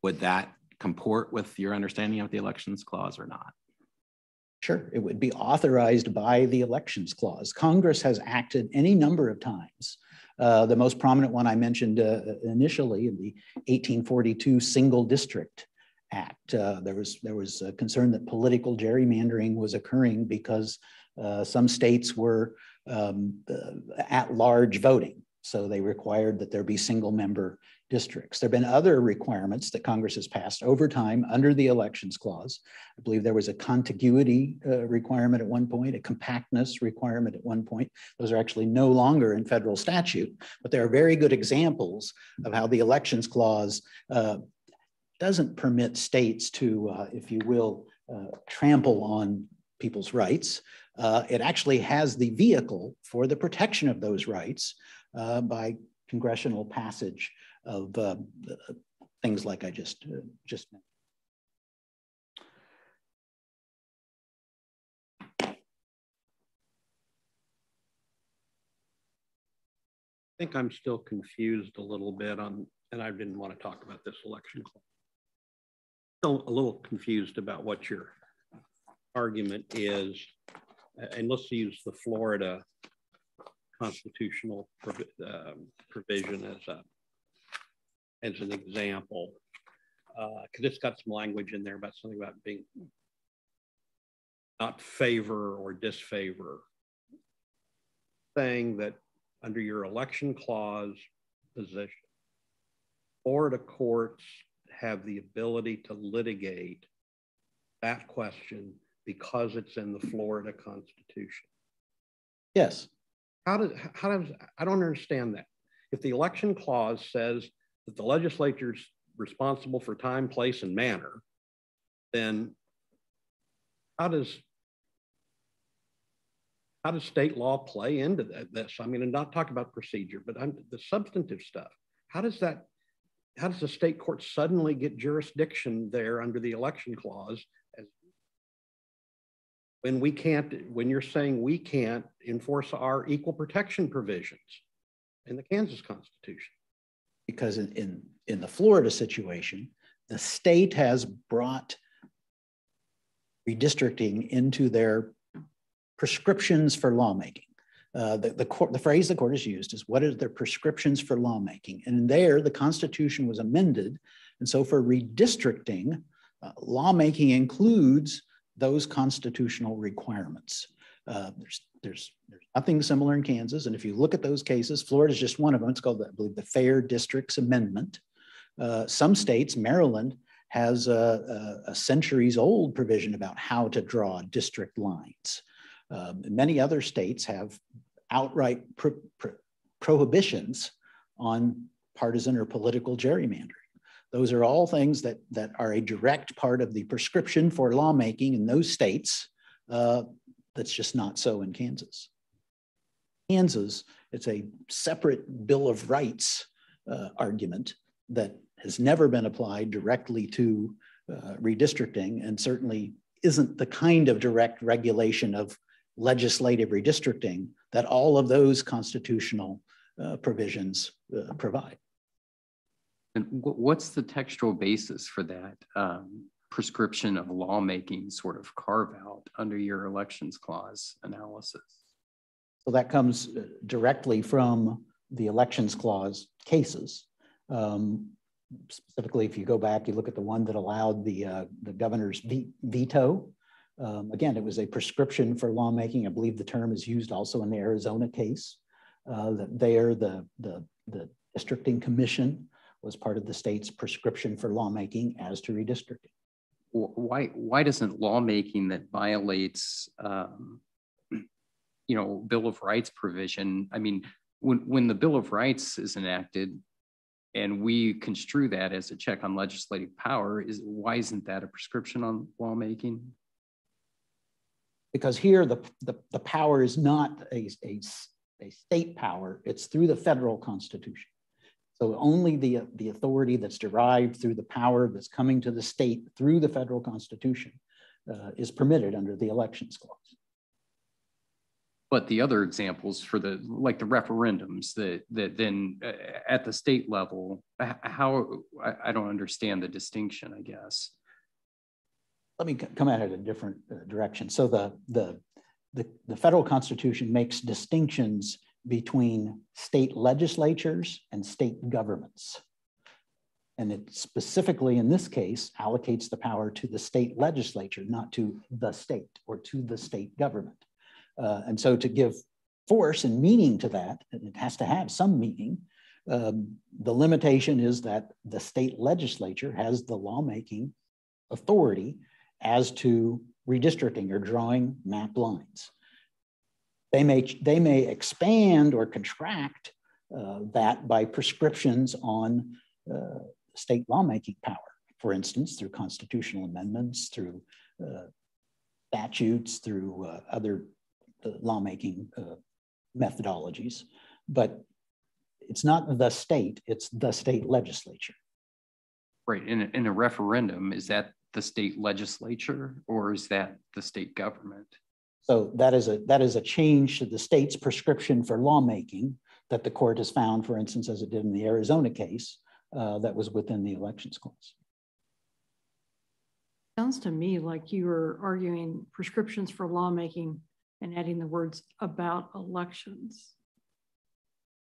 would that comport with your understanding of the elections clause or not? Sure, it would be authorized by the elections clause. Congress has acted any number of times. The most prominent one I mentioned initially in the 1842 Single District Act. There was a concern that political gerrymandering was occurring because some states were at large voting. So they required that there be single member districts. There have been other requirements that Congress has passed over time under the Elections Clause. I believe there was a contiguity requirement at one point, a compactness requirement at one point. Those are actually no longer in federal statute, but they are very good examples of how the Elections Clause doesn't permit states to, if you will, trample on people's rights. It actually has the vehicle for the protection of those rights by congressional passage of things like I just mentioned. I think I'm still confused a little bit on, and I didn't want to talk about this election clause. Still a little confused about what your argument is, and let's use the Florida constitutional provision as an example, because it's got some language in there about something about being not favor or disfavor, saying that under your election clause position, Florida courts have the ability to litigate that question because it's in the Florida Constitution. Yes. How does, I don't understand that. If the election clause says that the legislature is responsible for time, place, and manner, then how does state law play into this? I mean, I'm not talking about procedure, but the substantive stuff. How does the state court suddenly get jurisdiction there under the election clause when you're saying we can't enforce our equal protection provisions in the Kansas Constitution? Because in the Florida situation, the state has brought redistricting into their prescriptions for lawmaking. The phrase the court has used is, what are their prescriptions for lawmaking? And there, the Constitution was amended. And so for redistricting, lawmaking includes those constitutional requirements. There's nothing similar in Kansas. And if you look at those cases, Florida is just one of them. It's called, I believe, the Fair Districts Amendment. Some states, Maryland, has a centuries-old provision about how to draw district lines. Many other states have outright prohibitions on partisan or political gerrymandering. Those are all things that are a direct part of the prescription for lawmaking in those states. That's just not so in Kansas. Kansas, it's a separate Bill of Rights argument that has never been applied directly to redistricting, and certainly isn't the kind of direct regulation of legislative redistricting that all of those constitutional provisions provide. And what's the textual basis for that prescription of lawmaking sort of carve out under your elections clause analysis? So that comes directly from the elections clause cases. Specifically, if you go back, you look at the one that allowed the governor's veto. Again, it was a prescription for lawmaking. I believe the term is used also in the Arizona case. That there, the districting commission was part of the state's prescription for lawmaking as to redistricting. Why doesn't lawmaking that violates, Bill of Rights provision? I mean, when the Bill of Rights is enacted, and we construe that as a check on legislative power, why isn't that a prescription on lawmaking? Because here the power is not a state power; it's through the federal Constitution. So only the authority that's derived through the power that's coming to the state through the federal Constitution is permitted under the elections clause. But the other examples for the referendums that then at the state level, how, I don't understand the distinction, I guess. Let me come at it a different direction. So the federal Constitution makes distinctions between state legislatures and state governments. And it specifically, in this case, allocates the power to the state legislature, not to the state or to the state government. And so to give force and meaning to that, and it has to have some meaning. The limitation is that the state legislature has the lawmaking authority as to redistricting or drawing map lines. They may expand or contract that by prescriptions on state lawmaking power, for instance, through constitutional amendments, through statutes, through other lawmaking methodologies. But it's not the state, it's the state legislature. Right, in a referendum, is that the state legislature or is that the state government? So that is a change to the state's prescription for lawmaking that the court has found, for instance, as it did in the Arizona case, that was within the elections clause. Sounds to me like you were arguing prescriptions for lawmaking and adding the words about elections.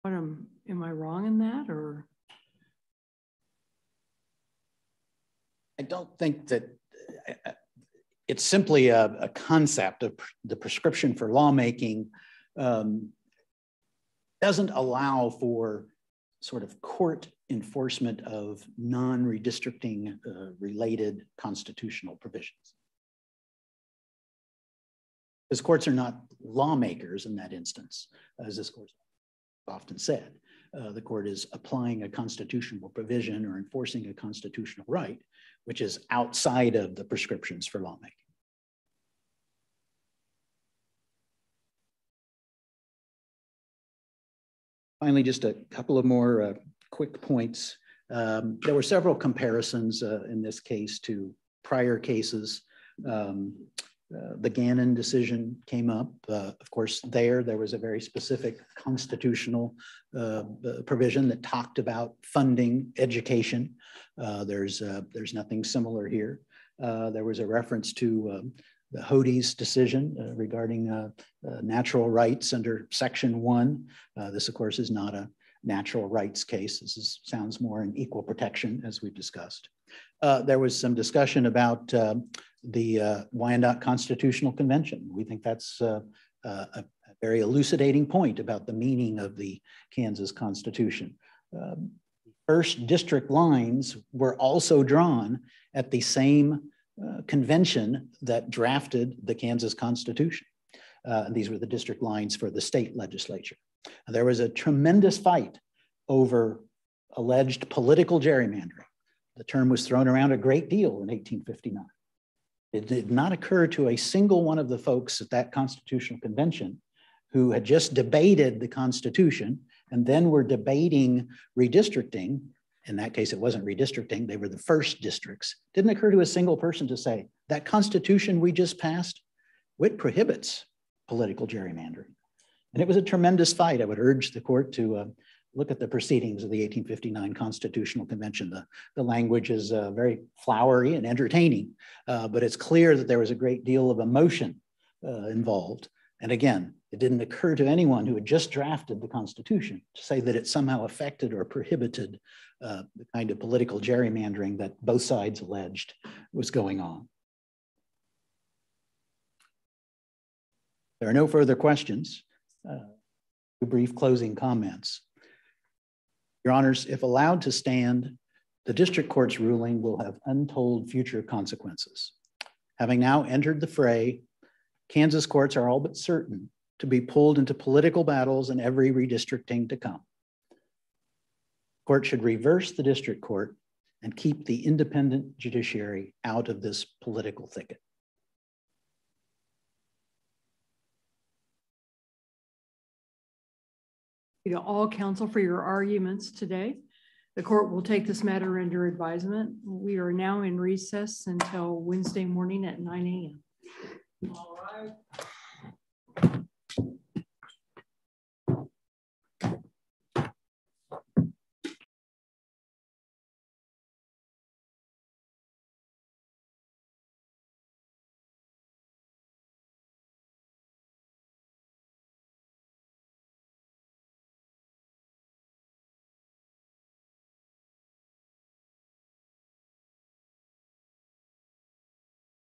What am I wrong in that, or? I don't think that it's simply a concept of the prescription for lawmaking doesn't allow for sort of court enforcement of non-redistricting related constitutional provisions. Because courts are not lawmakers in that instance, as this court often said. The court is applying a constitutional provision or enforcing a constitutional right, which is outside of the prescriptions for lawmaking. Finally, just a couple of more quick points. There were several comparisons in this case to prior cases. The Gannon decision came up. Of course, there was a very specific constitutional provision that talked about funding education. There's nothing similar here. There was a reference to the Hodes decision regarding natural rights under Section 1. This, of course, is not a natural rights case. This sounds more in equal protection, as we've discussed. There was some discussion about the Wyandotte Constitutional Convention. We think that's a very elucidating point about the meaning of the Kansas Constitution. First district lines were also drawn at the same convention that drafted the Kansas Constitution. These were the district lines for the state legislature. There was a tremendous fight over alleged political gerrymandering. The term was thrown around a great deal in 1859. It did not occur to a single one of the folks at that constitutional convention who had just debated the Constitution and then were debating redistricting. In that case, it wasn't redistricting, they were the first districts. Didn't occur to a single person to say, that Constitution we just passed, it prohibits political gerrymandering. And it was a tremendous fight. I would urge the court to look at the proceedings of the 1859 Constitutional Convention. The language is very flowery and entertaining, but it's clear that there was a great deal of emotion involved. And again, it didn't occur to anyone who had just drafted the Constitution to say that it somehow affected or prohibited the kind of political gerrymandering that both sides alleged was going on. There are no further questions. Brief closing comments. Your Honors, if allowed to stand, the district court's ruling will have untold future consequences. Having now entered the fray, Kansas courts are all but certain to be pulled into political battles in every redistricting to come. The court should reverse the district court and keep the independent judiciary out of this political thicket. To all counsel for your arguments today. The court will take this matter under advisement. We are now in recess until Wednesday morning at 9 a.m. All right.